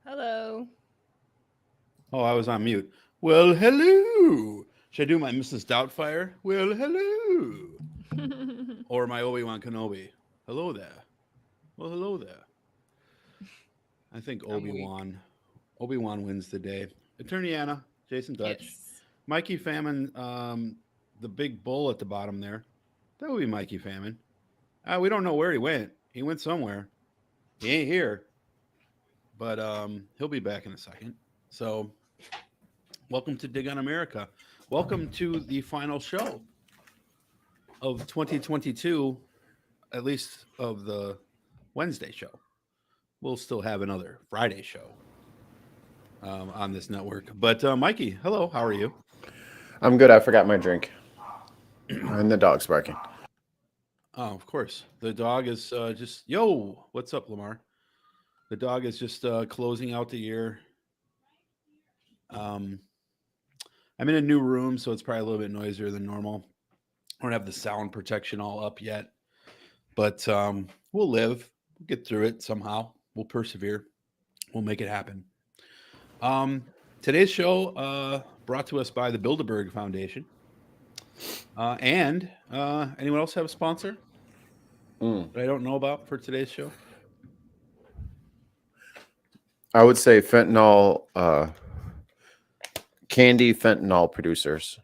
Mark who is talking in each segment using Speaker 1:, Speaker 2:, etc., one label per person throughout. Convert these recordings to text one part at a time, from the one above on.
Speaker 1: Hello.
Speaker 2: Oh, I was on mute. Well, hello. Should I do my Mrs. Doubtfire? Well, hello. Or my Obi-Wan Kenobi? Hello there. Well, hello there. I think
Speaker 1: I'm weak.
Speaker 2: Obi-Wan wins the day. Attorney Anna, Jason Dutch,
Speaker 1: Yes.
Speaker 2: Mikey Famine, the big bull at the bottom there. That would be Mikey Famine. We don't know where he went. He went somewhere. He ain't here, but he'll be back in a second. So, welcome to Dig on America. Welcome to the final show of 2022, at least of the Wednesday show. We'll still have another Friday show on this network. But Mikey, hello, how are you?
Speaker 3: I'm good. I forgot my drink. And the dog's barking.
Speaker 2: Oh, of course. The dog is just, yo, what's up, Lamar? The dog is just closing out the year. Um, I'm in a new room, so it's probably a little bit noisier than normal. I don't have the sound protection all up yet, but we'll live. We'll get through it somehow. We'll persevere. We'll make it happen. Today's show brought to us by the Bilderberg Foundation. And anyone else have a sponsor that I don't know about for today's show?
Speaker 3: I would say fentanyl, candy fentanyl producers.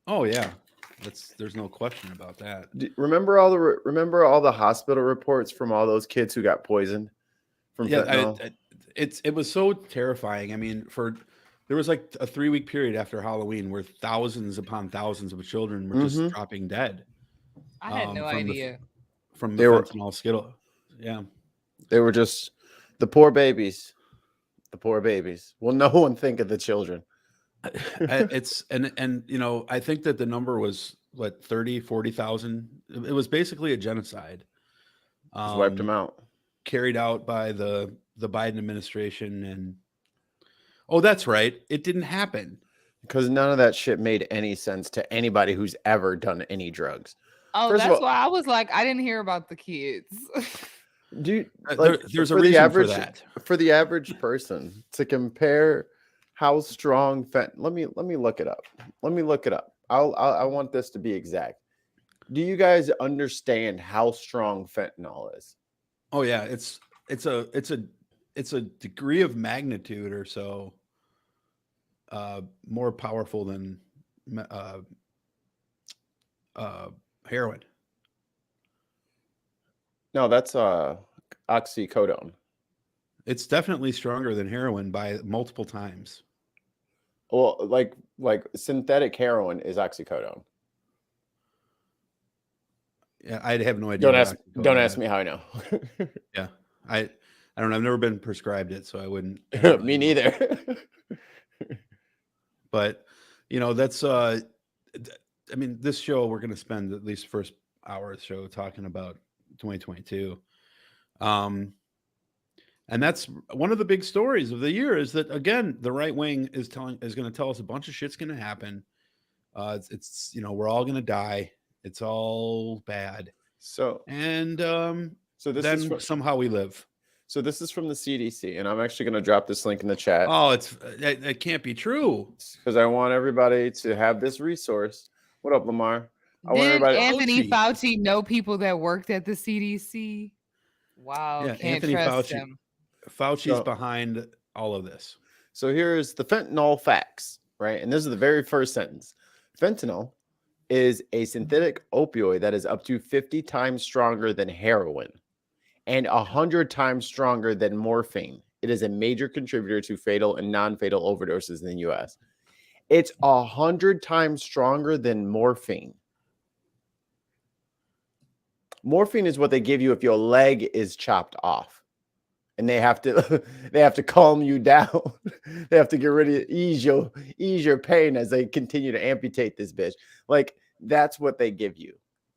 Speaker 2: Oh yeah, there's no question about that.
Speaker 3: Remember all the hospital reports from all those kids who got poisoned from fentanyl?
Speaker 2: It was so terrifying. I mean, there was like a 3-week period after Halloween where thousands upon thousands of children were just dropping dead.
Speaker 1: I had no idea.
Speaker 2: From the fentanyl skittle. Yeah.
Speaker 3: They were just the poor babies. The poor babies. Well, no one think of the children.
Speaker 2: It's and you know, I think that the number was what 40,000. It was basically a genocide.
Speaker 3: Just wiped them out.
Speaker 2: Carried out by the Biden administration. And oh, that's right, it didn't happen
Speaker 3: because none of that shit made any sense to anybody who's ever done any drugs.
Speaker 1: Oh, that's why I was like, I didn't hear about the kids.
Speaker 3: Dude,
Speaker 2: there's a reason for that.
Speaker 3: For the average person to compare how strong let me look it up. Let me look it up. I want this to be exact. Do you guys understand how strong fentanyl is?
Speaker 2: Oh yeah, it's a degree of magnitude or so more powerful than heroin.
Speaker 3: No, that's oxycodone.
Speaker 2: It's definitely stronger than heroin by multiple times.
Speaker 3: Well, like synthetic heroin is oxycodone.
Speaker 2: Yeah, I have no idea.
Speaker 3: Don't ask me how I know.
Speaker 2: Yeah, I don't know. I've never been prescribed it, so I wouldn't.
Speaker 3: Me neither.
Speaker 2: But you know, that's I mean, this show we're going to spend at least first hour of the show talking about 2022. And that's one of the big stories of the year is that again, the right wing is going to tell us a bunch of shit's going to happen. It's you know, we're all going to die. It's all bad.
Speaker 3: So this is
Speaker 2: somehow we live.
Speaker 3: So this is from the CDC, and I'm actually going to drop this link in the chat.
Speaker 2: Oh, it can't be true.
Speaker 3: Because I want everybody to have this resource. What up, Lamar?
Speaker 1: Did Anthony Fauci know people that worked at the CDC? Wow,
Speaker 2: yeah,
Speaker 1: can't
Speaker 2: Anthony
Speaker 1: trust
Speaker 2: Fauci.
Speaker 1: him.
Speaker 2: Fauci's behind all of this.
Speaker 3: So here's the fentanyl facts, right? And this is the very first sentence. Fentanyl is a synthetic opioid that is up to 50 times stronger than heroin and 100 times stronger than morphine. It is a major contributor to fatal and non-fatal overdoses in the U.S. It's 100 times stronger than morphine. Morphine is what they give you if your leg is chopped off. And they have to calm you down. They have to get rid of ease your pain as they continue to amputate this bitch. Like, that's what they give you.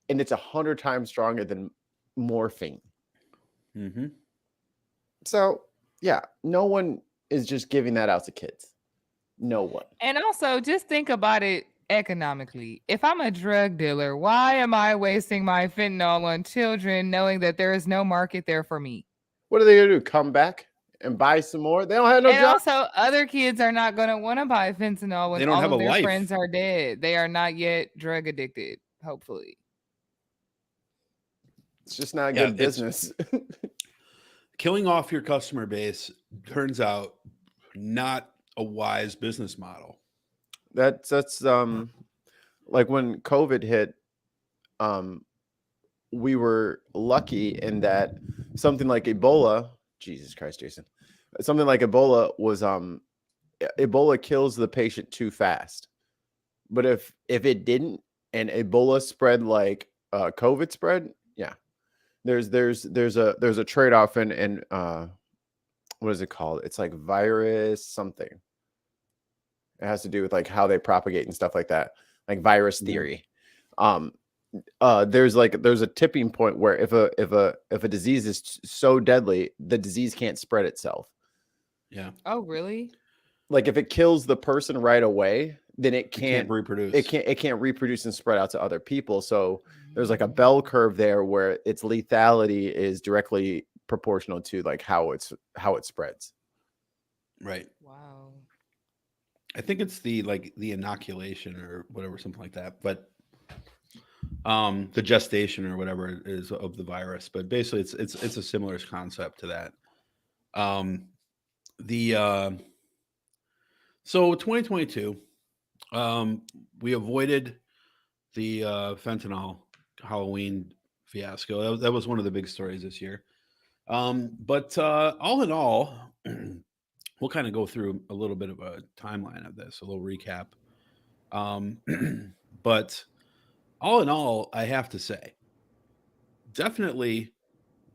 Speaker 3: And it's 100 times stronger than morphine.
Speaker 2: Mm-hmm.
Speaker 3: So, yeah, no one is just giving that out to kids. No one.
Speaker 1: And also, just think about it economically. If I'm a drug dealer, why am I wasting my fentanyl on children knowing that there is no market there for me?
Speaker 3: What are they going to do? Come back and buy some more. They don't have no
Speaker 1: And
Speaker 3: job.
Speaker 1: also, other kids are not going to want to buy fentanyl when
Speaker 2: They don't
Speaker 1: all
Speaker 2: have
Speaker 1: of
Speaker 2: a
Speaker 1: their
Speaker 2: life.
Speaker 1: friends are dead. They are not yet drug addicted, hopefully.
Speaker 3: It's just not
Speaker 2: Yeah,
Speaker 3: good business.
Speaker 2: Killing off your customer base turns out not a wise business model.
Speaker 3: That's like when COVID hit, we were lucky in that something like Ebola, Jesus Christ, Jason, something like Ebola was Ebola kills the patient too fast. But if it didn't and Ebola spread like COVID spread, yeah, there's a trade-off in what is it called? It's like virus something. It has to do with like how they propagate and stuff like that, like virus theory. There's a tipping point where if a disease is so deadly, the disease can't spread itself.
Speaker 2: Yeah.
Speaker 1: Oh, really?
Speaker 3: Like if it kills the person right away, then it can't
Speaker 2: reproduce.
Speaker 3: It can't reproduce and spread out to other people. So there's like a bell curve there where its lethality is directly proportional to like how it spreads.
Speaker 2: Right.
Speaker 1: Wow.
Speaker 2: I think it's the inoculation or whatever, something like that. But the gestation or whatever it is of the virus. But basically it's a similar concept to that. So 2022, we avoided the fentanyl Halloween fiasco. That was one of the big stories this year. But all in all, we'll kind of go through a little bit of a timeline of this, a little recap. But all in all, I have to say, definitely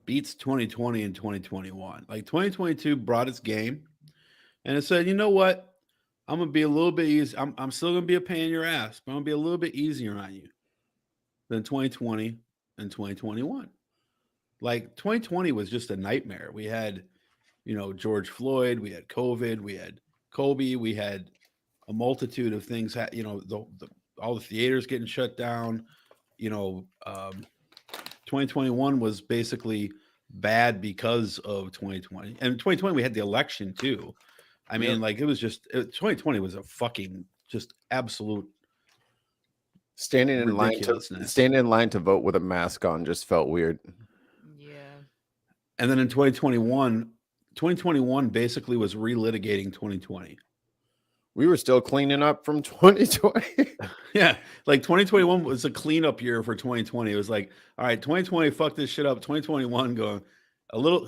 Speaker 2: beats 2020 and 2021. Like 2022 brought its game and it said, you know what? I'm going to be a little bit easy. I'm still going to be a pain in your ass, but I'm going to be a little bit easier on you than 2020 and 2021. Like 2020 was just a nightmare. We had, George Floyd, we had COVID, we had Kobe, we had a multitude of things, all the theaters getting shut down. 2021 was basically bad because of 2020. And 2020, we had the election too. I mean, like it was just 2020 was a fucking just absolute
Speaker 3: standing in line to vote with a mask on just felt weird.
Speaker 1: Yeah.
Speaker 2: And then in 2021 basically was relitigating 2020.
Speaker 3: We were still cleaning up from 2020.
Speaker 2: Yeah, like 2021 was a cleanup year for 2020. It was like, all right, 2020 fucked this shit up. 2021 going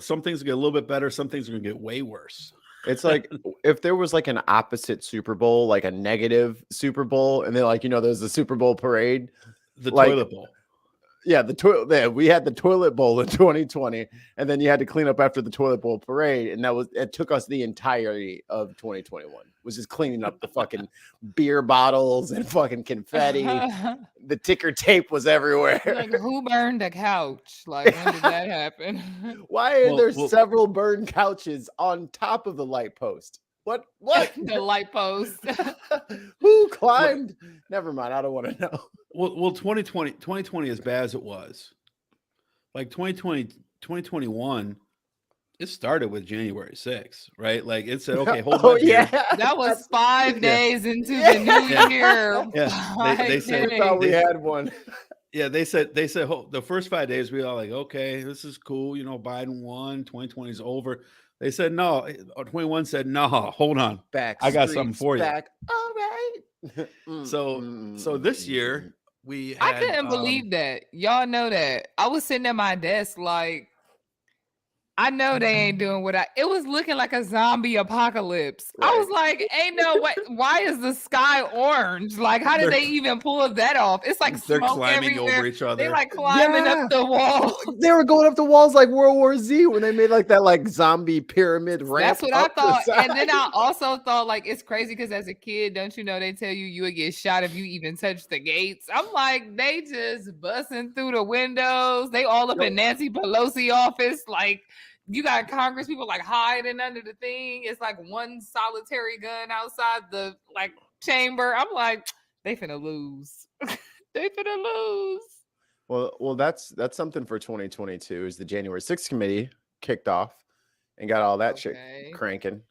Speaker 2: some things get a little bit better, some things are gonna get way worse.
Speaker 3: It's like if there was like an opposite Super Bowl, like a negative Super Bowl, and then there's the Super Bowl parade,
Speaker 2: the toilet bowl.
Speaker 3: Yeah, the toilet. We had the toilet bowl in 2020, and then you had to clean up after the toilet bowl parade, and it took us the entirety of 2021. Was just cleaning up the fucking beer bottles and fucking confetti. The ticker tape was everywhere.
Speaker 1: Like, who burned a couch? Like, when did that happen?
Speaker 3: Why are there several burned couches on top of the light post? What?
Speaker 1: The light post.
Speaker 3: Who climbed? Never mind. I don't want to know.
Speaker 2: Well, 2020, as bad as it was, like 2021, it started with January 6th, right? Like it said, okay, hold on.
Speaker 3: Yeah.
Speaker 1: That was 5 days into the new year.
Speaker 2: Yeah. They said
Speaker 3: thought we had one.
Speaker 2: Yeah, they said the first 5 days we were all like, okay, this is cool. Biden won. 2020 is over. They said no. 21 said no. Hold on, I got something for you.
Speaker 3: All right.
Speaker 2: So this year we had,
Speaker 1: I couldn't believe that. Y'all know that. I was sitting at my desk like, I know they ain't doing it was looking like a zombie apocalypse. Right. I was like, ain't no way. Why is the sky orange? Like, how did they even pull that off? It's like
Speaker 2: they're
Speaker 1: smoke
Speaker 2: climbing
Speaker 1: everywhere.
Speaker 2: over each other.
Speaker 1: They like climbing up the wall.
Speaker 3: They were going up the walls like World War Z when they made like that like zombie pyramid ramp.
Speaker 1: That's what I thought. And then I also thought like it's crazy because as a kid, don't you know they tell you would get shot if you even touch the gates. I'm like, they just busting through the windows. They all up in Nancy Pelosi office, like. You got Congress people like hiding under the thing. It's like one solitary gun outside the like chamber. I'm like, they finna lose. They finna lose.
Speaker 3: Well, that's something for 2022 is the January 6th committee kicked off. and got all that shit
Speaker 1: Okay.
Speaker 3: cranking.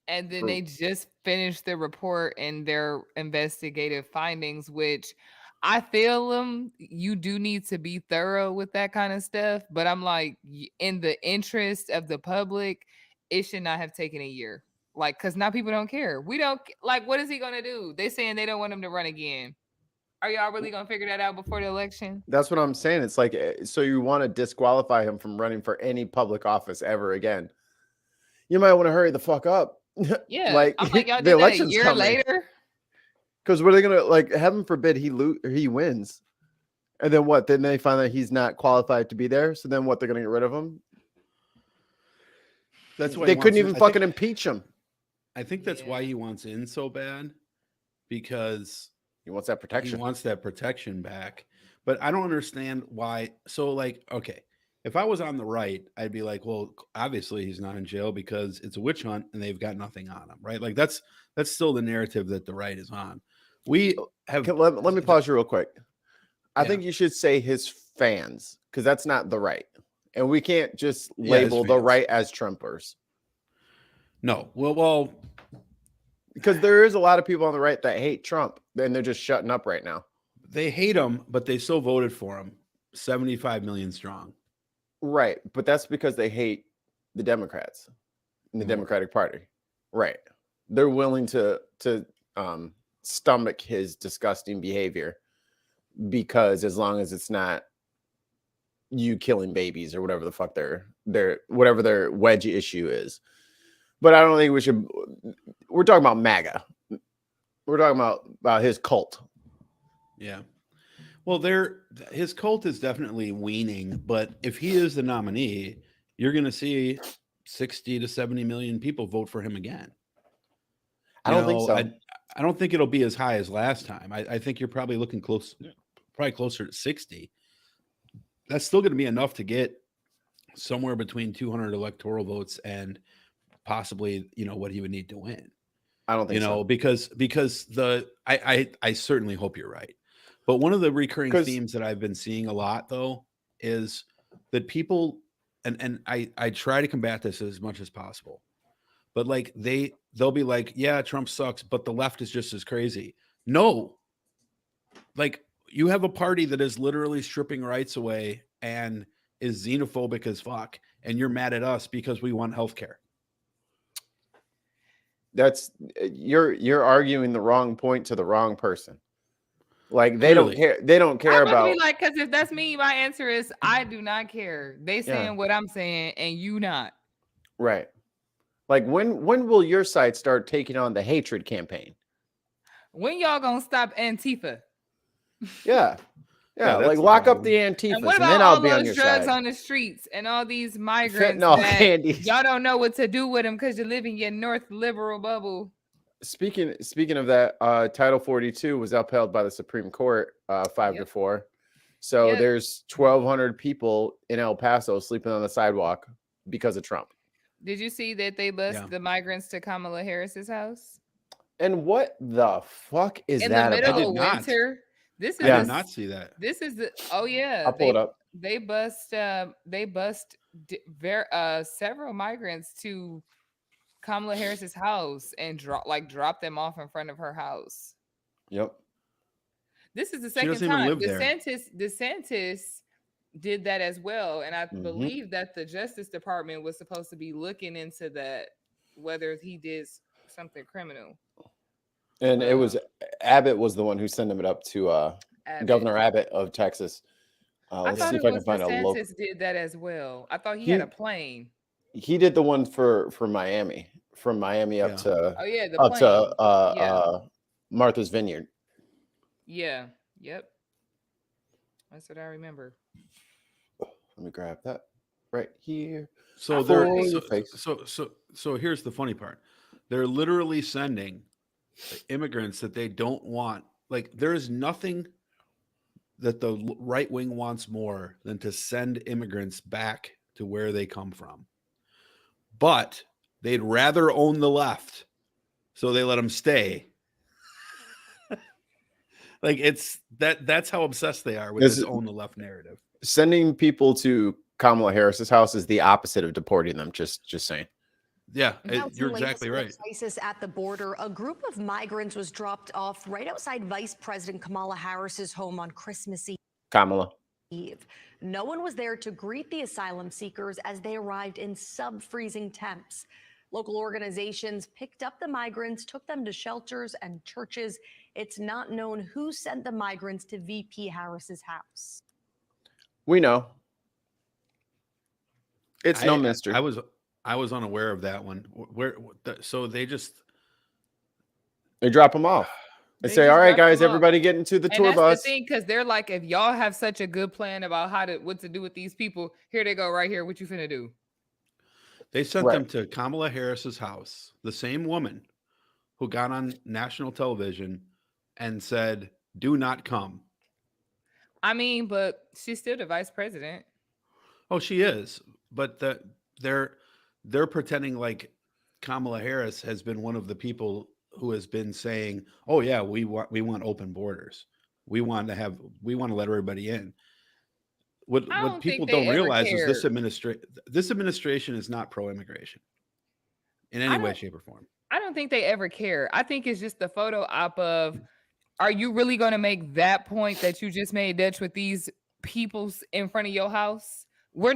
Speaker 1: And then
Speaker 3: For-
Speaker 1: they just finished the report and their investigative findings, which I feel them. You do need to be thorough with that kind of stuff. But I'm like, in the interest of the public, it should not have taken a year. Like, because now people don't care. We don't like, what is he going to do? They saying they don't want him to run again. Are y'all really going to figure that out before the election?
Speaker 3: That's what I'm saying. It's like, so you want to disqualify him from running for any public office ever again. You might want to hurry the fuck up.
Speaker 1: Yeah.
Speaker 3: Like,
Speaker 1: I'm like, y'all
Speaker 3: the
Speaker 1: did that a
Speaker 3: election's
Speaker 1: year
Speaker 3: coming.
Speaker 1: later.
Speaker 3: Because what are they gonna, like, heaven forbid he wins, and then what? Then they find that he's not qualified to be there. So then what? They're gonna get rid of him.
Speaker 2: That's why
Speaker 3: They
Speaker 2: he
Speaker 3: couldn't
Speaker 2: wants
Speaker 3: even
Speaker 2: in.
Speaker 3: fucking impeach him.
Speaker 2: I think that's why he wants in so bad, because
Speaker 3: He wants that protection.
Speaker 2: he wants that protection back. But I don't understand why. So, like, okay, if I was on the right, I'd be like, well, obviously he's not in jail because it's a witch hunt and they've got nothing on him, right? Like that's still the narrative that the right is on. We have.
Speaker 3: Let me pause you real quick. I
Speaker 2: Yeah.
Speaker 3: think you should say his fans, because that's not the right, and we can't just
Speaker 2: Yeah, his
Speaker 3: label the
Speaker 2: fans.
Speaker 3: right as Trumpers,
Speaker 2: No, well,
Speaker 3: because there is a lot of people on the right that hate Trump, and they're just shutting up right now.
Speaker 2: they hate him, but they still voted for him. 75 million strong.
Speaker 3: Right, but that's because they hate the Democrats and the
Speaker 2: More.
Speaker 3: Democratic Party. Right, they're willing to stomach his disgusting behavior, because as long as it's not you killing babies or whatever the fuck their whatever their wedge issue is. But I don't think we should. We're talking about MAGA. We're talking about his cult.
Speaker 2: Yeah. Well, his cult is definitely weaning, but if he is the nominee, you're going to see 60 to 70 million people vote for him again.
Speaker 3: I don't think so.
Speaker 2: I don't think it'll be as high as last time. I think you're probably looking probably closer to 60. That's still going to be enough to get somewhere between 200 electoral votes and possibly, what he would need to win.
Speaker 3: I don't think so.
Speaker 2: Because I certainly hope you're right. But one of the recurring themes that I've been seeing a lot, though, is that people, and I try to combat this as much as possible, but like they'll be like, yeah, Trump sucks, but the left is just as crazy. No, like you have a party that is literally stripping rights away and is xenophobic as fuck, and you're mad at us because we want healthcare.
Speaker 3: That's you're arguing the wrong point to the wrong person. Like they don't care. They don't care about.
Speaker 1: Be like, because if that's me, my answer is I do not care. They saying what I'm saying, and you not.
Speaker 3: Right. Like when will your side start taking on the hatred campaign?
Speaker 1: When y'all gonna stop Antifa?
Speaker 3: Yeah. Yeah, like lock up the Antifas, and then I'll be on your side.
Speaker 1: Drugs on the streets and all these migrants
Speaker 3: Fentanyl
Speaker 1: that
Speaker 3: candies.
Speaker 1: Y'all don't know what to do with them because you live in your North liberal bubble.
Speaker 3: Speaking of that, Title 42 was upheld by the Supreme Court 5-4. So there's 1,200 people in El Paso sleeping on the sidewalk because of Trump.
Speaker 1: Did you see that they bused the migrants to Kamala Harris's house?
Speaker 3: And what the fuck is
Speaker 1: in
Speaker 3: that
Speaker 1: the middle
Speaker 3: about?
Speaker 1: of winter? This is
Speaker 2: I did not see that.
Speaker 1: This is the
Speaker 3: I'll pull it up.
Speaker 1: They bust several migrants to Kamala Harris's house and drop them off in front of her house.
Speaker 3: Yep.
Speaker 1: This is the second time. DeSantis did that as well, and I believe that the Justice Department was supposed to be looking into that, whether he did something criminal.
Speaker 3: And it was Abbott was the one who sent him up to Governor Abbott of Texas. Let's see if I can find a local.
Speaker 1: DeSantis did that as well. I thought he had a plane.
Speaker 3: He did the one for Miami, from Miami up to Martha's Vineyard.
Speaker 1: Yeah. Yep. That's what I remember.
Speaker 3: Let me grab that right here.
Speaker 2: So here's the funny part. They're literally sending immigrants that they don't want. Like there is nothing that the right wing wants more than to send immigrants back to where they come from. But they'd rather own the left, so they let them stay. Like that's how obsessed they are with this own the left narrative.
Speaker 3: Sending people to Kamala Harris's house is the opposite of deporting them. Just saying.
Speaker 2: Yeah,
Speaker 4: Now,
Speaker 2: you're
Speaker 4: some latest
Speaker 2: exactly
Speaker 4: on the
Speaker 2: right.
Speaker 4: crisis at the border. A group of migrants was dropped off right outside Vice President Kamala Harris's home on Christmas
Speaker 3: Kamala.
Speaker 4: Eve. No one was there to greet the asylum seekers as they arrived in sub-freezing temps. Local organizations picked up the migrants, took them to shelters and churches. It's not known who sent the migrants to VP Harris's house.
Speaker 3: We know. It's no mystery.
Speaker 2: I was unaware of that one. So they
Speaker 3: drop them off. They say, "All right, guys, everybody get into the tour bus."
Speaker 1: That's the thing, because they're like, if y'all have such a good plan about what to do with these people, here they go right here. What you finna do?
Speaker 2: They sent them to Kamala Harris's house, the same woman who got on national television and said, "Do not come."
Speaker 1: I mean, but she's still the vice president.
Speaker 2: Oh, she is, but they're pretending like Kamala Harris has been one of the people who has been saying, "Oh yeah, we want open borders. We want to let everybody in." What people don't realize is this administration is not pro-immigration in any way, shape, or form.
Speaker 1: I don't think they ever care. I think it's just the photo op of, are you really going to make that point that you just made, Dutch, with these peoples in front of your house? We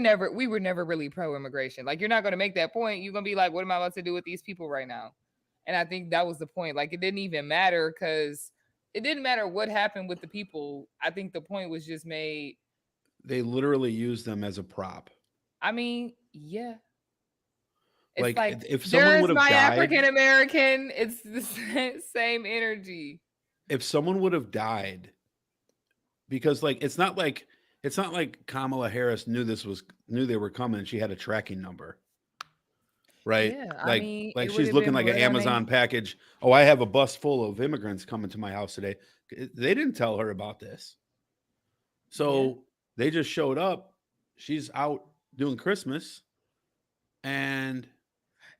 Speaker 1: were never really pro-immigration. Like, you're not going to make that point. You're going to be like, what am I about to do with these people right now? And I think that was the point. Like, it didn't even matter, because it didn't matter what happened with the people. I think the point was just made.
Speaker 2: They literally used them as a prop.
Speaker 1: I mean, yeah.
Speaker 2: It's like if someone would have died,
Speaker 1: African American, it's the same energy.
Speaker 2: If someone would have died, because it's not like Kamala Harris knew they were coming. She had a tracking number, right?
Speaker 1: Yeah,
Speaker 2: she's looking like an Amazon package. Oh, I have a bus full of immigrants coming to my house today. They didn't tell her about this, so they just showed up. She's out doing Christmas, and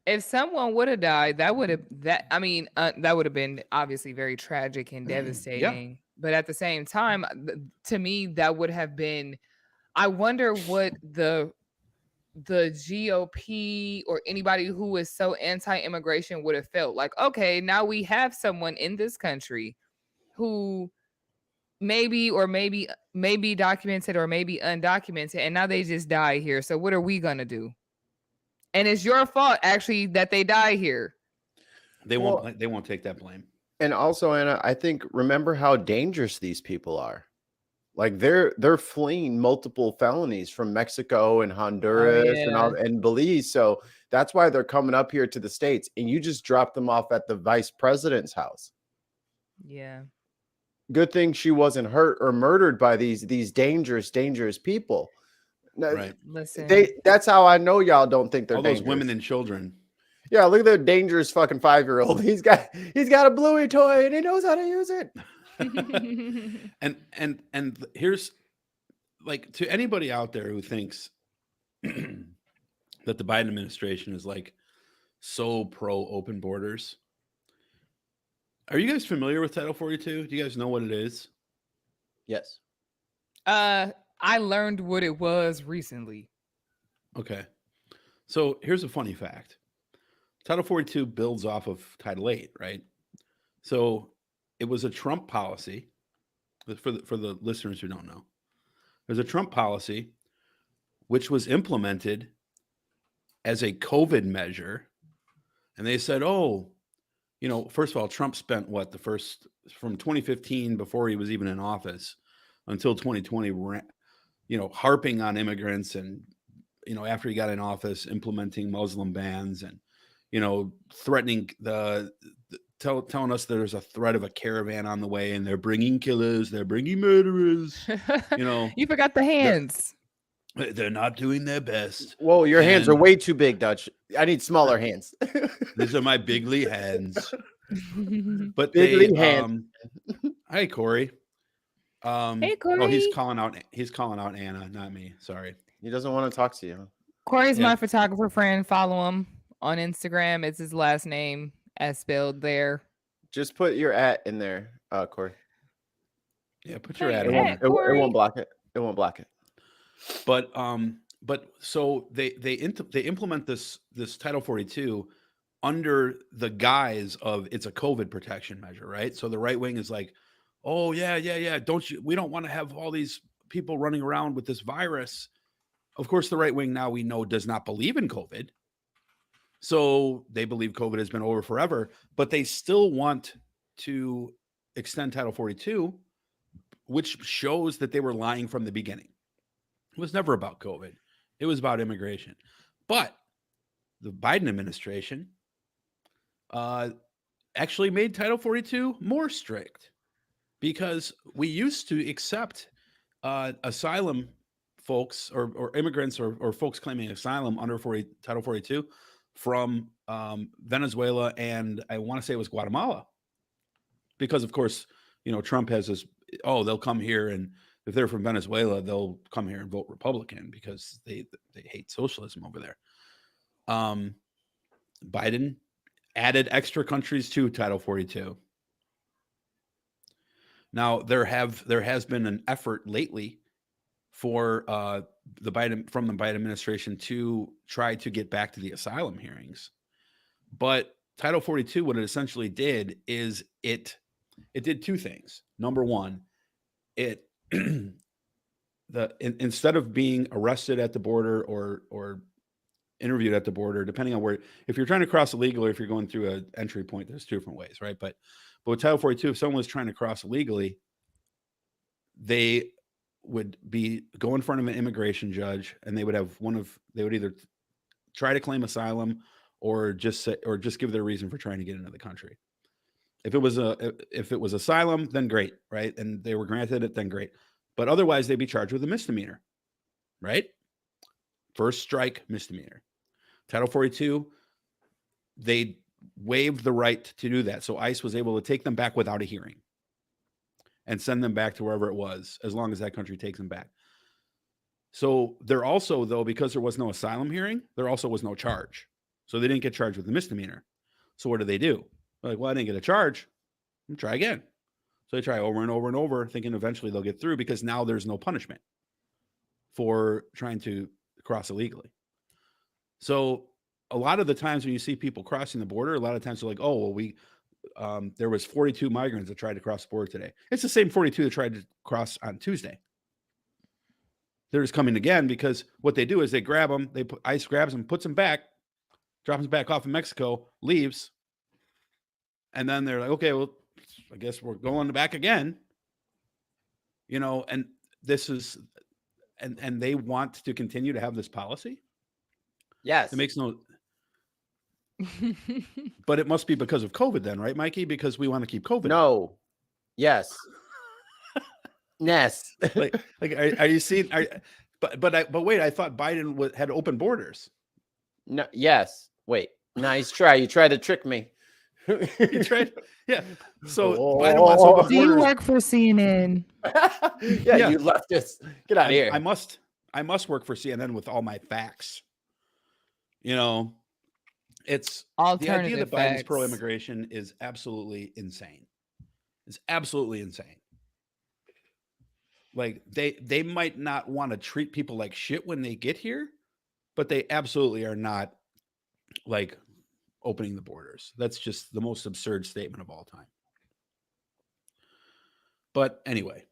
Speaker 1: if someone would have died, that would have been obviously very tragic and devastating. Yeah. But at the same time, to me, that would have been, I wonder what the GOP or anybody who is so anti-immigration would have felt like. Okay, now we have someone in this country who maybe documented or maybe undocumented, and now they just die here. So what are we gonna do? And it's your fault, actually, that they die here.
Speaker 2: They won't take that blame.
Speaker 3: And also, Anna, I think, remember how dangerous these people are. Like, they're fleeing multiple felonies from Mexico and Honduras and Belize. So that's why they're coming up here to the States. And you just dropped them off at the vice president's house.
Speaker 1: Yeah.
Speaker 3: Good thing she wasn't hurt or murdered by these dangerous people.
Speaker 2: Right.
Speaker 1: Listen.
Speaker 3: That's how I know y'all don't think they're
Speaker 2: all
Speaker 3: dangerous.
Speaker 2: Those women and children.
Speaker 3: Yeah, look at the dangerous fucking 5-year-old. He's got a Bluey toy and he knows how to use it.
Speaker 2: and here's, like, to anybody out there who thinks that the Biden administration is like so pro open borders. Are you guys familiar with Title 42? Do you guys know what it is?
Speaker 3: Yes.
Speaker 1: I learned what it was recently.
Speaker 2: Okay. So here's a funny fact. Title 42 builds off of Title 8, right? So it was a Trump policy. For the listeners who don't know, there's a Trump policy which was implemented as a COVID measure. And they said, first of all, Trump spent from 2015, before he was even in office, until 2020, harping on immigrants, and, after he got in office, implementing Muslim bans, and, threatening telling us there's a threat of a caravan on the way, and they're bringing killers, they're bringing murderers.
Speaker 1: You forgot the hands.
Speaker 2: They're not doing their best.
Speaker 3: Whoa, your hands are way too big, Dutch. I need smaller hands.
Speaker 2: These are my bigly hands. But
Speaker 3: bigly hands.
Speaker 2: Hi, Corey.
Speaker 1: Hey, Corey.
Speaker 2: Oh, he's calling out Anna, not me. Sorry.
Speaker 3: He doesn't want to talk to you.
Speaker 1: Corey's my photographer friend. Follow him on Instagram. It's his last name as spelled there.
Speaker 3: Just put your @ in there, Corey.
Speaker 2: Yeah, put your @
Speaker 3: in. It won't block it. It won't block it.
Speaker 2: But but so they implement this Title 42 under the guise of it's a COVID protection measure, right? So the right wing is like, oh yeah, we don't want to have all these people running around with this virus. Of course, the right wing now we know does not believe in COVID. So they believe COVID has been over forever, but they still want to extend Title 42, which shows that they were lying from the beginning. It was never about COVID. It was about immigration. But the Biden administration actually made Title 42 more strict, because we used to accept asylum folks or immigrants or folks claiming asylum under Title 42 from Venezuela, and I want to say it was Guatemala, because of course, Trump has this, they'll come here, and if they're from Venezuela, they'll come here and vote Republican because they hate socialism over there. Biden added extra countries to Title 42. Now there has been an effort lately for the Biden administration to try to get back to the asylum hearings, but Title 42, what it essentially did is it did two things. Number one, it instead of being arrested at the border or interviewed at the border, depending on if you're trying to cross illegally or if you're going through an entry point, there's two different ways, right? But with Title 42, if someone was trying to cross illegally, they would go in front of an immigration judge, and they would either try to claim asylum or just give their reason for trying to get into the country. If it was asylum, then great, right? And they were granted it, then great. But otherwise, they'd be charged with a misdemeanor, right? First strike misdemeanor. Title 42, they waived the right to do that. So ICE was able to take them back without a hearing and send them back to wherever it was, as long as that country takes them back. So they're also, though, because there was no asylum hearing, there also was no charge. So they didn't get charged with a misdemeanor. So what do? They're like, well, I didn't get a charge. Let me try again. So they try over and over and over, thinking eventually they'll get through, because now there's no punishment for trying to cross illegally. So a lot of the times when you see people crossing the border, a lot of times they're like, oh, well, there was 42 migrants that tried to cross the border today. It's the same 42 that tried to cross on Tuesday. They're just coming again, because what they do is they grab them, ICE grabs them, puts them back, drops them back off in Mexico, leaves. And then they're like, okay, well, I guess we're going back again, and this is, and they want to continue to have this policy.
Speaker 3: Yes.
Speaker 2: It makes no, but it must be because of COVID then, right, Mikey? Because we want to keep COVID.
Speaker 3: No. Yes. Yes.
Speaker 2: like are you seeing? But wait, I thought Biden had open borders.
Speaker 3: No. Yes. Wait. Nice try. You tried to trick me.
Speaker 2: You tried. Yeah. So Biden wants open
Speaker 1: Do you
Speaker 2: borders.
Speaker 1: work for CNN?
Speaker 3: Yeah, you left us. Get out of here.
Speaker 2: I must work for CNN with all my facts. It's the idea that Biden's pro-immigration is absolutely insane. It's absolutely insane. Like they might not want to treat people like shit when they get here, but they absolutely are not like opening the borders. That's just the most absurd statement of all time. But anyway,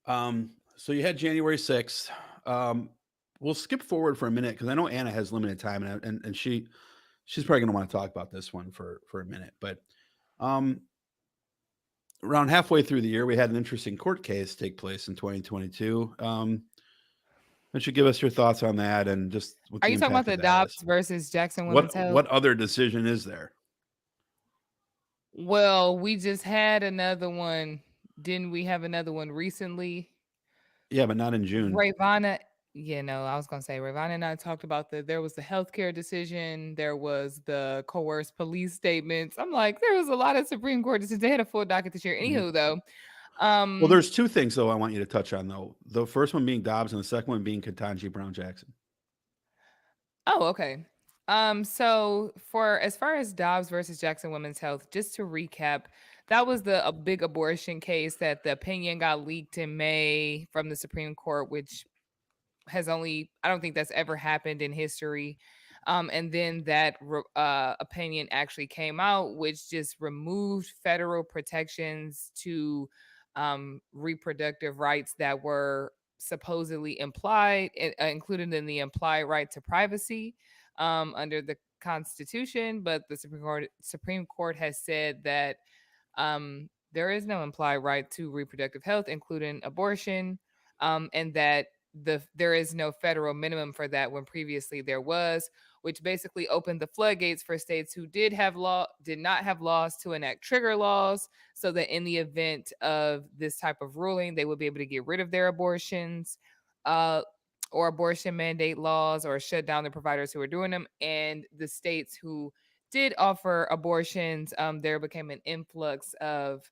Speaker 2: so you had January 6th. We'll skip forward for a minute because I know Anna has limited time, and she's probably going to want to talk about this one for a minute. But around halfway through the year, we had an interesting court case take place in 2022. Why don't you give us your thoughts on that, and just what
Speaker 1: Are you talking about the Dobbs versus Jackson Women's Health?
Speaker 2: What other decision is there?
Speaker 1: Well, we just had another one. Didn't we have another one recently?
Speaker 2: Yeah, but not in June.
Speaker 1: Ravana, I was going to say Ravana and I talked about there was the healthcare decision. There was the coerced police statements. I'm like, there was a lot of Supreme Court decisions. They had a full docket this year. Anywho, though.
Speaker 2: Well, there's two things, though, I want you to touch on, though. The first one being Dobbs and the second one being Ketanji Brown Jackson.
Speaker 1: Oh, okay. So as far as Dobbs versus Jackson Women's Health, just to recap, that was a big abortion case that the opinion got leaked in May from the Supreme Court, which I don't think that's ever happened in history. And then that opinion actually came out, which just removed federal protections to reproductive rights that were supposedly implied, included in the implied right to privacy under the Constitution. But the Supreme Court has said that there is no implied right to reproductive health, including abortion, and that there is no federal minimum for that when previously there was, which basically opened the floodgates for states who did not have laws to enact trigger laws, so that in the event of this type of ruling, they would be able to get rid of their abortions, or abortion mandate laws, or shut down the providers who are doing them. And the states who did offer abortions, there became an influx of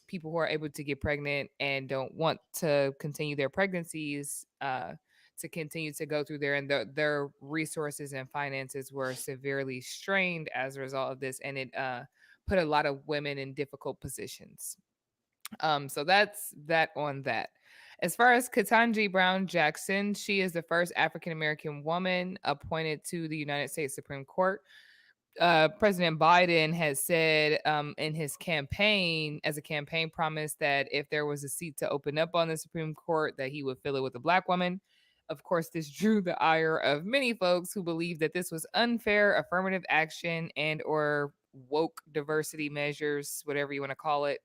Speaker 1: people who are able to get pregnant and don't want to continue their pregnancies to continue to go through there, and their resources and finances were severely strained as a result of this, and it put a lot of women in difficult positions. So that's that on that. As far as Ketanji Brown Jackson, she is the first African American woman appointed to the United States Supreme Court. President Biden has said in his campaign, as a campaign promise, that if there was a seat to open up on the Supreme Court, that he would fill it with a Black woman. Of course, this drew the ire of many folks who believe that this was unfair affirmative action and or woke diversity measures, whatever you want to call it.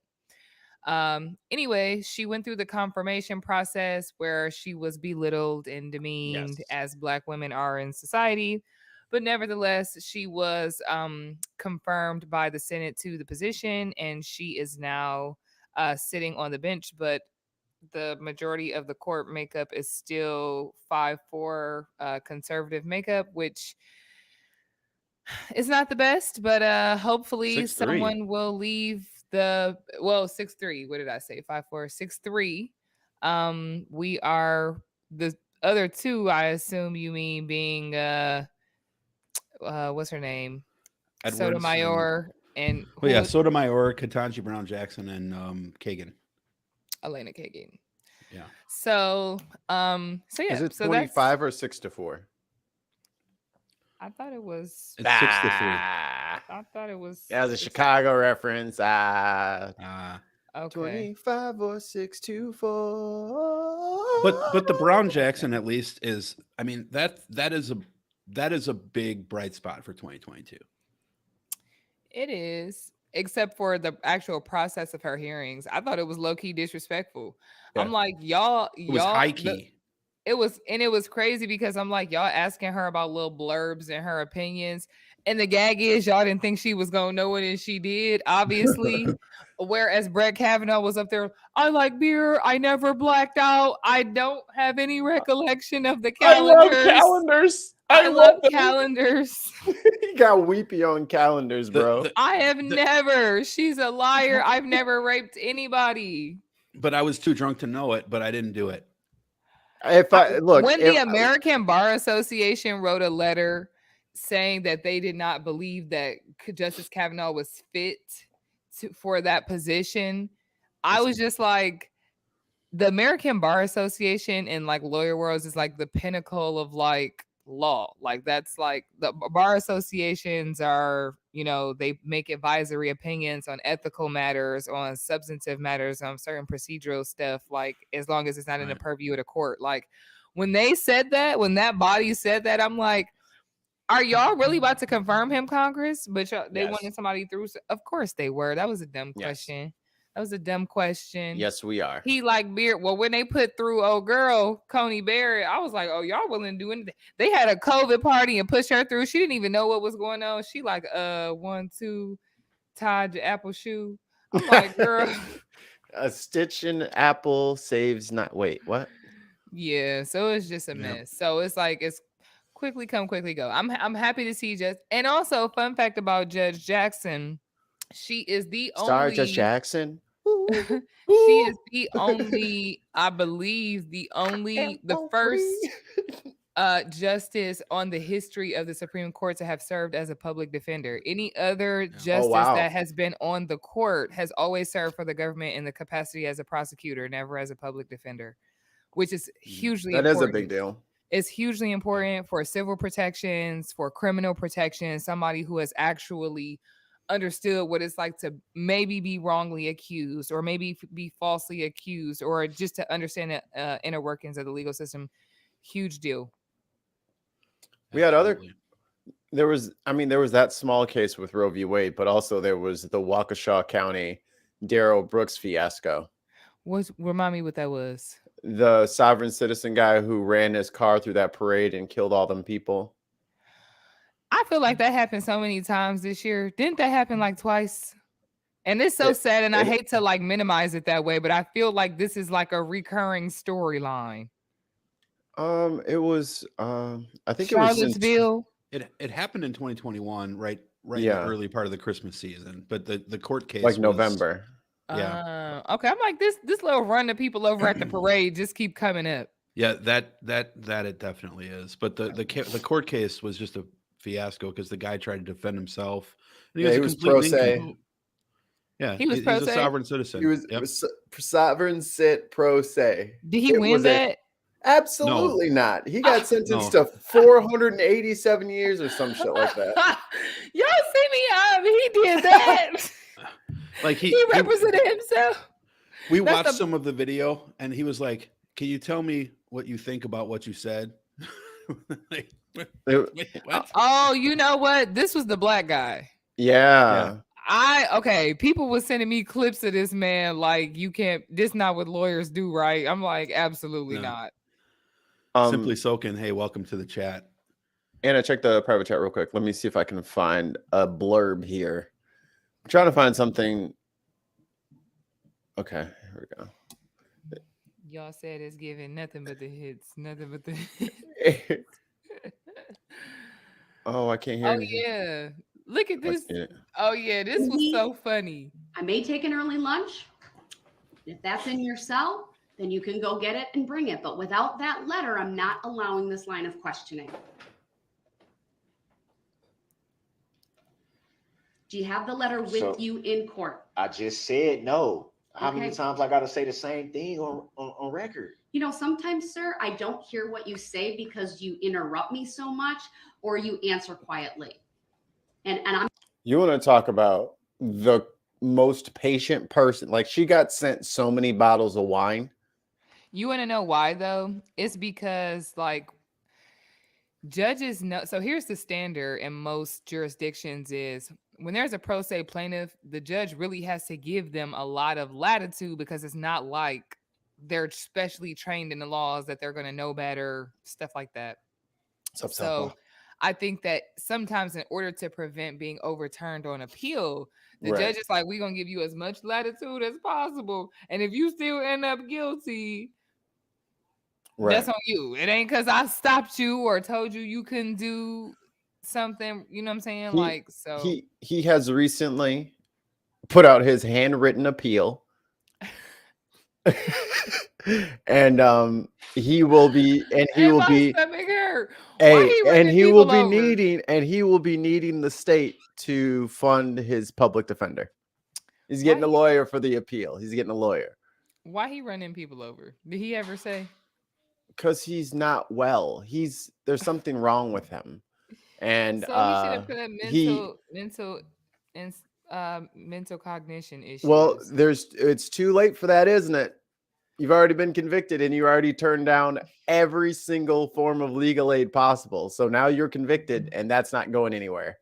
Speaker 1: Anyway, she went through the confirmation process where she was belittled and demeaned,
Speaker 3: Yes.
Speaker 1: as Black women are in society. But nevertheless, she was confirmed by the Senate to the position, and she is now sitting on the bench. But the majority of the court makeup is still 5-4 conservative makeup, which is not the best. But hopefully
Speaker 2: 6'3".
Speaker 1: someone will leave 6'3". What did I say? 5'4", 6'3". We are the other two. I assume you mean being what's her name?
Speaker 2: Edwards
Speaker 1: Sotomayor and
Speaker 2: Sotomayor, Ketanji Brown Jackson, and Kagan.
Speaker 1: Elena Kagan.
Speaker 2: Yeah.
Speaker 1: So
Speaker 3: Is it
Speaker 1: so
Speaker 3: 25 or 6-4?
Speaker 1: I thought it was.
Speaker 2: It's 6-3.
Speaker 1: I thought it was.
Speaker 3: That was a Chicago reference.
Speaker 1: Okay.
Speaker 3: 25 or 6-4.
Speaker 2: But the Brown Jackson at least is. I mean that is a big bright spot for 2022.
Speaker 1: It is, except for the actual process of her hearings. I thought it was low key disrespectful.
Speaker 3: Yeah.
Speaker 1: I'm like, y'all.
Speaker 2: It was high key.
Speaker 1: It was crazy because I'm like, y'all asking her about little blurbs and her opinions. And the gag is y'all didn't think she was going to know it, and she did, obviously. Whereas Brett Kavanaugh was up there, I like beer. I never blacked out. I don't have any recollection of the calendars. I love calendars.
Speaker 3: He got weepy on calendars, bro.
Speaker 1: I have never. She's a liar. I've never raped anybody.
Speaker 2: But I was too drunk to know it, but I didn't do it.
Speaker 1: The American Bar Association wrote a letter saying that they did not believe that Justice Kavanaugh was fit for that position, I was just like, the American Bar Association in like lawyer worlds is like the pinnacle of like law. Like that's like the bar associations are, they make advisory opinions on ethical matters, on substantive matters, on certain procedural stuff, like as long as it's not in the purview of the court. Like when that body said that, I'm like, are y'all really about to confirm him, Congress? But they wanted somebody through. Of course they were. That was a dumb question. That was a dumb question.
Speaker 3: Yes, we are.
Speaker 1: He like beer. Well, when they put through old girl Coney Barrett, I was like, oh, y'all willing to do anything? They had a COVID party and pushed her through. She didn't even know what was going on. She like 1, 2, tied your apple shoe. I'm like, girl.
Speaker 3: A stitch in apple saves not. Wait, what?
Speaker 1: Yeah. So it's just a mess. So it's like it's quickly come, quickly go. I'm happy to see and also fun fact about Judge Jackson. She is the only
Speaker 3: Judge Jackson.
Speaker 1: She is the only, I believe, the first justice on the history of the Supreme Court to have served as a public defender. Any other justice that has been on the court has always served for the government in the capacity as a prosecutor, never as a public defender, which is hugely
Speaker 3: That is
Speaker 1: important.
Speaker 3: a big deal.
Speaker 1: It's hugely important for civil protections, for criminal protection, somebody who has actually understood what it's like to maybe be wrongly accused or maybe be falsely accused, or just to understand the inner workings of the legal system. Huge deal.
Speaker 3: We had other.
Speaker 2: Absolutely.
Speaker 3: There was that small case with Roe v. Wade, but also there was the Waukesha County Darrell Brooks fiasco.
Speaker 1: Remind me what that was.
Speaker 3: The sovereign citizen guy who ran his car through that parade and killed all them people.
Speaker 1: I feel like that happened so many times this year. Didn't that happen like twice? And it's so sad, and I hate to like minimize it that way, but I feel like this is like a recurring storyline.
Speaker 3: It was I think
Speaker 1: Charlottesville.
Speaker 2: It happened in 2021, right in
Speaker 3: Yeah.
Speaker 2: the early part of the Christmas season. But the court case
Speaker 3: like
Speaker 2: was,
Speaker 3: November.
Speaker 2: Yeah.
Speaker 1: Okay. I'm like this little run of people over at the parade just keep coming up.
Speaker 2: Yeah, that it definitely is. But the court case was just a fiasco because the guy tried to defend himself. And
Speaker 3: He was pro se.
Speaker 2: Yeah,
Speaker 1: He was
Speaker 2: he's
Speaker 1: pro
Speaker 2: a
Speaker 1: se?
Speaker 2: sovereign citizen.
Speaker 3: He was
Speaker 2: Yep.
Speaker 3: sovereign sit pro se.
Speaker 1: Did he
Speaker 3: It
Speaker 1: win
Speaker 3: was a-
Speaker 1: that?
Speaker 3: Absolutely not. He got sentenced
Speaker 2: No.
Speaker 3: to 487 years or some shit like that.
Speaker 1: Y'all see me up. He did that.
Speaker 2: Like
Speaker 1: he represented himself.
Speaker 2: we
Speaker 1: That's
Speaker 2: watched
Speaker 1: the-
Speaker 2: some of the video, and he was like, "Can you tell me what you think about what you said?" Like,
Speaker 3: It-
Speaker 2: wait, what?
Speaker 1: Oh, you know what? This was the black guy.
Speaker 3: yeah.
Speaker 1: People were sending me clips of this man like, you can't, this not what lawyers do, right? I'm like, absolutely
Speaker 2: No.
Speaker 1: not.
Speaker 2: Simply Soaking. Hey, welcome to the chat.
Speaker 3: Anna, check the private chat real quick. Let me see if I can find a blurb here. I'm trying to find something. Okay, here we go.
Speaker 1: Y'all said it's giving nothing but the hits, nothing but the hits.
Speaker 3: Oh, I can't hear
Speaker 1: Oh
Speaker 3: anything.
Speaker 1: yeah. Look at this.
Speaker 3: Yeah.
Speaker 1: Oh yeah, this was so funny.
Speaker 5: I may take an early lunch. If that's in your cell, then you can go get it and bring it. But without that letter, I'm not allowing this line of questioning. Do you have the letter with
Speaker 6: So-
Speaker 5: you in court?
Speaker 6: I just said no. How many
Speaker 5: Okay.
Speaker 6: times I got to say the same thing on record?
Speaker 5: You know, sometimes, sir, I don't hear what you say because you interrupt me so much or you answer quietly. And I'm
Speaker 3: You want to talk about the most patient person? Like, she got sent so many bottles of wine.
Speaker 1: You want to know why though? It's because like judges know. So here's the standard in most jurisdictions is when there's a pro se plaintiff, the judge really has to give them a lot of latitude because it's not like they're specially trained in the laws that they're going to know better, stuff like that. So I think that sometimes in order to prevent being overturned on appeal, the
Speaker 3: Right.
Speaker 1: judge is like, we're going to give you as much latitude as possible. And if you still end up guilty,
Speaker 3: Right.
Speaker 1: that's on you. It ain't because I stopped you or told you couldn't do something. You know what I'm saying?
Speaker 3: He has recently put out his handwritten appeal. And he will be
Speaker 1: stomach hurt. Why
Speaker 3: he
Speaker 1: running
Speaker 3: will
Speaker 1: people
Speaker 3: be
Speaker 1: over?
Speaker 3: needing the state to fund his public defender. He's getting
Speaker 1: Why
Speaker 3: a lawyer for the appeal. He's getting a lawyer
Speaker 1: Why he running people over? Did he ever say?
Speaker 3: because he's not well. There's something wrong with him. And
Speaker 1: So he should have put mental cognition issues.
Speaker 3: well, it's too late for that, isn't it? You've already been convicted and you already turned down every single form of legal aid possible. So now you're convicted and that's not going anywhere.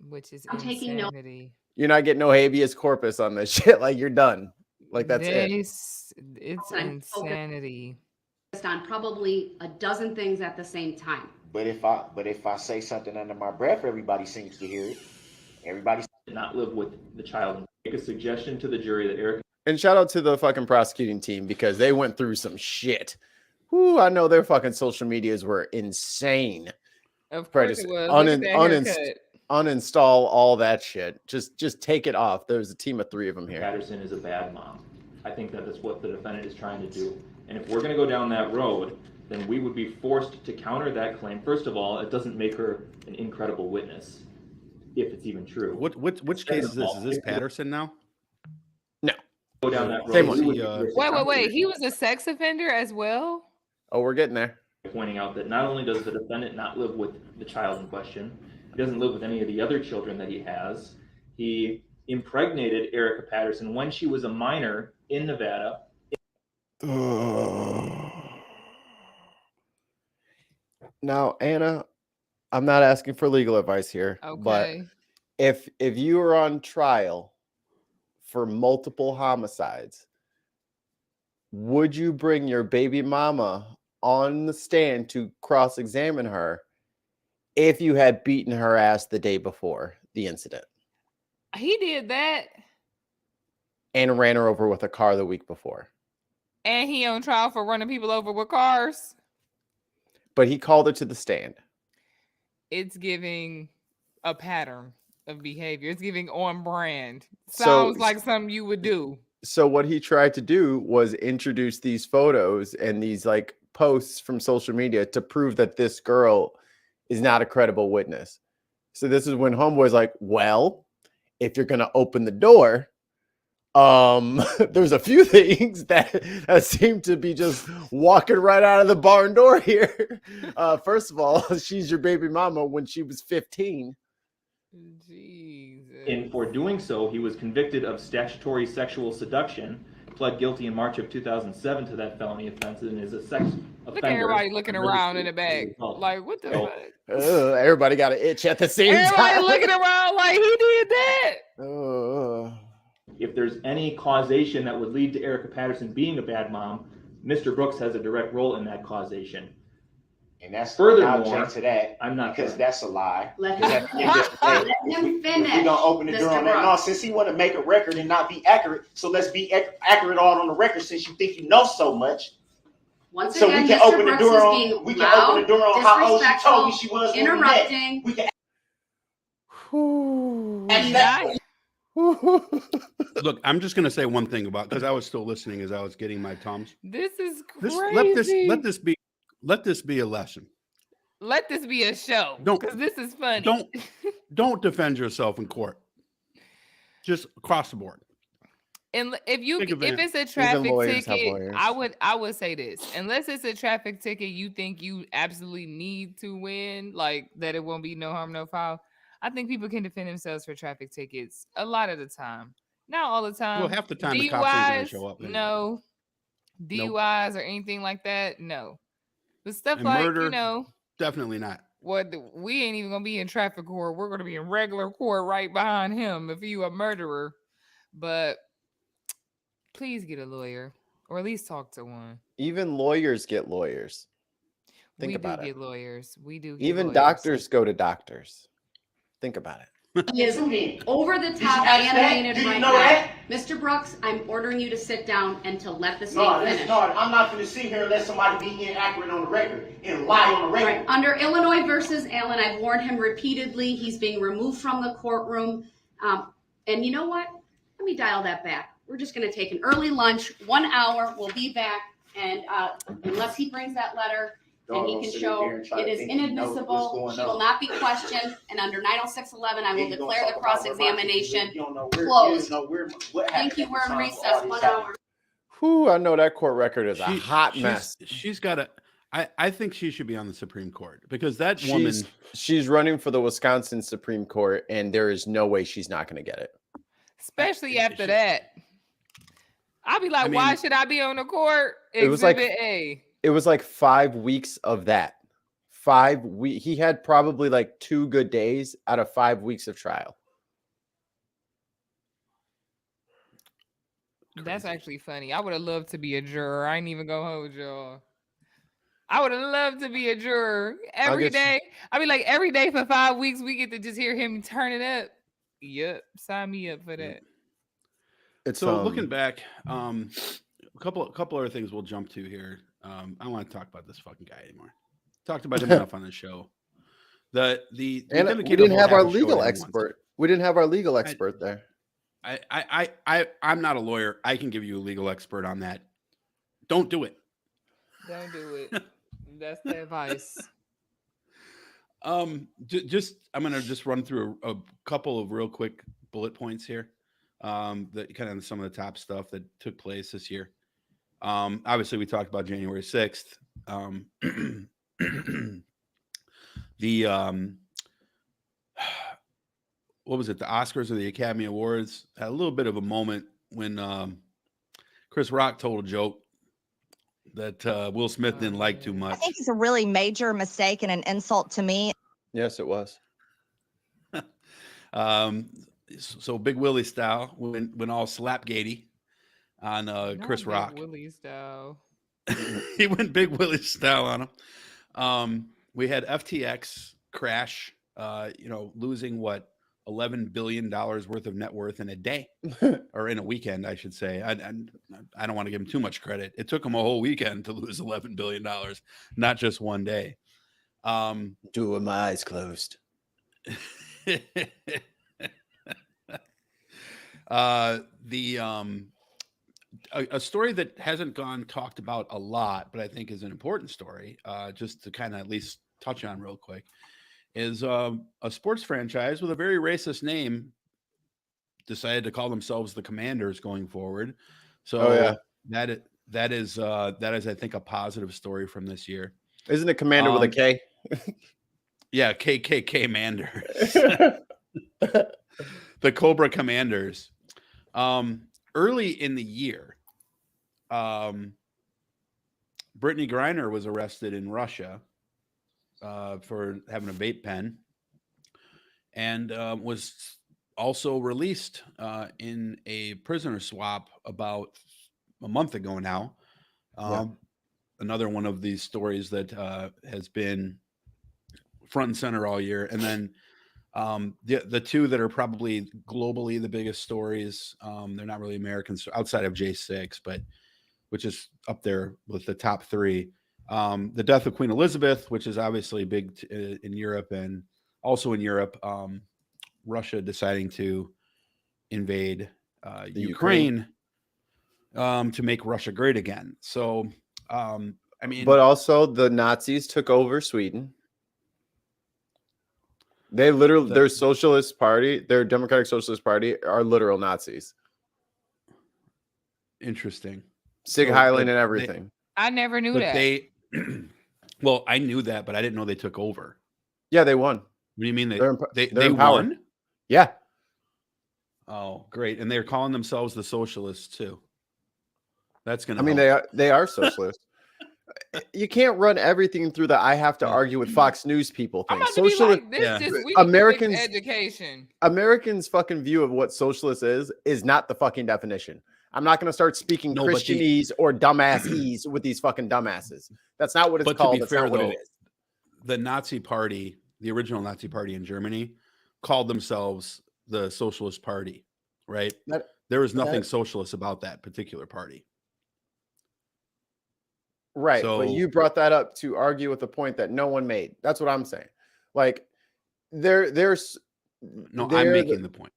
Speaker 1: which is
Speaker 5: I'm taking note.
Speaker 1: insanity.
Speaker 3: You're not getting no habeas corpus on this shit. Like, you're done. Like, that's it.
Speaker 1: It's
Speaker 5: I'm focused.
Speaker 1: insanity.
Speaker 5: on probably a dozen things at the same time.
Speaker 6: But if I say something under my breath, everybody seems to hear it. Everybody.
Speaker 7: Not live with the child and make a suggestion to the jury that Eric
Speaker 3: And shout out to the fucking prosecuting team because they went through some shit. Whoo, I know their fucking social medias were insane.
Speaker 1: Of
Speaker 3: Right,
Speaker 1: course
Speaker 3: just
Speaker 1: it was. Look at that haircut.
Speaker 3: Uninstall all that shit. Just take it off. There's a team of 3 of them here.
Speaker 7: Patterson is a bad mom. I think that is what the defendant is trying to do. And if we're going to go down that road, then we would be forced to counter that claim. First of all, it doesn't make her an incredible witness, if it's even true.
Speaker 2: Which case is this? Is this Patterson now?
Speaker 3: No,
Speaker 7: Go down that road.
Speaker 3: Same
Speaker 7: we
Speaker 3: one.
Speaker 7: would be forced to
Speaker 1: Wait.
Speaker 7: counter
Speaker 1: He was a sex offender as well?
Speaker 3: Oh, we're getting there.
Speaker 7: it, pointing out that not only does the defendant not live with the child in question, he doesn't live with any of the other children that he has. He impregnated Erica Patterson when she was a minor in Nevada.
Speaker 3: Now, Anna, I'm not asking for legal advice here, but
Speaker 1: Okay.
Speaker 3: if you were on trial for multiple homicides, would you bring your baby mama on the stand to cross-examine her if you had beaten her ass the day before the incident
Speaker 1: He did that,
Speaker 3: and ran her over with a car the week before?
Speaker 1: and he on trial for running people over with cars.
Speaker 3: But he called her to the stand.
Speaker 1: It's giving a pattern of behavior. It's giving on brand.
Speaker 3: So-
Speaker 1: Sounds like something you would do.
Speaker 3: So what he tried to do was introduce these photos and these like posts from social media to prove that this girl is not a credible witness. So this is when Homeboy's like, well, if you're gonna open the door, there's a few things that seem to be just walking right out of the barn door here. First of all, she's your baby mama when she was 15.
Speaker 1: Jesus.
Speaker 7: And for doing so, he was convicted of statutory sexual seduction, pled guilty in March of 2007 to that felony offense, and is a sex offender.
Speaker 1: Look at everybody looking around in the back. Like, what the
Speaker 7: So-
Speaker 1: fuck?
Speaker 3: Everybody got an itch at the same
Speaker 1: Everybody
Speaker 3: time.
Speaker 1: looking around like he did that.
Speaker 7: If there's any causation that would lead to Erica Patterson being a bad mom, Mr. Brooks has a direct role in that causation.
Speaker 6: And that's
Speaker 7: Furthermore,
Speaker 6: I object to that
Speaker 7: I'm not
Speaker 6: because
Speaker 7: done.
Speaker 6: that's a lie.
Speaker 5: Let
Speaker 6: Because at the end of the day,
Speaker 5: Let him
Speaker 6: if we
Speaker 5: finish,
Speaker 6: don't open the door
Speaker 5: Mr.
Speaker 6: on that. No,
Speaker 5: Brooks.
Speaker 6: since he want to make a record and not be accurate, so let's be accurate all on the record. Since you think you know so much,
Speaker 5: Once
Speaker 6: so
Speaker 5: again,
Speaker 6: we can
Speaker 5: Mr.
Speaker 6: open the
Speaker 5: Brooks
Speaker 6: door
Speaker 5: is
Speaker 6: on.
Speaker 5: being
Speaker 6: We can open the door on how old she told me she was when we met.
Speaker 5: interrupting.
Speaker 6: We can.
Speaker 3: Ooh.
Speaker 6: And that,
Speaker 2: Look, I'm just going to say one thing about because I was still listening as I was getting my Tums.
Speaker 1: This is
Speaker 2: This
Speaker 1: crazy.
Speaker 2: let this be a lesson.
Speaker 1: Let this be a show.
Speaker 2: Don't-
Speaker 1: Because this is funny.
Speaker 2: Don't defend yourself in court. Just across the board.
Speaker 1: And if you
Speaker 2: Think of
Speaker 1: if
Speaker 2: it.
Speaker 1: it's a traffic
Speaker 3: lawyers have
Speaker 1: ticket,
Speaker 3: lawyers.
Speaker 1: I would say this. Unless it's a traffic ticket you think you absolutely need to win, like that it won't be no harm, no foul. I think people can defend themselves for traffic tickets a lot of the time. Not all the time.
Speaker 2: Well, half the time the cops ain't going to
Speaker 1: DUIs,
Speaker 2: show up. anyway.
Speaker 1: no. DUIs or anything like that, no. But stuff
Speaker 2: And
Speaker 1: like,
Speaker 2: murder? Definitely not.
Speaker 1: we ain't even gonna be in traffic court. We're gonna be in regular court right behind him if you a murderer. But please get a lawyer or at least talk to one.
Speaker 3: Even lawyers get lawyers. Think
Speaker 1: we
Speaker 3: about
Speaker 1: do
Speaker 3: it.
Speaker 1: get lawyers. We do. Get
Speaker 3: Even
Speaker 1: lawyers.
Speaker 3: doctors go to doctors. Think about it.
Speaker 5: He is over the
Speaker 6: Did you
Speaker 5: top
Speaker 6: ask that?
Speaker 5: animated
Speaker 6: Did you
Speaker 5: right
Speaker 6: know
Speaker 5: now.
Speaker 6: that?
Speaker 5: Mr. Brooks, I'm ordering you to sit down and to let the state
Speaker 6: no,
Speaker 5: finish.
Speaker 6: no, I'm not going to sit here and let somebody be inaccurate on the record and lie on the record.
Speaker 5: Right. Under Illinois versus Allen, I've warned him repeatedly. He's being removed from the courtroom. And you know what? Let me dial that back. We're just going to take an early lunch, 1 hour. We'll be back. And unless he brings that letter and he can show it is inadmissible, he will not be questioned. And under 906.11, I will declare the cross-examination closed. Thank you. We're in recess, 1 hour.
Speaker 3: Whew, I know that court record is a hot mess.
Speaker 2: She's got a. I think she should be on the Supreme Court because that woman.
Speaker 3: She's running for the Wisconsin Supreme Court, and there is no way she's not going to get it.
Speaker 1: Especially after that. I'll be like,
Speaker 2: I mean,
Speaker 1: why should I be on the court?
Speaker 3: It was like-
Speaker 1: Exhibit A.
Speaker 3: It was like 5 weeks of that. 5 weeks. He had probably like 2 good days out of 5 weeks of trial.
Speaker 1: That's
Speaker 2: Crazy.
Speaker 1: actually funny. I would have loved to be a juror. I ain't even gonna hold y'all. I would have loved to be a juror every
Speaker 3: guess-
Speaker 1: day. I mean, like every day for 5 weeks, we get to just hear him turn it up. Yep, sign me up for that.
Speaker 3: It's
Speaker 2: So looking back, a couple other things we'll jump to here. I don't want to talk about this fucking guy anymore. Talked about him enough on the show.
Speaker 3: and we didn't have our legal expert. We didn't have our legal expert there.
Speaker 2: I'm not a lawyer. I can give you a legal expert on that. Don't do it.
Speaker 1: Don't do it. That's the advice.
Speaker 2: I'm gonna just run through a couple of real quick bullet points here. The kind of some of the top stuff that took place this year. Obviously, we talked about January 6th. The what was it? The Oscars or the Academy Awards had a little bit of a moment when Chris Rock told a joke that Will Smith didn't like too
Speaker 8: I
Speaker 2: much.
Speaker 8: think it's a really major mistake and an insult to me.
Speaker 3: Yes, it was.
Speaker 2: So Big Willie style went all slapgatey on
Speaker 1: Not
Speaker 2: Chris
Speaker 1: Big
Speaker 2: Rock.
Speaker 1: Willie style.
Speaker 2: He went Big Willie style on him. We had FTX crash, losing what, $11 billion worth of net worth in a day or in a weekend, I should say. I don't want to give him too much credit. It took him a whole weekend to lose $11 billion, not just one day.
Speaker 3: Do with my eyes closed.
Speaker 2: A story that hasn't gone talked about a lot, but I think is an important story, just to kind of at least touch on real quick, is a sports franchise with a very racist name decided to call themselves the Commanders going forward. So that is I think a positive story from this year.
Speaker 3: Isn't it Commander with a K?
Speaker 2: Yeah, KKK Manders. The Cobra Commanders. Early in the year, Brittany Griner was arrested in Russia for having a vape pen, and was also released in a prisoner swap about a month ago now. Another one of these stories that has been front and center all year. And then the two that are probably globally the biggest stories, they're not really Americans outside of J6, but which is up there with the top three. The death of Queen Elizabeth, which is obviously big in Europe, and also in Europe, Russia deciding to invade Ukraine to make Russia great again. So,
Speaker 3: but also the Nazis took over Sweden. They literally, their socialist party, their Democratic Socialist Party, are literal Nazis.
Speaker 2: Interesting.
Speaker 3: Sig Heil and everything.
Speaker 1: I never knew that.
Speaker 2: Well, I knew that, but I didn't know they took over.
Speaker 3: Yeah, they won.
Speaker 2: What do you mean they
Speaker 3: empowered.
Speaker 2: won?
Speaker 3: Yeah.
Speaker 2: Oh, great! And they're calling themselves the socialists too. That's gonna.
Speaker 3: I mean, they are socialists. You can't run everything through the I have to argue with Fox News people thing.
Speaker 1: Socialist,
Speaker 3: Americans
Speaker 1: education.
Speaker 3: Americans' fucking view of what socialist is not the fucking definition. I'm not going to start speaking Christianese or dumbassese with these fucking dumbasses. That's not what it's called. That's not what it is.
Speaker 2: The Nazi Party, the original Nazi Party in Germany, called themselves the Socialist Party, right? There was nothing socialist about that particular party.
Speaker 3: Right, but you brought that up to argue with a point that no one made. That's what I'm saying. Like, there's
Speaker 2: no, I'm making the point.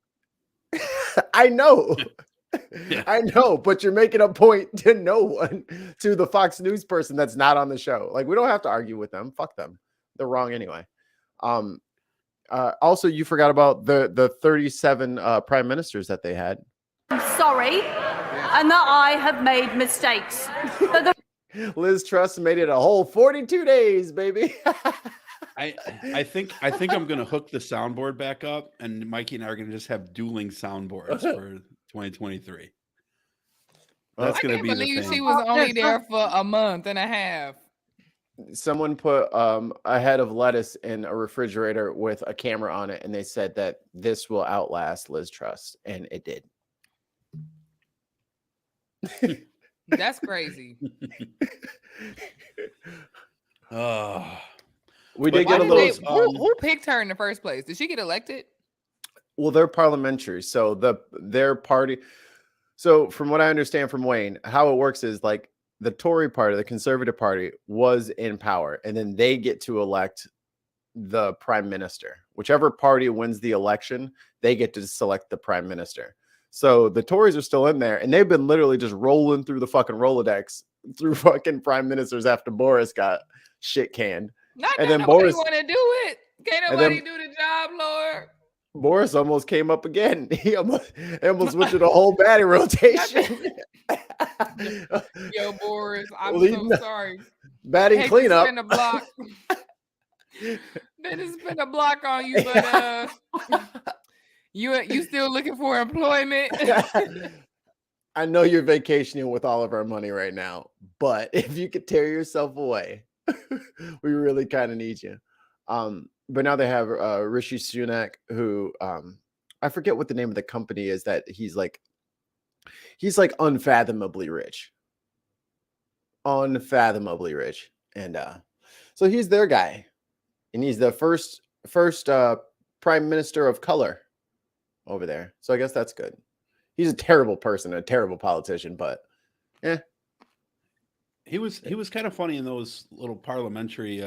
Speaker 3: I know.
Speaker 2: Yeah.
Speaker 3: I know, but you're making a point to no one, to the Fox News person that's not on the show. Like, we don't have to argue with them. Fuck them. They're wrong anyway. Also, you forgot about the 37 prime ministers that they had.
Speaker 9: I'm sorry, and that I have made mistakes. But
Speaker 3: Liz Truss made it a whole 42 days, baby.
Speaker 2: I think I'm gonna hook the soundboard back up, and Mikey and I are gonna just have dueling soundboards for 2023. That's gonna be the thing.
Speaker 1: She was only there for a month and a half.
Speaker 3: Someone put a head of lettuce in a refrigerator with a camera on it, and they said that this will outlast Liz Truss, and it did.
Speaker 1: That's crazy.
Speaker 3: We did get a little.
Speaker 1: Who picked her in the first place? Did she get elected?
Speaker 3: Well, they're parliamentary, so their party. So, from what I understand from Wayne, how it works is like the Tory party, the Conservative Party, was in power, and then they get to elect the prime minister. Whichever party wins the election, they get to select the prime minister. So the Tories are still in there, and they've been literally just rolling through the fucking Rolodex through fucking prime ministers after Boris got shit canned.
Speaker 1: Not
Speaker 3: and
Speaker 1: that
Speaker 3: then Boris
Speaker 1: want to do it. Can't nobody do the job, Lord.
Speaker 3: Boris almost came up again. He almost went to the whole batting rotation.
Speaker 1: Yo, Boris, I'm
Speaker 3: Leading
Speaker 1: so
Speaker 3: up.
Speaker 1: sorry.
Speaker 3: Batting
Speaker 1: Hate to
Speaker 3: cleanup.
Speaker 1: spin a block. They just spin a block on you, but you still looking for employment?
Speaker 3: I know you're vacationing with all of our money right now, but if you could tear yourself away, we really kind of need you. But now they have Rishi Sunak, who I forget what the name of the company is that he's like unfathomably rich. Unfathomably rich. And so he's their guy. And he's the first prime minister of color over there. So I guess that's good. He's a terrible person, a terrible politician, but
Speaker 2: He was kind of funny in those little parliamentary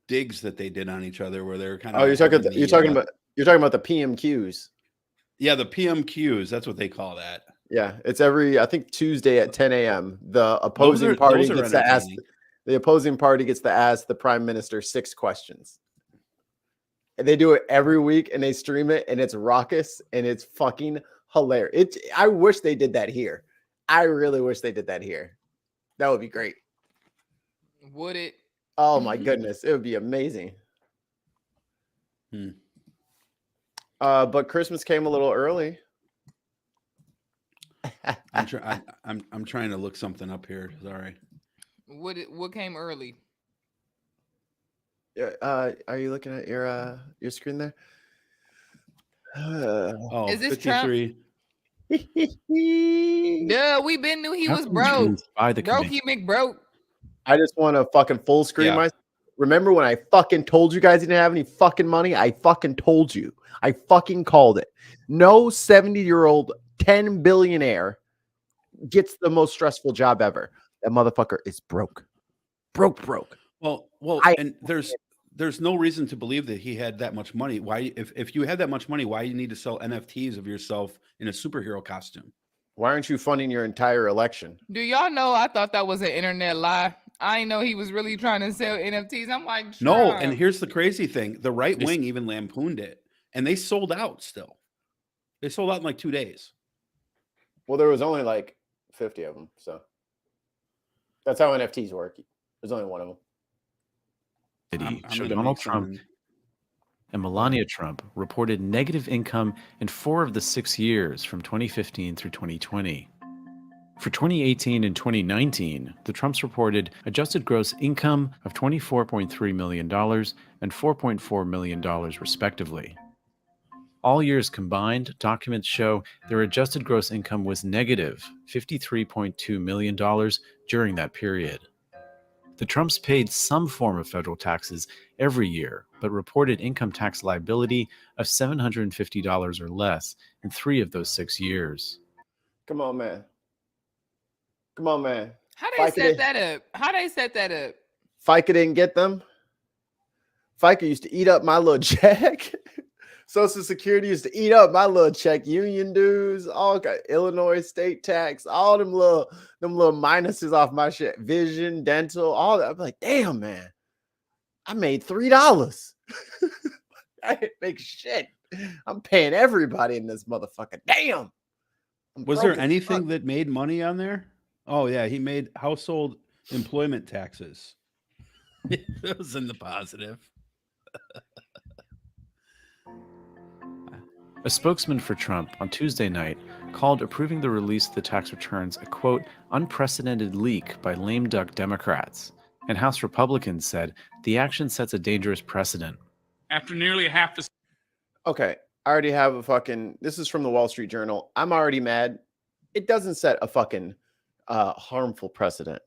Speaker 2: digs that they did on each other, where they're kind of.
Speaker 3: Oh, you're talking about the PMQs.
Speaker 2: Yeah, the PMQs. That's what they call that.
Speaker 3: Yeah, it's every I think Tuesday at 10 a.m. The opposing party gets to ask. The opposing party gets to ask the prime minister 6 questions. And they do it every week, and they stream it, and it's raucous, and it's fucking hilarious. I wish they did that here. I really wish they did that here. That would be great.
Speaker 1: Would it?
Speaker 3: Oh my goodness, it would be amazing. But Christmas came a little early.
Speaker 2: I'm trying to look something up here. Sorry.
Speaker 1: What came early?
Speaker 3: Are you looking at your screen there?
Speaker 1: Is this
Speaker 2: 53.
Speaker 1: Duh, we been knew he was broke. Brokey McBroke.
Speaker 3: I just want to fucking full screen myself. Remember when I fucking told you guys he didn't have any fucking money? I fucking told you. I fucking called it. No 70-year-old 10 billionaire gets the most stressful job ever. That motherfucker is broke. Broke.
Speaker 2: Well, and there's no reason to believe that he had that much money. Why, if you had that much money, why do you need to sell NFTs of yourself in a superhero costume?
Speaker 3: Why aren't you funding your entire election?
Speaker 1: Do y'all know? I thought that was an internet lie. I didn't know he was really trying to sell NFTs. I'm like,
Speaker 2: no. And here's the crazy thing: the right wing even lampooned it, and they sold out. Still, they sold out in like 2 days.
Speaker 3: Well, there was only like 50 of them, so that's how NFTs work. There's only one of them.
Speaker 10: So Donald Trump and Melania Trump reported negative income in 4 of the 6 years from 2015 through 2020. For 2018 and 2019, the Trumps reported adjusted gross income of $24.3 million and $4.4 million, respectively. All years combined, documents show their adjusted gross income was negative $53.2 million during that period. The Trumps paid some form of federal taxes every year, but reported income tax liability of $750 or less in 3 of those 6 years.
Speaker 3: Come on, man.
Speaker 1: How they set that up?
Speaker 3: FICA didn't get them. FICA used to eat up my little check. Social Security used to eat up my little check. Union dues, all Illinois state tax, all them little minuses off my shit. Vision, dental, all that. I'm like, damn, man, I made $3. I didn't make shit. I'm paying everybody in this motherfucker. Damn.
Speaker 2: Was there anything that made money on there? Oh yeah, he made household employment taxes. It was in the positive.
Speaker 10: A spokesman for Trump on Tuesday night called approving the release of the tax returns a, quote, unprecedented leak by lame duck Democrats. And House Republicans said the action sets a dangerous precedent.
Speaker 11: After nearly half the...
Speaker 3: Okay, I already have a fucking... This is from the Wall Street Journal. I'm already mad. It doesn't set a fucking harmful precedent.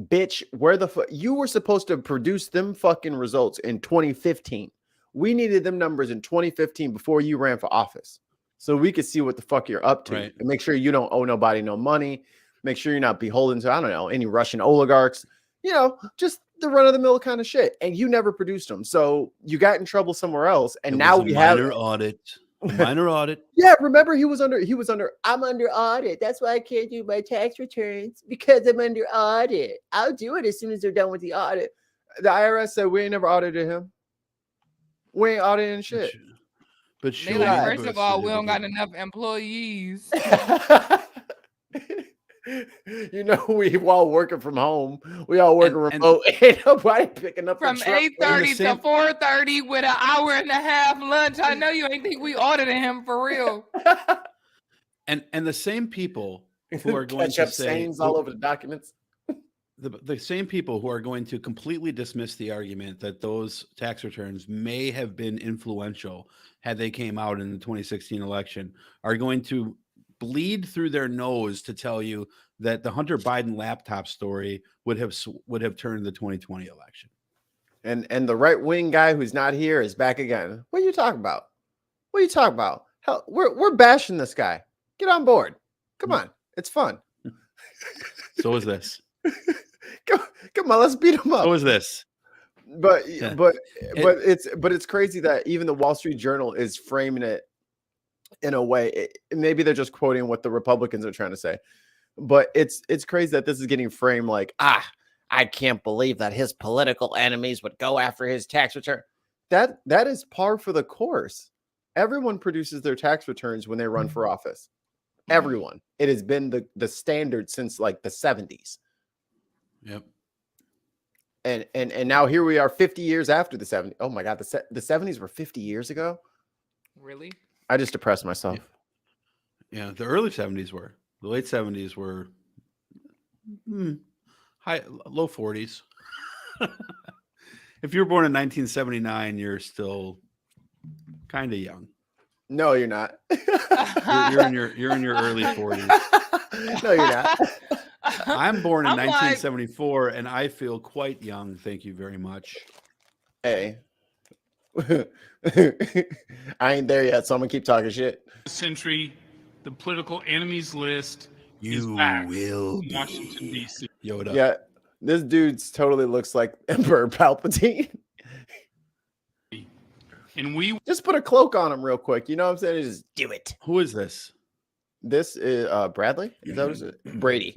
Speaker 3: Bitch, where the fuck... You were supposed to produce them fucking results in 2015. We needed them numbers in 2015 before you ran for office, so we could see what the fuck you're up to,
Speaker 2: right,
Speaker 3: and make sure you don't owe nobody no money. Make sure you're not beholden to, I don't know, any Russian oligarchs, you know, just the run of the mill kind of shit. And you never produced them. So you got in trouble somewhere else. And now we have
Speaker 2: a minor audit.
Speaker 3: Yeah. Remember I'm under audit. That's why I can't do my tax returns, because I'm under audit. I'll do it as soon as they're done with the audit. The IRS said we ain't never audited him. We ain't auditing shit.
Speaker 2: But
Speaker 1: They
Speaker 2: show
Speaker 1: like,
Speaker 2: me
Speaker 1: first
Speaker 2: the
Speaker 1: of all,
Speaker 2: birth
Speaker 1: we don't got
Speaker 2: certificate.
Speaker 1: enough employees.
Speaker 3: You know, we all working from home. We all working
Speaker 2: And-
Speaker 3: remote. Ain't nobody picking up
Speaker 1: From
Speaker 3: the truck.
Speaker 1: 8:30
Speaker 2: same-
Speaker 1: to 4:30 with an hour and a half lunch. I know you ain't think we audited him for real.
Speaker 2: And the same people who are going
Speaker 3: Catch
Speaker 2: to
Speaker 3: up
Speaker 2: say
Speaker 3: stains all over the documents.
Speaker 2: the same people who are going to completely dismiss the argument that those tax returns may have been influential had they came out in the 2016 election are going to bleed through their nose to tell you that the Hunter Biden laptop story would have turned the 2020 election.
Speaker 3: And the right wing guy who's not here is back again. What are you talking about? What are you talking about? Hell, we're bashing this guy. Get on board. Come on, it's fun.
Speaker 2: So is this.
Speaker 3: Come on, let's beat him up.
Speaker 2: So is this.
Speaker 3: But
Speaker 2: Yeah.
Speaker 3: but it's crazy that even the Wall Street Journal is framing it in a way. Maybe they're just quoting what the Republicans are trying to say, but it's crazy that this is getting framed like, I can't believe that his political enemies would go after his tax return. That is par for the course. Everyone produces their tax returns when they run for office. Everyone. It has been the standard since like the 70s.
Speaker 2: Yep.
Speaker 3: And now here we are 50 years after the 70s. Oh my God, the 70s were 50 years ago?
Speaker 1: Really?
Speaker 3: I just depressed myself.
Speaker 2: Yeah, the early 70s were. The late 70s were low 40s. If you were born in 1979, you're still kind of young.
Speaker 3: No, you're not.
Speaker 2: You're in your early 40s.
Speaker 3: No, you're not.
Speaker 2: I'm born in
Speaker 1: I'm like-
Speaker 2: 1974 and I feel quite young. Thank you very much.
Speaker 3: Hey. I ain't there yet, so I'm gonna keep talking shit.
Speaker 11: Century, the political enemies list is
Speaker 2: You
Speaker 11: back
Speaker 2: will
Speaker 11: in
Speaker 2: be
Speaker 11: Washington, D.C.
Speaker 2: Yoda.
Speaker 3: Yeah, this dude's totally looks like Emperor Palpatine.
Speaker 11: And we
Speaker 3: Just put a cloak on him real quick. You know what I'm saying? Just do it.
Speaker 2: Who is this?
Speaker 3: This is Bradley. Is that what it is? Brady.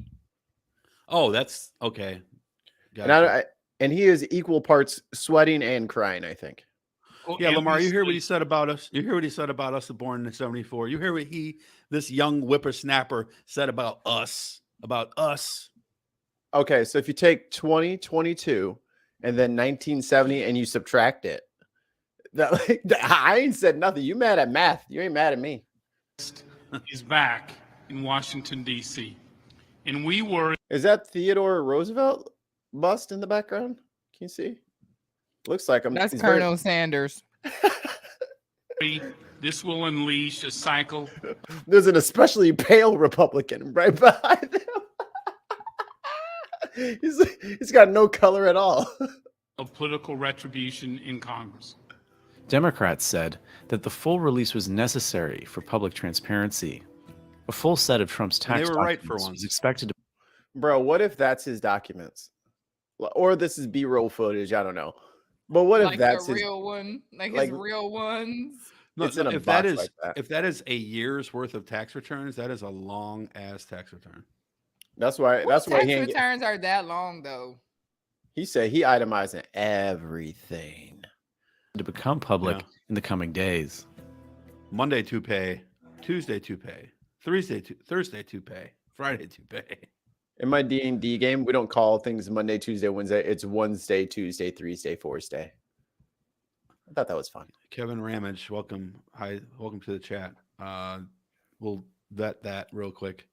Speaker 2: Oh, that's okay.
Speaker 3: And
Speaker 2: Gotcha.
Speaker 3: and he is equal parts sweating and crying, I think.
Speaker 2: Yeah, Lamar, you hear what he
Speaker 11: list-
Speaker 2: said about us? You hear what he said about us born in 74? You hear what this young whippersnapper said about us? About us.
Speaker 3: Okay, so if you take 2022 and then 1970 and you subtract it, I ain't said nothing. You mad at math. You ain't mad at me.
Speaker 11: is back in Washington, D.C. And we were
Speaker 3: Is that Theodore Roosevelt bust in the background? Can you see? Looks like him.
Speaker 1: That's
Speaker 3: He's very-
Speaker 1: Colonel Sanders.
Speaker 11: this will unleash a cycle
Speaker 3: There's an especially pale Republican right behind him. He's got no color at all.
Speaker 11: of political retribution in Congress.
Speaker 10: Democrats said that the full release was necessary for public transparency. A full set of Trump's
Speaker 2: And they
Speaker 10: tax
Speaker 2: were right for
Speaker 10: documents
Speaker 2: once.
Speaker 10: was expected to
Speaker 3: Bro, what if that's his documents? Or this is B-roll footage, I don't know. But what if
Speaker 1: Like
Speaker 3: that's
Speaker 1: the
Speaker 3: his
Speaker 1: real one, like
Speaker 3: like-
Speaker 1: his real ones.
Speaker 2: No,
Speaker 3: It's in a
Speaker 2: if
Speaker 3: box
Speaker 2: that is
Speaker 3: like that.
Speaker 2: if that is a year's worth of tax returns, that is a long ass tax return.
Speaker 3: That's why
Speaker 1: Tax
Speaker 3: he ain't get,
Speaker 1: returns are that long though.
Speaker 3: he said he itemizing everything.
Speaker 10: become public
Speaker 2: Yeah.
Speaker 10: in the coming days.
Speaker 2: Monday to pay, Tuesday to pay, Thursday to pay, Friday to pay.
Speaker 3: In my D&D game, we don't call things Monday, Tuesday, Wednesday. It's Wednesday, Tuesday, Thursday, Thursday. I thought that was fun.
Speaker 2: Kevin Ramage, welcome. Hi, welcome to the chat. We'll vet that real quick.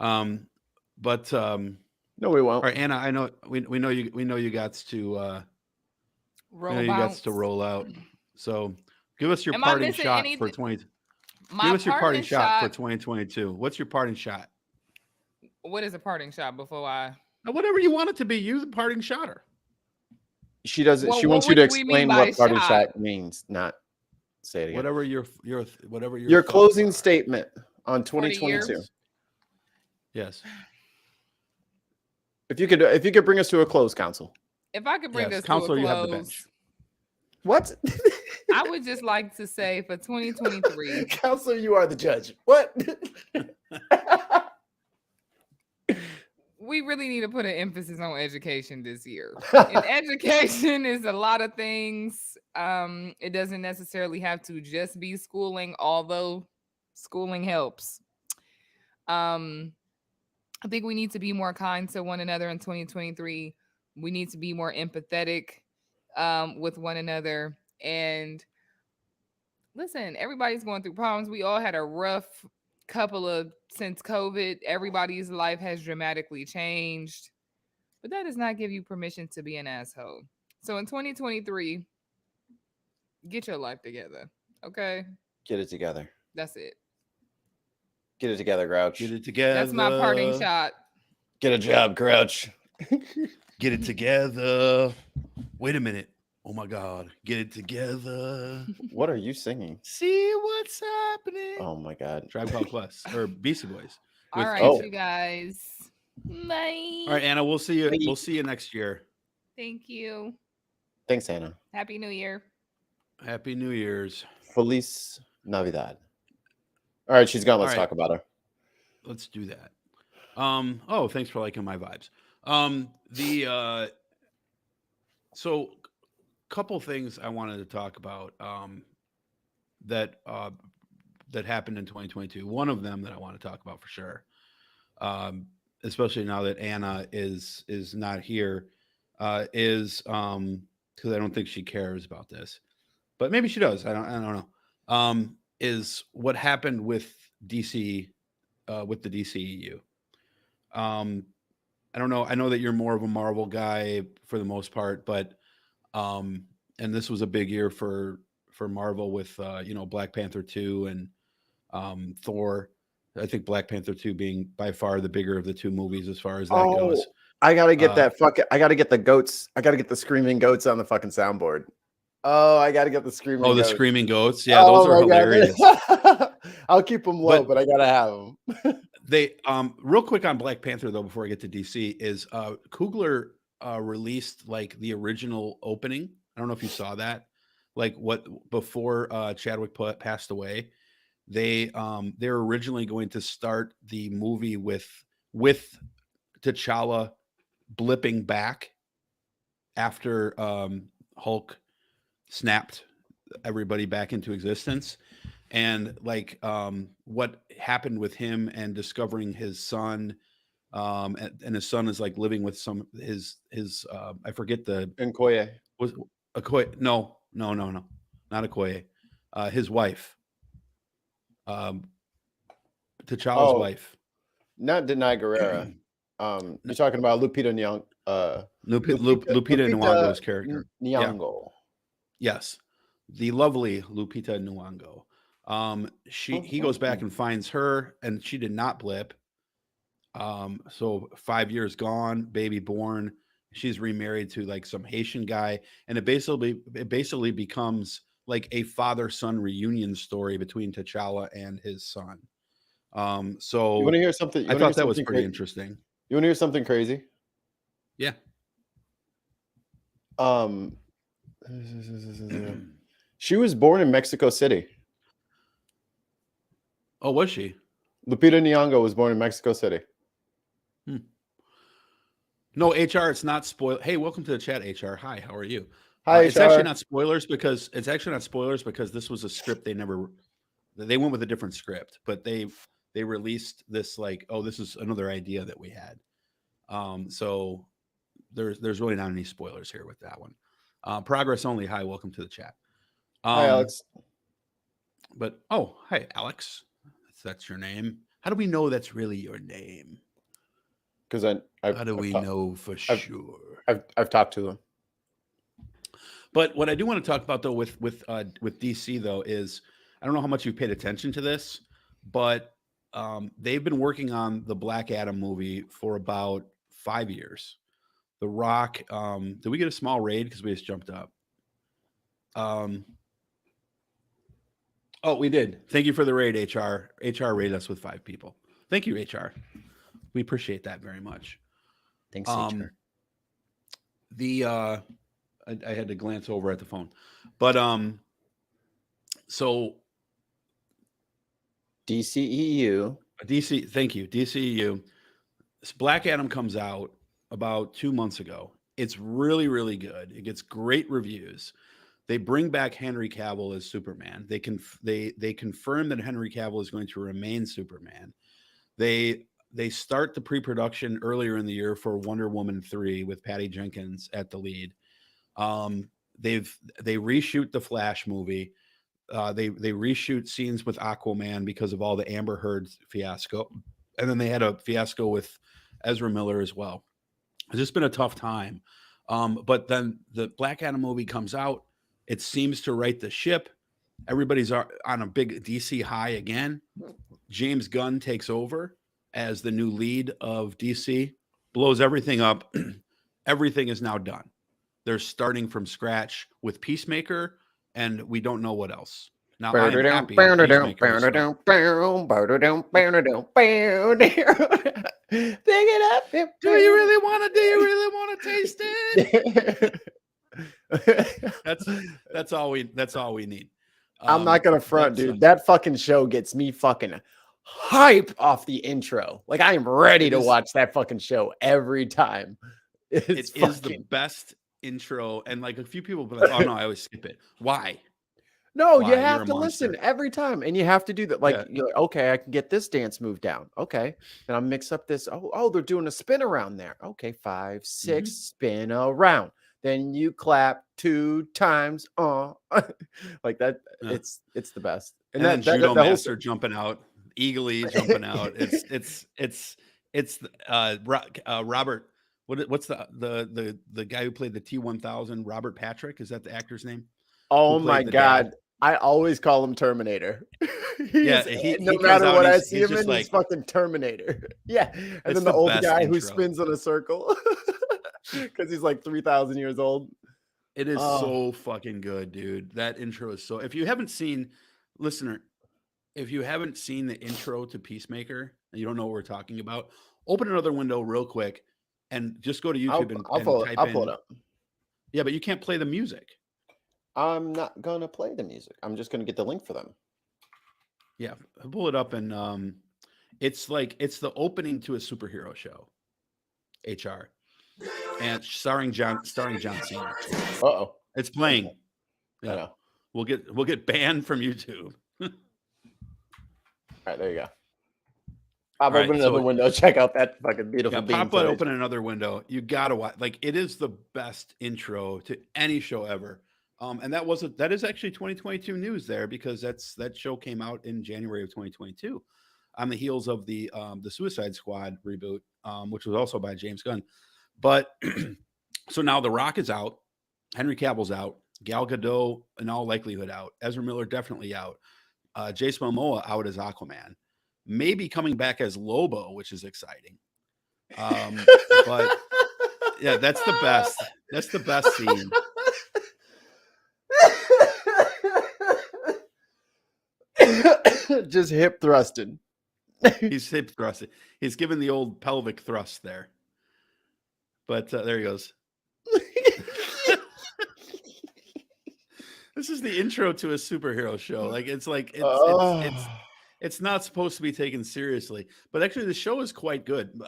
Speaker 3: No, we won't.
Speaker 2: All right, Anna, I know we know you got to roll out. So give us your
Speaker 1: Am I
Speaker 2: parting
Speaker 1: missing
Speaker 2: shot
Speaker 1: anything?
Speaker 2: for 20.
Speaker 1: My
Speaker 2: Give us your parting
Speaker 1: parting
Speaker 2: shot for 2022. What's your parting shot?
Speaker 1: What is a parting shot before I?
Speaker 2: Whatever you want it to be. You the parting shotter.
Speaker 3: She doesn't.
Speaker 1: Well,
Speaker 3: she
Speaker 1: what
Speaker 3: wants you to
Speaker 1: would we mean
Speaker 3: explain
Speaker 1: by
Speaker 3: what party
Speaker 1: shot?
Speaker 3: shot means, not say it again.
Speaker 2: Whatever your
Speaker 3: Your
Speaker 2: thoughts
Speaker 3: closing
Speaker 2: are.
Speaker 3: statement on
Speaker 1: For the
Speaker 3: 2022.
Speaker 1: year?
Speaker 2: Yes.
Speaker 3: If you could bring us to a close, counsel.
Speaker 1: If I could bring
Speaker 2: Yes,
Speaker 1: this
Speaker 2: Counselor,
Speaker 1: to a
Speaker 2: you have the
Speaker 1: close,
Speaker 2: bench.
Speaker 3: What?
Speaker 1: I would just like to say for 2023,
Speaker 3: Counselor, you are the judge. What?
Speaker 1: we really need to put an emphasis on education this year. And education is a lot of things. It doesn't necessarily have to just be schooling, although schooling helps. I think we need to be more kind to one another in 2023. We need to be more empathetic with one another. And listen, everybody's going through problems. We all had a rough couple of since COVID. Everybody's life has dramatically changed, but that does not give you permission to be an asshole. So in 2023, get your life together. Okay,
Speaker 3: Get it together.
Speaker 1: that's it.
Speaker 3: Get it together, Grouch.
Speaker 2: Get it together.
Speaker 1: That's my parting shot.
Speaker 3: Get a job, Grouch.
Speaker 2: Get it together. Wait a minute. Oh my God. Get it together.
Speaker 3: What are you singing?
Speaker 2: See what's happening.
Speaker 3: Oh my God.
Speaker 2: Tribe Called Quest or Beastie Boys.
Speaker 1: All
Speaker 2: with
Speaker 1: right,
Speaker 2: Future.
Speaker 1: you guys. Bye.
Speaker 2: All right, Anna. We'll see you. We'll see you next year.
Speaker 1: Thank you.
Speaker 3: Thanks, Anna.
Speaker 1: Happy New Year.
Speaker 2: Happy New Year's.
Speaker 3: Feliz Navidad. All right, she's gone. Let's
Speaker 2: All right.
Speaker 3: talk about her.
Speaker 2: Let's do that. Oh, thanks for liking my vibes. So couple things I wanted to talk about that happened in 2022. One of them that I want to talk about for sure, especially now that Anna is not here, is because I don't think she cares about this, but maybe she does. I don't know. Is what happened with DC, with the DCEU. I don't know. I know that you're more of a Marvel guy for the most part, but and this was a big year for Marvel with Black Panther 2 and Thor. I think Black Panther 2 being by far the bigger of the two movies as far as that goes.
Speaker 3: I gotta get I gotta get the goats. I gotta get the screaming goats on the fucking soundboard. Oh, I gotta get the screaming.
Speaker 2: Oh, the
Speaker 3: goats.
Speaker 2: screaming goats. Yeah, those are hilarious.
Speaker 3: I'll keep them low, but I gotta have them.
Speaker 2: They real quick on Black Panther though, before I get to DC, is Coogler released like the original opening. I don't know if you saw that. Like what before Chadwick passed away, they're originally going to start the movie with T'Challa blipping back after Hulk snapped everybody back into existence. And like what happened with him and discovering his son, and his son is like living with his I forget the
Speaker 3: Okoye.
Speaker 2: Was Okoye? No, not Okoye. His wife, T'Challa's wife,
Speaker 3: not Denai Guerrera. You're talking about Lupita Nyong'o.
Speaker 2: Lupita Nyong'o's character.
Speaker 3: Nyong'o.
Speaker 2: Yeah. Yes, the lovely Lupita Nyong'o. He goes back and finds her, and she did not blip. So 5 years gone, baby born. She's remarried to like some Haitian guy, and it basically becomes like a father-son reunion story between T'Challa and his son. So
Speaker 3: you want to hear something?
Speaker 2: I thought that was pretty interesting.
Speaker 3: You want to hear something crazy?
Speaker 2: Yeah.
Speaker 3: She was born in Mexico City.
Speaker 2: Oh, was she?
Speaker 3: Lupita Nyong'o was born in Mexico City.
Speaker 2: No, HR, it's not spoil. Hey, welcome to the chat, HR. Hi, how are you?
Speaker 3: Hi,
Speaker 2: it's
Speaker 3: HR.
Speaker 2: actually not spoilers because this was a script they went with a different script, but they released this like, oh, this is another idea that we had. So there's really not any spoilers here with that one. Progress only. Hi, welcome to the chat.
Speaker 3: Hi, Alex.
Speaker 2: But hi, Alex. That's your name. How do we know that's really your name?
Speaker 3: Because
Speaker 2: how do we know for sure?
Speaker 3: I've talked to them.
Speaker 2: But what I do want to talk about though with DC though is I don't know how much you've paid attention to this, but they've been working on the Black Adam movie for about 5 years. The Rock, did we get a small raid because we just jumped up? Oh, we did. Thank you for the raid, HR. HR raided us with 5 people. Thank you, HR. We appreciate that very much.
Speaker 3: Thanks, HR.
Speaker 2: I had to glance over at the phone, but so
Speaker 3: DCEU.
Speaker 2: DC. Thank you, DCEU. Black Adam comes out about 2 months ago. It's really, really good. It gets great reviews. They bring back Henry Cavill as Superman. They confirm that Henry Cavill is going to remain Superman. They start the pre-production earlier in the year for Wonder Woman 3 with Patty Jenkins at the lead. They reshoot the Flash movie. They reshoot scenes with Aquaman because of all the Amber Heard fiasco, and then they had a fiasco with Ezra Miller as well. It's just been a tough time. But then the Black Adam movie comes out. It seems to right the ship. Everybody's on a big DC high again. James Gunn takes over as the new lead of DC, blows everything up. Everything is now done. They're starting from scratch with Peacemaker, and we don't know what else. Now, I am happy that Peacemaker is
Speaker 3: Pick it up.
Speaker 2: Do you really want to taste it? That's all we need.
Speaker 3: I'm not gonna front, dude. That fucking show gets me fucking hype off the intro. Like, I am ready to watch that fucking show every time.
Speaker 2: It is the best intro, and like a few people be like, "Oh no, I always skip it." Why?
Speaker 3: No,
Speaker 2: Why?
Speaker 3: you have to listen every time, and you have to do that. Like, you're like, okay, I can get this dance move down. Okay, then I mix up this. Oh, they're doing a spin around there. Okay, 5, 6, spin around. Then you clap 2 times. Like that.
Speaker 2: Yeah.
Speaker 3: It's the best.
Speaker 2: And then Judo Master jumping out, Eagle jumping out. It's Robert. What's the guy who played the T-1000? Robert Patrick, is that the actor's name?
Speaker 3: Oh my God. Dad? I always call him Terminator.
Speaker 2: Yeah,
Speaker 3: no matter what I see him in, he's fucking Terminator. Yeah. And then the old guy who spins in a circle because he's like 3,000 years old.
Speaker 2: It is so fucking good, dude. That intro is so. If you haven't seen, listener, if you haven't seen the intro to Peacemaker and you don't know what we're talking about, open another window real quick and just go to YouTube and
Speaker 3: I'll pull it up.
Speaker 2: Yeah, but you can't play the music.
Speaker 3: I'm not gonna play the music. I'm just gonna get the link for them.
Speaker 2: Yeah, pull it up, and it's the opening to a superhero show, HR, and starring John Cena.
Speaker 3: Uh-oh,
Speaker 2: it's playing.
Speaker 3: Yeah, I know.
Speaker 2: We'll get banned from YouTube.
Speaker 3: All right, there you go. Pop open another window. Check out that fucking beautiful.
Speaker 2: Pop open another window. You gotta watch. Like, it is the best intro to any show ever. And that is actually 2022 news there, because that show came out in January of 2022 on the heels of the Suicide Squad reboot, which was also by James Gunn. But so now The Rock is out, Henry Cavill's out, Gal Gadot in all likelihood out, Ezra Miller definitely out, Jason Momoa out as Aquaman, maybe coming back as Lobo, which is exciting. But yeah, that's the best. That's the best scene.
Speaker 3: Just hip thrusting.
Speaker 2: He's hip thrusting. He's given the old pelvic thrust there. But there he goes. This is the intro to a superhero show. Like, it's not supposed to be taken seriously, but actually the show is quite good.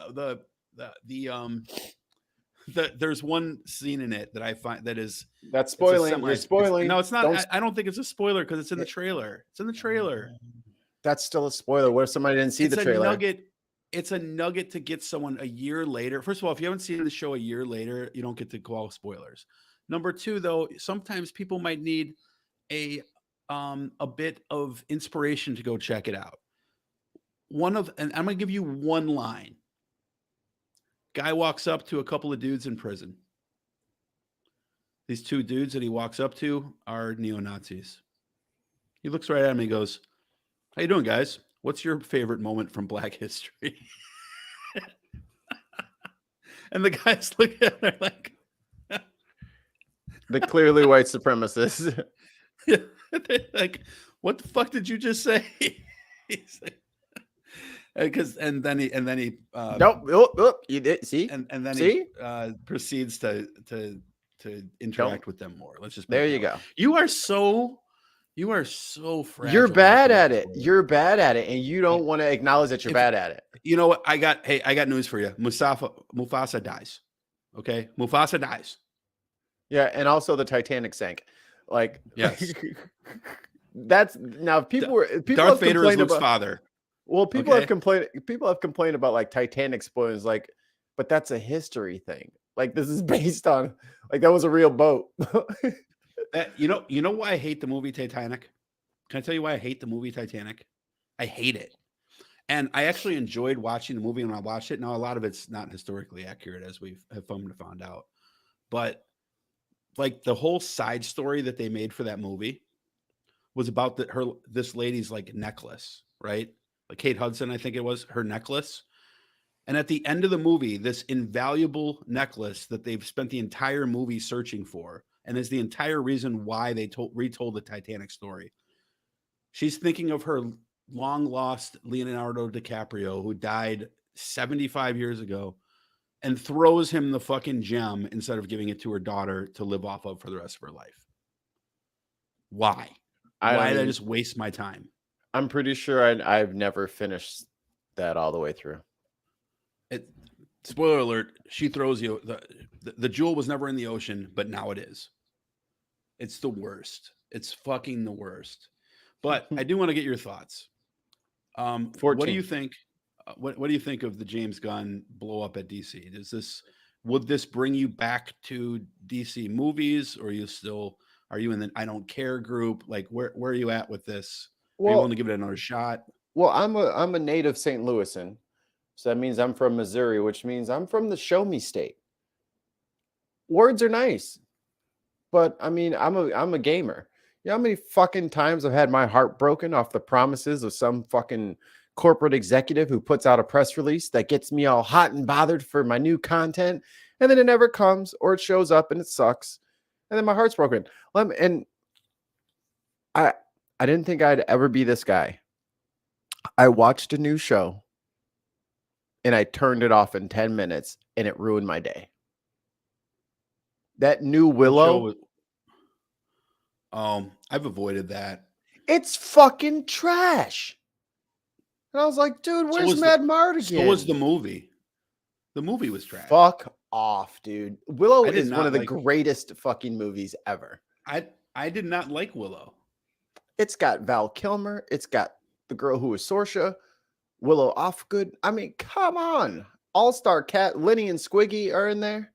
Speaker 2: There's one scene in it that I find that's
Speaker 3: spoiling. You're spoiling.
Speaker 2: No, it's not. I don't think it's a spoiler because it's in the trailer. It's in the trailer.
Speaker 3: That's still a spoiler. What if somebody didn't see the trailer?
Speaker 2: It's a nugget to get someone a year later. First of all, if you haven't seen the show a year later, you don't get to call spoilers. Number two, though, sometimes people might need a bit of inspiration to go check it out. And I'm gonna give you one line. Guy walks up to a couple of dudes in prison. These 2 dudes that he walks up to are neo-Nazis. He looks right at him and he goes, "How you doing, guys? What's your favorite moment from Black history?" And the guys look at him like,
Speaker 3: the clearly white supremacists.
Speaker 2: Like, what the fuck did you just say? He's like, and then he
Speaker 3: nope, you did see,
Speaker 2: and then
Speaker 3: he
Speaker 2: proceeds to interact with them more. Let's just
Speaker 3: there you go.
Speaker 2: You are so You are so fragile.
Speaker 3: You're bad at it. You're bad at it, and you don't want to acknowledge that you're bad at it.
Speaker 2: You know what? I got news for you. Mufasa dies. Okay, Mufasa dies.
Speaker 3: Yeah, and also the Titanic sank. Like,
Speaker 2: yes,
Speaker 3: that's now people
Speaker 2: Darth Vader is Luke's father.
Speaker 3: Well, people have complained about like Titanic spoilers, like, but that's a history thing. Like, this is based on like that was a real boat.
Speaker 2: You know why I hate the movie Titanic? Can I tell you why I hate the movie Titanic? I hate it. And I actually enjoyed watching the movie when I watched it. Now, a lot of it's not historically accurate, as we have found out. But like the whole side story that they made for that movie was about this lady's like necklace, right? Like Kate Hudson, I think it was her necklace. And at the end of the movie, this invaluable necklace that they've spent the entire movie searching for, and is the entire reason why they retold the Titanic story. She's thinking of her long lost Leonardo DiCaprio, who died 75 years ago, and throws him the fucking gem instead of giving it to her daughter to live off of for the rest of her life. Why? Why did I just waste my time?
Speaker 3: I'm pretty sure I've never finished that all the way through.
Speaker 2: Spoiler alert, she throws you. The jewel was never in the ocean, but now it is. It's the worst. It's fucking the worst. But I do want to get your thoughts. What do you think? What do you think of the James Gunn blow up at DC? Would this bring you back to DC movies, or are you in the I don't care group? Like where are you at with this? Are you willing to give it another shot?
Speaker 3: Well, I'm a native St. Louisan, so that means I'm from Missouri, which means I'm from the show me state. Words are nice, but I mean I'm a gamer. You know how many fucking times I've had my heart broken off the promises of some fucking corporate executive who puts out a press release that gets me all hot and bothered for my new content, and then it never comes, or it shows up and it sucks, and then my heart's broken. And I didn't think I'd ever be this guy. I watched a new show and I turned it off in 10 minutes and it ruined my day. That new Willow.
Speaker 2: I've avoided that.
Speaker 3: It's fucking trash. And I was like, dude, where's Mad Mardigan?
Speaker 2: So was the movie. The movie was trash.
Speaker 3: Fuck off, dude. Willow is one of the greatest fucking movies ever.
Speaker 2: I did not like Willow.
Speaker 3: It's got Val Kilmer. It's got the girl who was Saoirse, Willow Offgood. I mean, come on. All-star cat, Lenny and Squiggy are in there.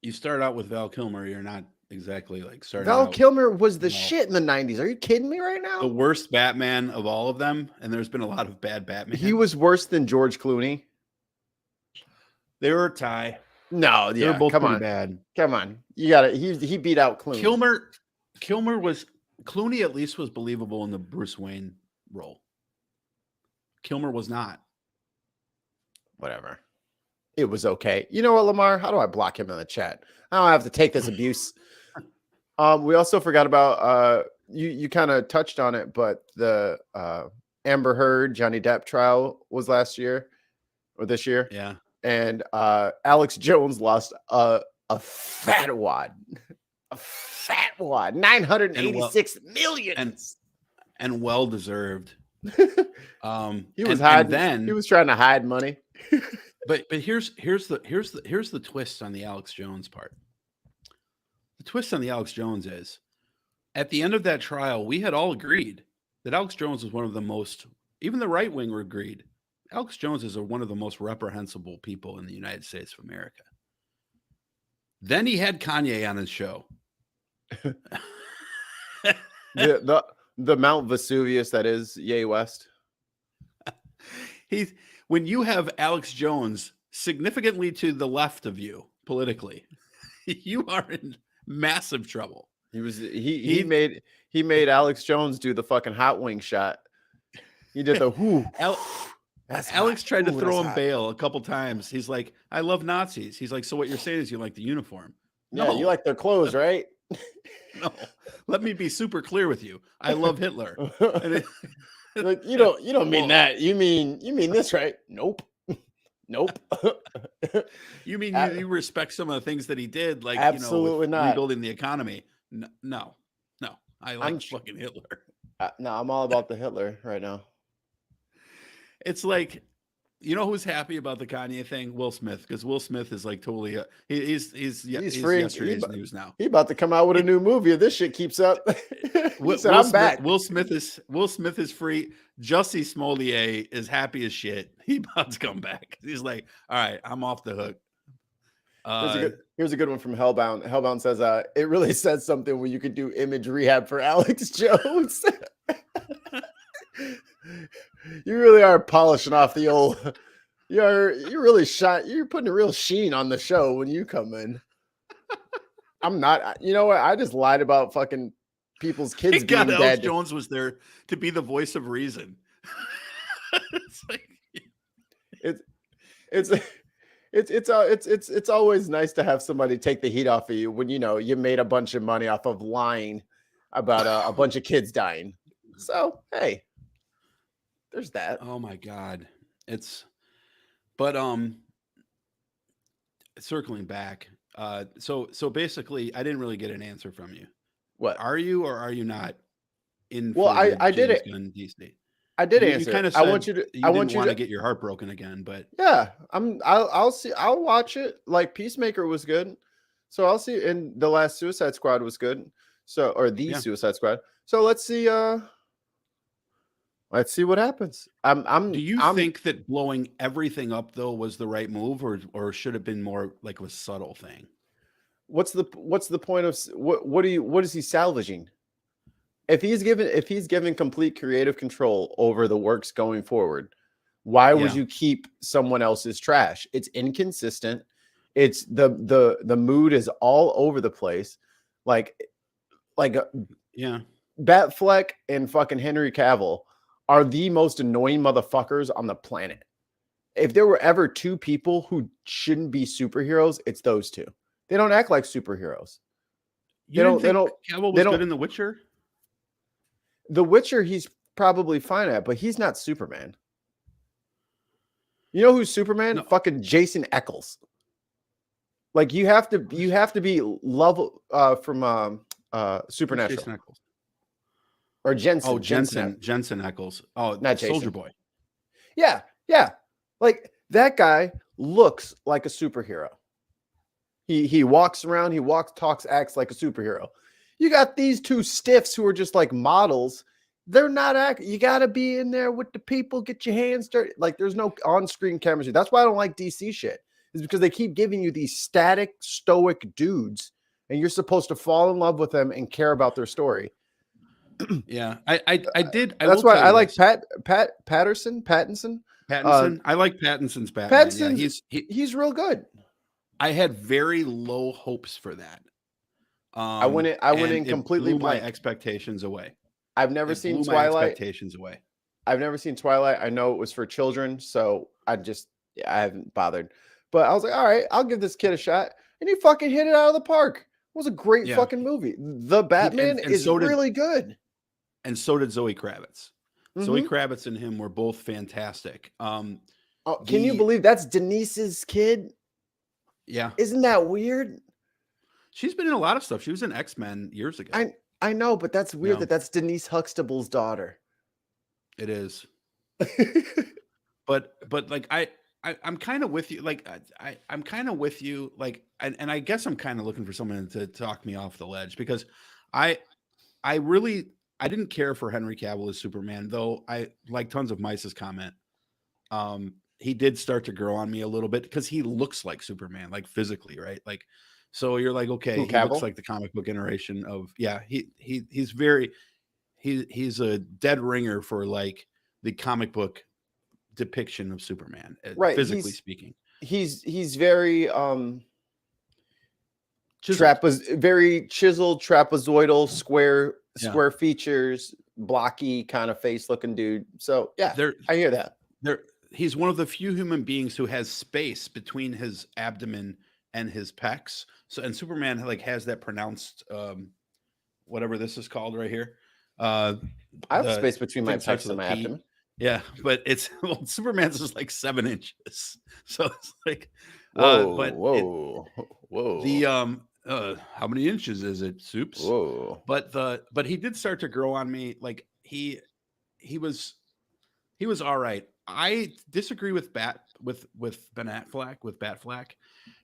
Speaker 2: You start out with Val Kilmer. You're not exactly like starting
Speaker 3: Val Kilmer was the shit in the 90s. Are you kidding me right now?
Speaker 2: The worst Batman of all of them. And there's been a lot of bad Batman.
Speaker 3: He was worse than George Clooney.
Speaker 2: They were a tie.
Speaker 3: No,
Speaker 2: they were both pretty bad.
Speaker 3: Come on. You got it. He beat out Clooney.
Speaker 2: Clooney at least was believable in the Bruce Wayne role. Kilmer was not.
Speaker 3: Whatever. It was okay. You know what, Lamar? How do I block him in the chat? I don't have to take this abuse. We also forgot about you kind of touched on it, but the Amber Heard Johnny Depp trial was last year or this year.
Speaker 2: Yeah.
Speaker 3: And Alex Jones lost a fat wad. A fat wad. 986 million.
Speaker 2: And well deserved.
Speaker 3: He was hiding. He was trying to hide money.
Speaker 2: But here's the twist on the Alex Jones part. The twist on the Alex Jones is at the end of that trial, we had all agreed that Alex Jones was one of the most, even the right wing agreed, Alex Jones is one of the most reprehensible people in the United States of America. Then he had Kanye on his show.
Speaker 3: the Mount Vesuvius that is Ye West.
Speaker 2: When you have Alex Jones significantly to the left of you politically, you are in massive trouble.
Speaker 3: He made Alex Jones do the fucking hot wing shot. He did the whoo.
Speaker 2: Alex tried to throw him bail a couple times. He's like, I love Nazis. He's like, so what you're saying is you like the uniform.
Speaker 3: No, you like their clothes, right?
Speaker 2: No, let me be super clear with you. I love Hitler.
Speaker 3: Like, you don't mean that. You mean this, right? Nope. Nope.
Speaker 2: You mean you respect some of the things that he did, like
Speaker 3: absolutely not
Speaker 2: rebuilding the economy? No. I like fucking Hitler.
Speaker 3: No, I'm all about the Hitler right now.
Speaker 2: It's like, you know who's happy about the Kanye thing? Will Smith, because Will Smith is like totally he's
Speaker 3: free.
Speaker 2: yesterday's news now.
Speaker 3: He about to come out with a new movie if this shit keeps up. I'm back.
Speaker 2: Will Smith is free. Jussie Smollett is happy as shit. He about to come back. He's like, all right, I'm off the hook.
Speaker 3: Here's a good one from Hellbound. Hellbound says, it really says something when you could do image rehab for Alex Jones. You really are polishing off the old. You're really shot. You're putting a real sheen on the show when you come in. I'm not. You know what? I just lied about fucking people's kids
Speaker 2: Thank
Speaker 3: being
Speaker 2: God
Speaker 3: dead.
Speaker 2: Alex Jones was there to be the voice of reason.
Speaker 3: It's always nice to have somebody take the heat off of you when you made a bunch of money off of lying about a bunch of kids dying. So hey, there's that.
Speaker 2: Oh my God, circling back. So basically, I didn't really get an answer from you.
Speaker 3: What
Speaker 2: are you or are you not in?
Speaker 3: Well, I did it.
Speaker 2: DC.
Speaker 3: I did
Speaker 2: you,
Speaker 3: answer.
Speaker 2: You kind of
Speaker 3: I want you to. I want you
Speaker 2: to get your heart broken again, but
Speaker 3: yeah, I'll see. I'll watch it. Like Peacemaker was good, so I'll see. And the last Suicide Squad was good. So Suicide Squad. So let's see. Let's see what happens.
Speaker 2: Do you think that blowing everything up though was the right move, or should have been more like a subtle thing?
Speaker 3: What's the point of what is he salvaging? If he's given complete creative control over the works going forward, why would you keep someone else's trash? It's inconsistent. It's the mood is all over the place. Batfleck and fucking Henry Cavill are the most annoying motherfuckers on the planet. If there were ever two people who shouldn't be superheroes, it's those two. They don't act like superheroes.
Speaker 2: Cavill was good in The Witcher?
Speaker 3: The Witcher, he's probably fine at, but he's not Superman. You know who's Superman? No. Fucking Jason Eccles. Like you have to be level from Supernatural.
Speaker 2: Jason Eccles.
Speaker 3: Or Jensen.
Speaker 2: Oh, Jensen Eccles. Oh,
Speaker 3: not Jason.
Speaker 2: Soldier Boy.
Speaker 3: Yeah. Like that guy looks like a superhero. He walks around, talks, acts like a superhero. You got these two stiffs who are just like models. They're not you got to be in there with the people, get your hands dirty. Like there's no on-screen chemistry. That's why I don't like DC shit. Is because they keep giving you these static, stoic dudes, and you're supposed to fall in love with them and care about their story.
Speaker 2: Yeah, I did.
Speaker 3: That's why I like Pattinson.
Speaker 2: I like Pattinson's Batman.
Speaker 3: Pattinson, he's real good.
Speaker 2: I had very low hopes for that.
Speaker 3: I went in completely
Speaker 2: blew
Speaker 3: blank.
Speaker 2: My expectations away.
Speaker 3: I've never seen Twilight.
Speaker 2: Expectations away.
Speaker 3: I've never seen Twilight. I know it was for children, so I haven't bothered. But I was like, all right, I'll give this kid a shot, and he fucking hit it out of the park. It was a great fucking movie. The Batman is really good.
Speaker 2: And so did Zoe Kravitz. Mm-hmm. Zoe Kravitz and him were both fantastic.
Speaker 3: Can you believe that's Denise's kid?
Speaker 2: Yeah.
Speaker 3: Isn't that weird?
Speaker 2: She's been in a lot of stuff. She was in X-Men years ago.
Speaker 3: I know, but that's weird that's Denise Huxtable's daughter.
Speaker 2: It is. but like I'm kind of with you. Like I'm kind of with you. Like and I guess I'm kind of looking for someone to talk me off the ledge because I didn't care for Henry Cavill as Superman, though I like tons of Mice's comment. He did start to grow on me a little bit because he looks like Superman, like physically, right? Like, so you're like, okay, he looks like the comic book iteration of, he's a dead ringer for like the comic book depiction of Superman, right? Physically speaking,
Speaker 3: he's very very chiseled, trapezoidal, square features, blocky kind of face looking dude. So I hear that.
Speaker 2: He's one of the few human beings who has space between his abdomen and his pecs. So, and Superman like has that pronounced, whatever this is called right here.
Speaker 3: I have space between my pecs and my abdomen.
Speaker 2: Yeah, but Superman's is like 7 inches. So it's like,
Speaker 3: whoa.
Speaker 2: how many inches is it, Soups?
Speaker 3: Whoa.
Speaker 2: But he did start to grow on me. Like he was all right. I disagree with Ben Affleck, with Batfleck,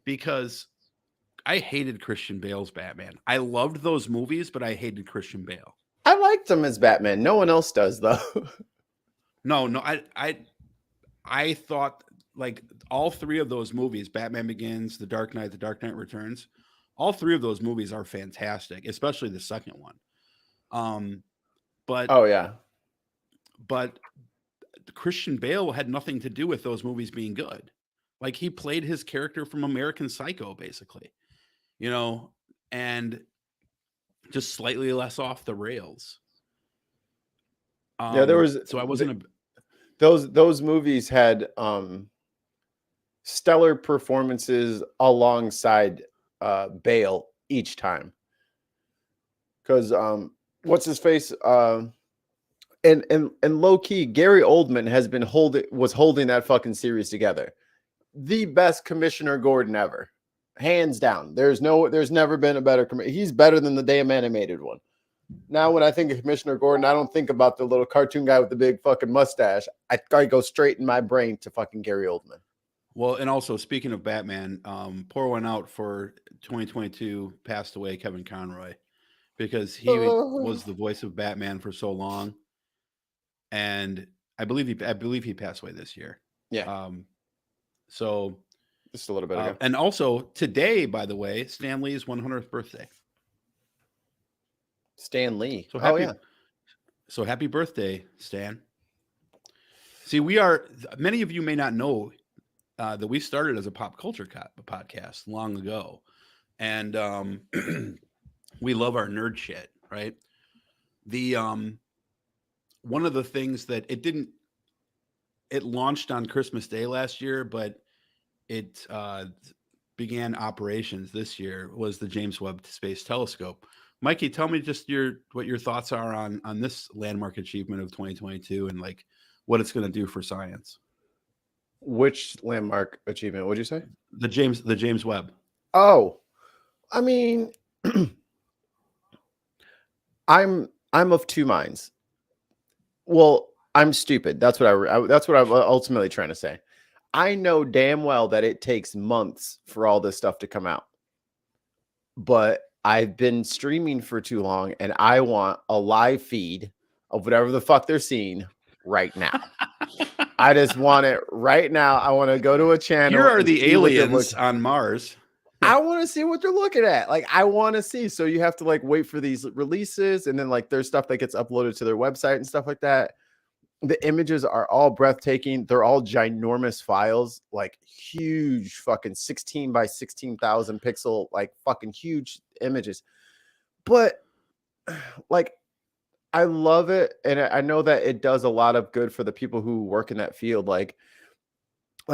Speaker 2: because I hated Christian Bale's Batman. I loved those movies, but I hated Christian Bale.
Speaker 3: I liked him as Batman. No one else does, though.
Speaker 2: No, I thought like all three of those movies, Batman Begins, The Dark Knight Returns, all three of those movies are fantastic, especially the second one. But
Speaker 3: Oh yeah.
Speaker 2: but Christian Bale had nothing to do with those movies being good. Like he played his character from American Psycho, basically, and just slightly less off the rails.
Speaker 3: Yeah, there was.
Speaker 2: So I wasn't
Speaker 3: those movies had stellar performances alongside Bale each time. Because what's his face? And low key, Gary Oldman was holding that fucking series together. The best Commissioner Gordon ever, hands down. There's never been a better. He's better than the damn animated one. Now, when I think of Commissioner Gordon, I don't think about the little cartoon guy with the big fucking mustache. I go straight in my brain to fucking Gary Oldman.
Speaker 2: Well, and also speaking of Batman, pour one out for 2022 passed away Kevin Conroy, because he was the voice of Batman for so long. And I believe he passed away this year.
Speaker 3: Yeah.
Speaker 2: So
Speaker 3: just a little bit ago.
Speaker 2: And also today, by the way, Stan Lee's 100th birthday.
Speaker 3: Stan Lee.
Speaker 2: So happy, So happy birthday, Stan. See, many of you may not know that we started as a pop culture podcast long ago. And we love our nerd shit, right? One of the things that it launched on Christmas Day last year, but it began operations this year, was the James Webb Space Telescope. Mikey, tell me just what your thoughts are on this landmark achievement of 2022 and like what it's going to do for science.
Speaker 3: Which landmark achievement? What'd you say?
Speaker 2: The James Webb.
Speaker 3: Oh, I mean, I'm of two minds. Well, I'm stupid. That's what I'm ultimately trying to say. I know damn well that it takes months for all this stuff to come out, but I've been streaming for too long, and I want a live feed of whatever the fuck they're seeing right now. I just want it right now. I want to go to a channel.
Speaker 2: Here are the aliens on Mars.
Speaker 3: I want to see what they're looking at. Like, I want to see. So you have to like wait for these releases, and then like there's stuff that gets uploaded to their website and stuff like that. The images are all breathtaking. They're all ginormous files, like huge fucking 16 by 16,000 pixel, like fucking huge images. But like, I love it. And I know that it does a lot of good for the people who work in that field. Like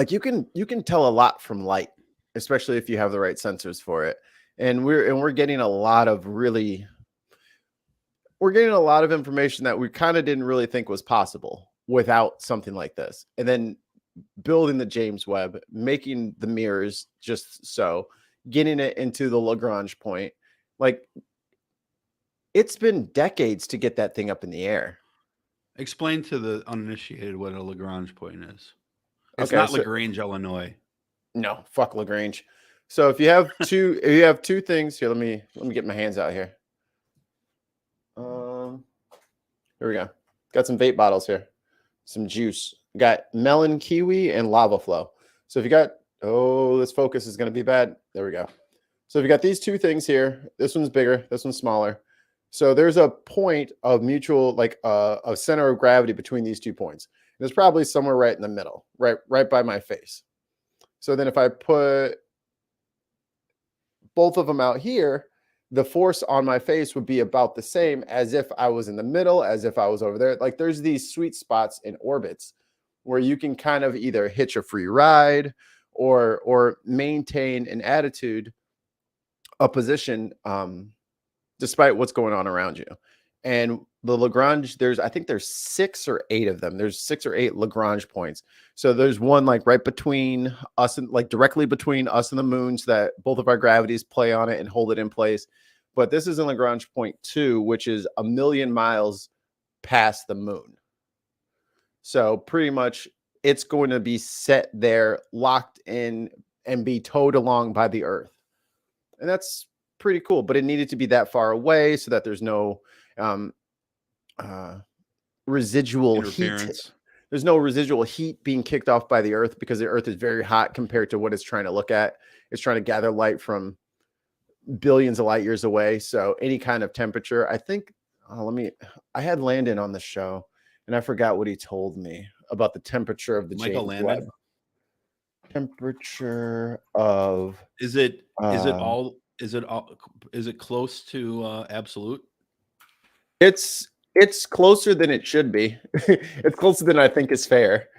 Speaker 3: you can tell a lot from light, especially if you have the right sensors for it. And we're getting a lot of information that we kind of didn't really think was possible without something like this. And then building the James Webb, making the mirrors just so, getting it into the Lagrange point. Like, it's been decades to get that thing up in the air.
Speaker 2: Explain to the uninitiated what a Lagrange point is. It's not Lagrange, Illinois.
Speaker 3: No, fuck Lagrange. So if you have two things here, let me get my hands out here. Here we go. Got some vape bottles here. Some juice. Got melon, kiwi, and lava flow. So if you got, this focus is going to be bad. There we go. So if you got these two things here, this one's bigger, this one's smaller. So there's a point of mutual, like a center of gravity between these 2 points. And it's probably somewhere right in the middle, right by my face. So then if I put both of them out here, the force on my face would be about the same as if I was in the middle, as if I was over there. Like, there's these sweet spots in orbits where you can kind of either hitch a free ride or maintain an attitude, a position, despite what's going on around you. And the Lagrange, I think there's 6 or 8 of them. There's 6 or 8 Lagrange points. So there's one like right between us and like directly between us and the moon, so that both of our gravities play on it and hold it in place. But this is in Lagrange point 2, which is 1,000,000 miles past the moon. So pretty much it's going to be set there, locked in, and be towed along by the Earth. And that's pretty cool. But it needed to be that far away so that there's no residual heat. There's no residual heat being kicked off by the Earth, because the Earth is very hot compared to what it's trying to look at. It's trying to gather light from billions of light years away. So any kind of temperature, I think, I had Landon on the show and I forgot what he told me about the temperature of the
Speaker 2: Michael
Speaker 3: James
Speaker 2: Landon?
Speaker 3: Webb. Temperature of
Speaker 2: is it close to absolute?
Speaker 3: It's closer than it should be. It's closer than I think is fair.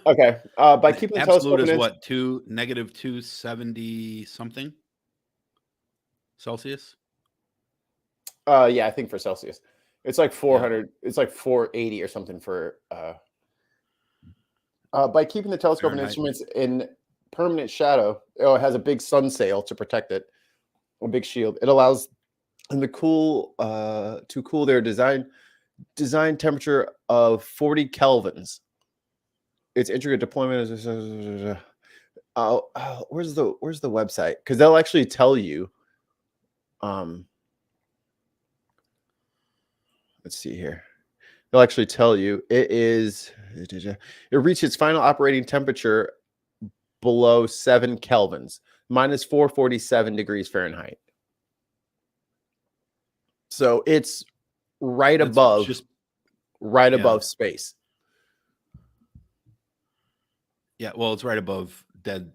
Speaker 3: Okay. By keeping the
Speaker 2: Absolute
Speaker 3: telescope
Speaker 2: is what, -270 something Celsius?
Speaker 3: Yeah, I think for Celsius. It's like 400, it's like 480 or something for by keeping the telescope and
Speaker 2: Fahrenheit.
Speaker 3: instruments in permanent shadow. It has a big sun sail to protect it, a big shield. It allows them to cool their design temperature of 40 kelvins. Its intricate deployment is where's the website? Because they'll actually tell you. Let's see here. They'll actually tell you it reached its final operating temperature below 7 kelvins, minus 447 degrees Fahrenheit. So it's right above space.
Speaker 2: Yeah, well, it's right above dead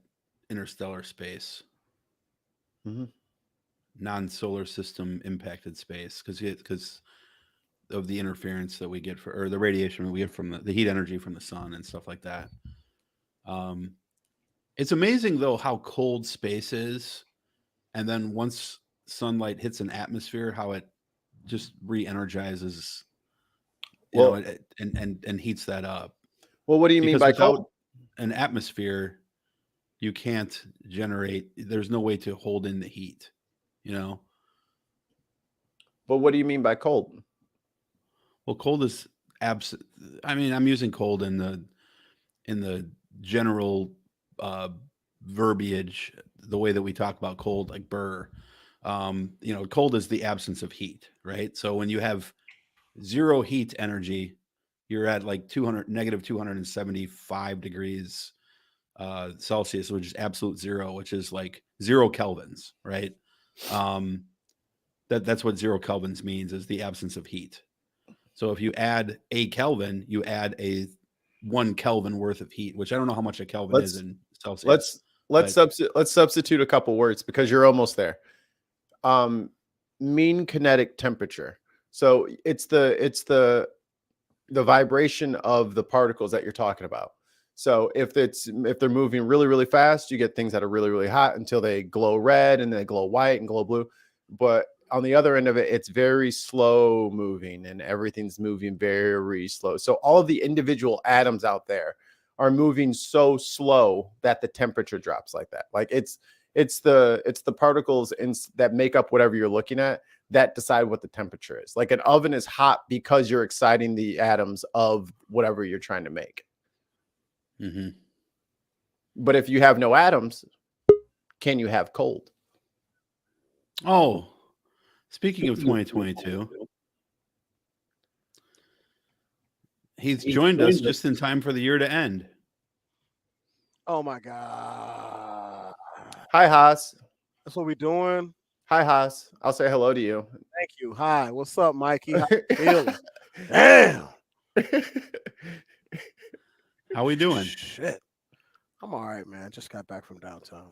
Speaker 2: interstellar space.
Speaker 3: Mm-hmm.
Speaker 2: Non-solar system impacted space, because of the interference that we get or the radiation we get from the heat energy from the sun and stuff like that. It's amazing though how cold space is, and then once sunlight hits an atmosphere, how it just re-energizes, and heats that up.
Speaker 3: Well, what do you mean by
Speaker 2: without
Speaker 3: cold?
Speaker 2: An atmosphere, you can't generate. There's no way to hold in the heat,
Speaker 3: But what do you mean by cold?
Speaker 2: Well, cold is absent. I mean, I'm using cold in the general verbiage, the way that we talk about cold, like burr. Cold is the absence of heat, right? So when you have zero heat energy, you're at like negative 275 degrees Celsius, which is absolute zero, which is like 0 kelvins, right? That's what 0 kelvins means, is the absence of heat. So if you add a Kelvin, you add a 1 Kelvin worth of heat, which I don't know how much a Kelvin is in Celsius.
Speaker 3: Let's substitute a couple words, because you're almost there. Mean kinetic temperature. So it's the vibration of the particles that you're talking about. So if they're moving really, really fast, you get things that are really, really hot until they glow red, and then they glow white and glow blue. But on the other end of it, it's very slow moving, and everything's moving very slow. So all of the individual atoms out there are moving so slow that the temperature drops like that. Like it's the particles that make up whatever you're looking at that decide what the temperature is. Like an oven is hot because you're exciting the atoms of whatever you're trying to make.
Speaker 2: Mm-hmm.
Speaker 3: But if you have no atoms, can you have cold?
Speaker 2: Oh, speaking of 2022, he's joined us just in time for the year to end.
Speaker 12: Oh my God.
Speaker 3: Hi, Haas.
Speaker 12: That's what we doing.
Speaker 3: Hi, Haas. I'll say hello to you.
Speaker 12: Thank you. Hi. What's up, Mikey? How you feeling? Damn.
Speaker 2: How we doing?
Speaker 12: Shit. I'm all right, man. Just got back from downtown.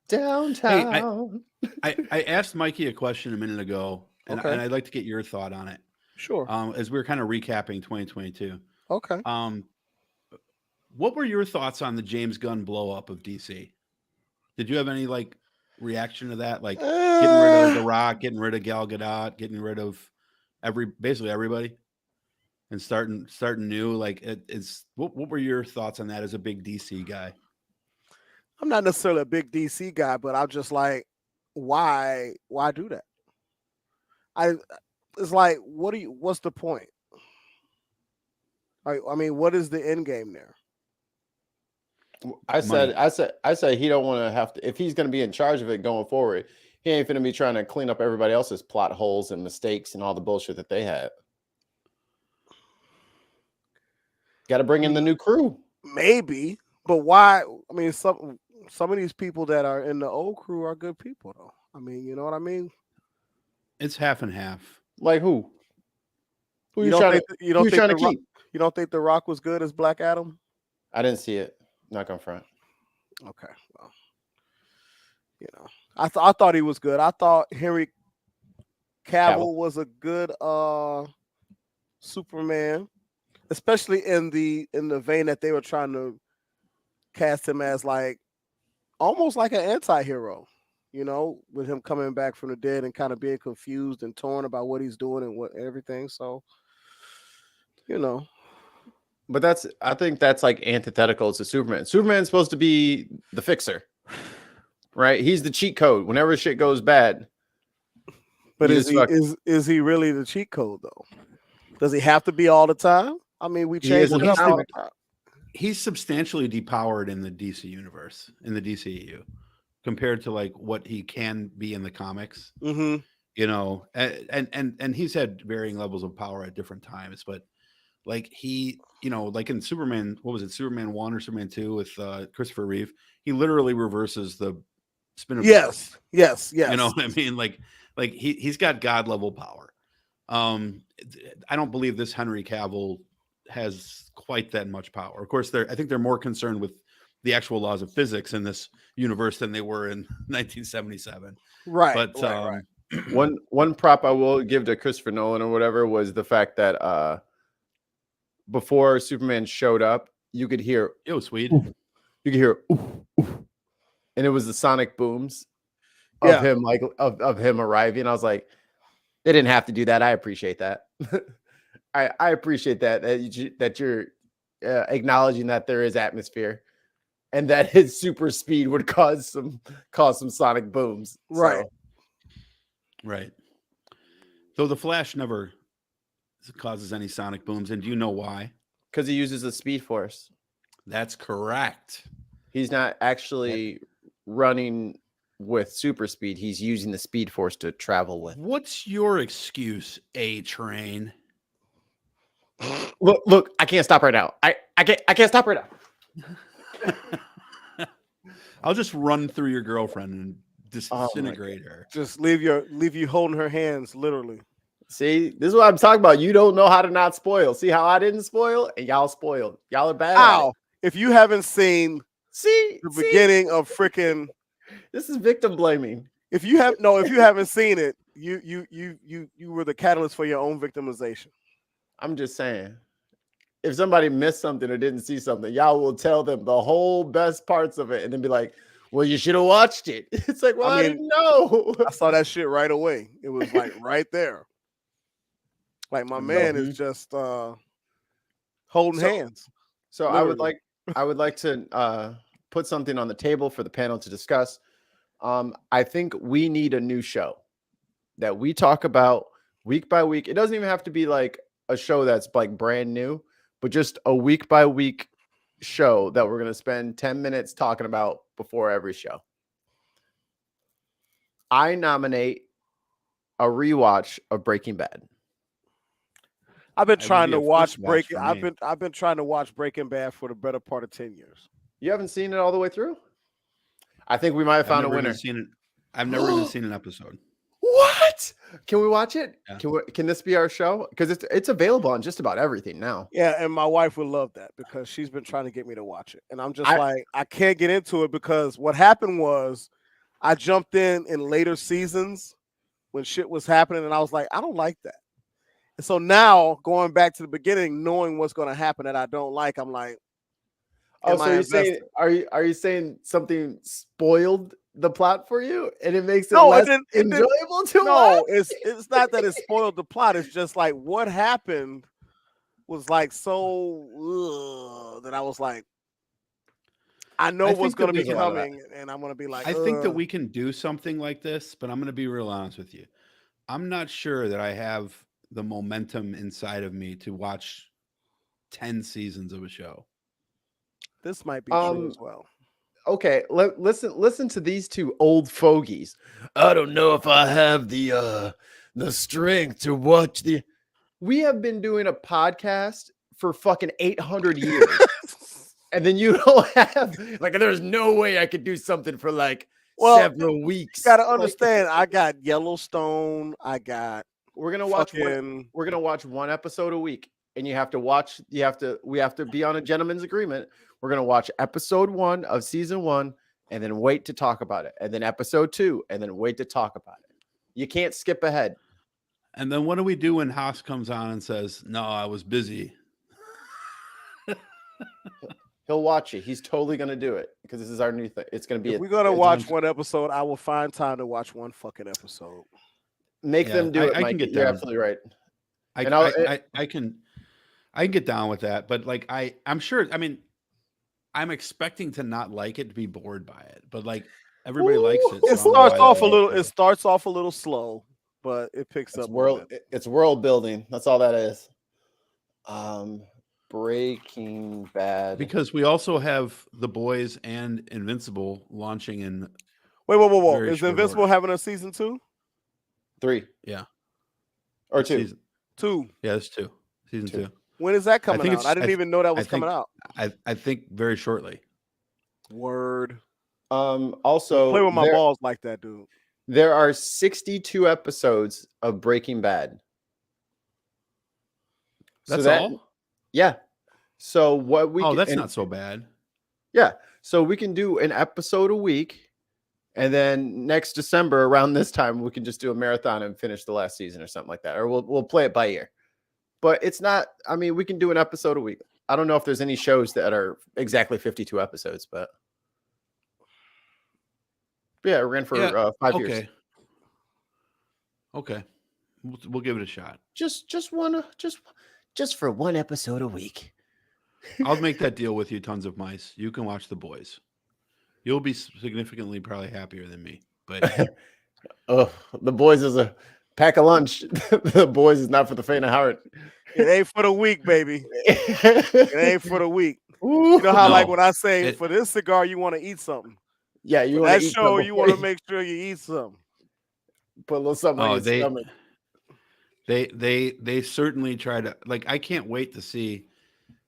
Speaker 3: Downtown.
Speaker 2: Hey, I asked Mikey a question a minute ago, and
Speaker 12: Okay.
Speaker 2: I'd like to get your thought on it.
Speaker 12: Sure.
Speaker 2: As we're kind of recapping 2022.
Speaker 12: Okay.
Speaker 2: What were your thoughts on the James Gunn blow up of DC? Did you have any reaction to that? Like getting rid of The Rock, getting rid of Gal Gadot, getting rid of basically everybody, and starting new. Like it's what were your thoughts on that as a big DC guy?
Speaker 12: I'm not necessarily a big DC guy, but I'm just like, why do that? It's like, what's the point? I mean, what is the end game there?
Speaker 3: I said he don't want to have to, if he's going to be in charge of it going forward, he ain't going to be trying to clean up everybody else's plot holes and mistakes and all the bullshit that they had. Got to bring in the new crew.
Speaker 12: Maybe, but why? I mean, some of these people that are in the old crew are good people, though. I mean, you know what I mean?
Speaker 2: It's half and half.
Speaker 3: Like who? Who
Speaker 12: You
Speaker 3: you trying to
Speaker 12: The Rock,
Speaker 3: keep?
Speaker 12: you don't think The Rock was good as Black Adam?
Speaker 3: I didn't see it. Not gonna front.
Speaker 12: Okay, well, you know, I thought he was good. I thought Henry Cavill was a good Superman, especially in the vein that they were trying to cast him as, like, almost like an anti-hero, you know, with him coming back from the dead and kind of being confused and torn about what he's doing and what everything. So, you know.
Speaker 3: But I think that's like antithetical to Superman. Superman's supposed to be the fixer, right? He's the cheat code whenever shit goes bad.
Speaker 12: But is he really the cheat code though? Does he have to be all the time? I mean, we change it up all the time.
Speaker 2: He's substantially depowered in the DC universe, in the DCEU, compared to like what he can be in the comics.
Speaker 12: Mm-hmm.
Speaker 2: You know, and he's had varying levels of power at different times, but like he, you know, like in Superman, what was it, Superman 1 or Superman 2 with Christopher Reeve, he literally reverses the spin of
Speaker 12: yes. You
Speaker 2: know what I mean? Like he's got God level power. I don't believe this Henry Cavill has quite that much power. Of course, I think they're more concerned with the actual laws of physics in this universe than they were in 1977.
Speaker 12: Right.
Speaker 2: But
Speaker 12: right.
Speaker 3: One prop I will give to Christopher Nolan or whatever was the fact that before Superman showed up, you could hear
Speaker 2: Swede.
Speaker 3: You could hear and it was the sonic booms of him, like of him arriving. I was like, they didn't have to do that. I appreciate that. I appreciate that you're acknowledging that there is atmosphere and that his super speed would cause some sonic booms.
Speaker 12: Right.
Speaker 3: So.
Speaker 2: Right. Though the Flash never causes any sonic booms, and do you know why?
Speaker 3: Because he uses the Speed Force.
Speaker 2: That's correct.
Speaker 3: He's not actually running with super speed. He's using the Speed Force to travel with.
Speaker 2: What's your excuse, A-Train?
Speaker 3: Look, I can't stop right now. I can't stop right
Speaker 2: now. I'll just run through your girlfriend and disintegrate her.
Speaker 12: Just leave you holding her hands, literally.
Speaker 3: See, this is what I'm talking about. You don't know how to not spoil. See how I didn't spoil, and y'all spoiled. Y'all are bad.
Speaker 12: Ow! If you haven't seen the beginning of freaking,
Speaker 3: this is victim blaming.
Speaker 12: If you haven't seen it, you were the catalyst for your own victimization.
Speaker 3: I'm just saying, if somebody missed something or didn't see something, y'all will tell them the whole best parts of it, and then be like, "Well, you should have watched it." It's like, well, I didn't know.
Speaker 12: I saw that shit right away. It was like right there. Like my man is just holding hands.
Speaker 3: So literally. I would like to put something on the table for the panel to discuss. I think we need a new show that we talk about week by week. It doesn't even have to be like a show that's like brand new, but just a week by week show that we're going to spend 10 minutes talking about before every show. I nominate a rewatch of Breaking Bad.
Speaker 12: I've been trying to watch Breaking. I've been trying to watch Breaking Bad for the better part of 10 years.
Speaker 3: You haven't seen it all the way through? I think we might have found a winner.
Speaker 2: I've never even seen an episode.
Speaker 3: What? Can we watch it?
Speaker 2: Yeah.
Speaker 3: Can this be our show? Because it's available on just about everything now.
Speaker 12: Yeah, and my wife would love that because she's been trying to get me to watch it, and I'm just like, I can't get into it because what happened was I jumped in later seasons when shit was happening, and I was like, I don't like that. And so now going back to the beginning, knowing what's going to happen that I don't like, I'm like,
Speaker 3: oh, so you're saying, are you saying something spoiled the plot for you, and it makes it
Speaker 12: No,
Speaker 3: less
Speaker 12: it didn't.
Speaker 3: enjoyable to
Speaker 12: No,
Speaker 3: watch?
Speaker 12: it's not that it spoiled the plot. It's just like what happened was like so that I was like, I know
Speaker 2: I
Speaker 12: what's
Speaker 2: think that
Speaker 12: going to be
Speaker 3: there's a lot of that.
Speaker 12: coming, and I'm going to be like,
Speaker 2: I think that
Speaker 12: "Ugh."
Speaker 2: we can do something like this, but I'm going to be real honest with you. I'm not sure that I have the momentum inside of me to watch 10 seasons of a show.
Speaker 12: This might be true
Speaker 3: Um,
Speaker 12: as well.
Speaker 3: Okay, listen to these two old fogies. I don't know if I have the strength to watch the. We have been doing a podcast for fucking 800 years, and then you don't have like. There's no way I could do something for like several weeks.
Speaker 12: You got to
Speaker 3: Like,
Speaker 12: understand. I got Yellowstone. I got.
Speaker 3: we're gonna watch.
Speaker 12: fucking-
Speaker 3: We're gonna watch one episode a week, and you have to watch. We have to be on a gentleman's agreement. We're going to watch episode 1 of season 1 and then wait to talk about it. And then episode 2 and then wait to talk about it. You can't skip ahead.
Speaker 2: And then what do we do when Haas comes on and says, "No, I was busy"?
Speaker 3: He'll watch it. He's totally going to do it because this is our new thing. It's going to be
Speaker 12: If we're going to watch one episode, I will find time to watch one fucking episode.
Speaker 3: Make
Speaker 2: Yeah,
Speaker 3: them do it,
Speaker 2: I
Speaker 3: Mike.
Speaker 2: can get
Speaker 3: You're
Speaker 2: down.
Speaker 3: absolutely right.
Speaker 2: I can get down with that, but like I'm sure. I mean, I'm expecting to not like it, to be bored by it, but like everybody likes it.
Speaker 12: It
Speaker 2: so I'm
Speaker 12: starts
Speaker 2: like,
Speaker 12: off a little. It starts off a little slow, but it picks
Speaker 3: It's
Speaker 12: up.
Speaker 3: it's world building. That's all that is. Breaking Bad.
Speaker 2: because we also have The Boys and Invincible launching in.
Speaker 12: Whoa!
Speaker 2: very
Speaker 12: Is
Speaker 2: short
Speaker 12: Invincible
Speaker 2: order.
Speaker 12: having a season 2?
Speaker 3: 3
Speaker 2: Yeah,
Speaker 3: or 2?
Speaker 2: Season,
Speaker 12: 2.
Speaker 2: yeah, it's 2. Season 2.
Speaker 12: When is that coming
Speaker 2: think
Speaker 12: out?
Speaker 2: it's-
Speaker 12: I didn't even know that was coming out.
Speaker 2: I think very shortly.
Speaker 12: Word.
Speaker 3: Also,
Speaker 12: Play with my
Speaker 3: there-
Speaker 12: balls like that, dude.
Speaker 3: There are 62 episodes of Breaking Bad.
Speaker 2: That's all?
Speaker 3: Yeah. So what we
Speaker 2: Oh,
Speaker 3: can-
Speaker 2: that's
Speaker 3: and-
Speaker 2: not so bad.
Speaker 3: Yeah. So we can do an episode a week, and then next December around this time we can just do a marathon and finish the last season or something like that, or we'll play it by ear. But it's not. I mean, we can do an episode a week. I don't know if there's any shows that are exactly 52 episodes, but yeah, we're in for 5 years.
Speaker 2: Okay. Okay. We'll give it a shot.
Speaker 3: Just for one episode a week.
Speaker 2: I'll make that deal with you, Tons of Mice. You can watch The Boys. You'll be significantly probably happier than me. But
Speaker 3: Oh, The Boys is a pack of lunch. The Boys is not for the faint of heart.
Speaker 12: It ain't for the week, baby. It ain't for the week. You know how,
Speaker 2: No.
Speaker 12: like, when I say
Speaker 2: It-
Speaker 12: for this cigar, you want to eat something.
Speaker 3: Yeah, you
Speaker 12: For
Speaker 3: want
Speaker 12: that
Speaker 3: to eat
Speaker 12: show,
Speaker 3: something
Speaker 12: you
Speaker 3: before
Speaker 12: want to make sure you eat something.
Speaker 3: put a little something on
Speaker 2: oh,
Speaker 3: your
Speaker 2: they
Speaker 3: stomach.
Speaker 2: they certainly try to, like, I can't wait to see,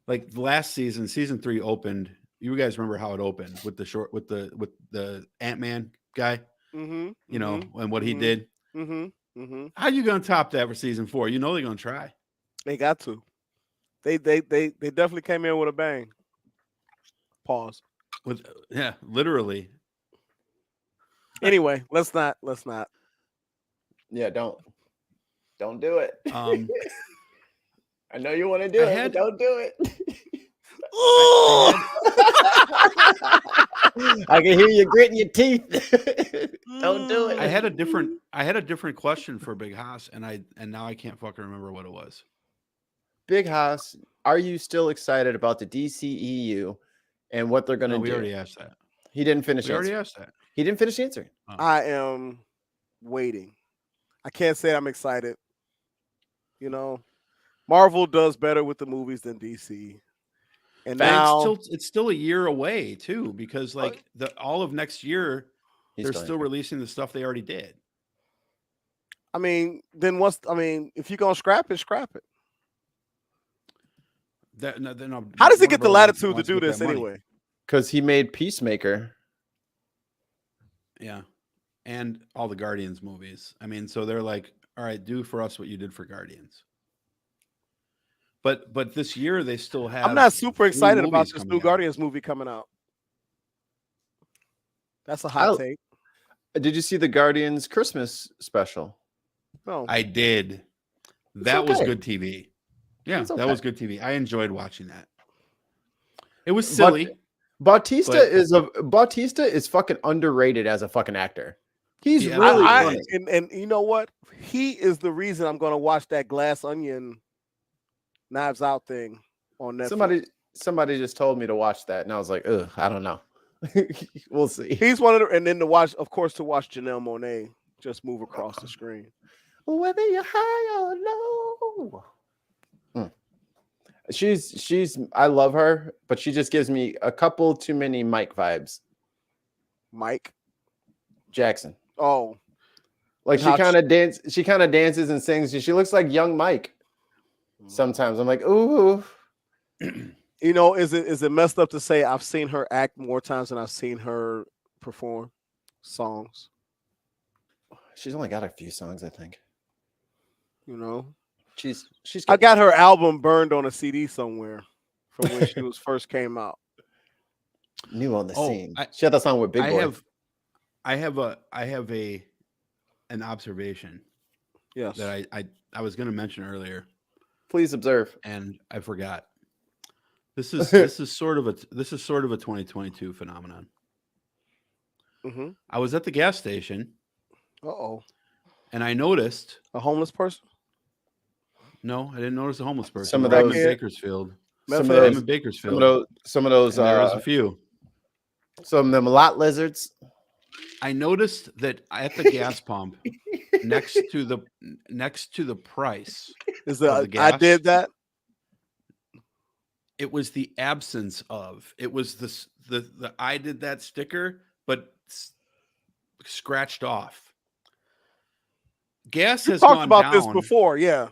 Speaker 2: like, last season 3 opened. You guys remember how it opened with the Ant-Man guy,
Speaker 12: Mm-hmm.
Speaker 2: you know, and what he did.
Speaker 12: Mm-hmm. Mm-hmm.
Speaker 2: How you gonna top that for season 4? You know they're gonna try.
Speaker 12: They got to. They definitely came in with a bang. Pause.
Speaker 2: With literally.
Speaker 12: Anyway, let's not.
Speaker 3: Yeah, don't do it.
Speaker 2: Um,
Speaker 3: I know you want to do
Speaker 2: I
Speaker 3: it,
Speaker 2: had-
Speaker 3: but don't do it.
Speaker 2: I
Speaker 3: I can hear you gritting your teeth. Don't do it.
Speaker 2: I had a different question for Big Haas, and now I can't fucking remember what it was.
Speaker 3: Big Haas, are you still excited about the DCEU and what they're going to
Speaker 2: No,
Speaker 3: do?
Speaker 2: we already asked that.
Speaker 3: He didn't finish.
Speaker 2: We already
Speaker 3: answering.
Speaker 2: asked that.
Speaker 3: He didn't finish answering.
Speaker 12: I am waiting. I can't say I'm excited. You know, Marvel does better with the movies than DC. And now
Speaker 2: it's still a year away too, because like all of next year, they're still releasing the stuff they already did.
Speaker 12: I mean, if you're gonna scrap it, scrap it. How does he get the latitude to do this anyway?
Speaker 3: Because he made Peacemaker.
Speaker 2: Yeah, and all the Guardians movies. I mean, so they're like, all right, do for us what you did for Guardians. But this year they still have.
Speaker 12: I'm not super excited about
Speaker 2: movies
Speaker 12: this
Speaker 2: coming
Speaker 12: new
Speaker 2: out.
Speaker 12: Guardians movie coming out. That's a hot take.
Speaker 3: Did you see the Guardians Christmas special?
Speaker 12: No,
Speaker 2: I did. That was
Speaker 3: okay.
Speaker 2: good TV. Yeah,
Speaker 3: It's
Speaker 2: that
Speaker 3: okay.
Speaker 2: was good TV. I enjoyed watching that. It was silly.
Speaker 3: Bautista
Speaker 2: But-
Speaker 3: Bautista is fucking underrated as a fucking actor. He's
Speaker 2: Yeah,
Speaker 3: really
Speaker 12: I-
Speaker 3: funny.
Speaker 12: and you know what? He is the reason I'm going to watch that Glass Onion Knives Out thing on Netflix.
Speaker 3: Somebody just told me to watch that, and I was like, ugh, I don't know. We'll see.
Speaker 12: He's one of the, and then to watch Janelle Monáe just move across the screen.
Speaker 3: Whether you're high or low. She's I love her, but she just gives me a couple too many Mike vibes.
Speaker 12: Mike
Speaker 3: Jackson.
Speaker 12: Oh.
Speaker 3: Like she kind of dances and sings. She looks like young Mike. Sometimes I'm like, ooh.
Speaker 12: You know, is it messed up to say I've seen her act more times than I've seen her perform songs?
Speaker 3: She's only got a few songs, I think.
Speaker 12: You know,
Speaker 3: she's.
Speaker 12: I got her album burned on a CD somewhere from when she was first came out.
Speaker 3: New on the
Speaker 2: Oh,
Speaker 3: scene. She had that song with Big Boy.
Speaker 2: I have an observation.
Speaker 12: Yes.
Speaker 2: That I was going to mention earlier.
Speaker 3: Please observe.
Speaker 2: And I forgot. This is sort of a 2022 phenomenon.
Speaker 12: Mm-hmm.
Speaker 2: I was at the gas station.
Speaker 12: Uh-oh.
Speaker 2: And I noticed
Speaker 12: a homeless person.
Speaker 2: No, I didn't notice a homeless person.
Speaker 3: Some of those
Speaker 2: in Bakersfield.
Speaker 3: Some of those
Speaker 2: there was a few.
Speaker 3: Some of them lot lizards.
Speaker 2: I noticed that at the gas pump, next to the price,
Speaker 12: is
Speaker 2: of the gas,
Speaker 12: I did that.
Speaker 2: It was the absence of. It was the I did that sticker, but scratched off. Gas has
Speaker 12: talked
Speaker 2: gone
Speaker 12: about
Speaker 2: down.
Speaker 12: this before, yeah.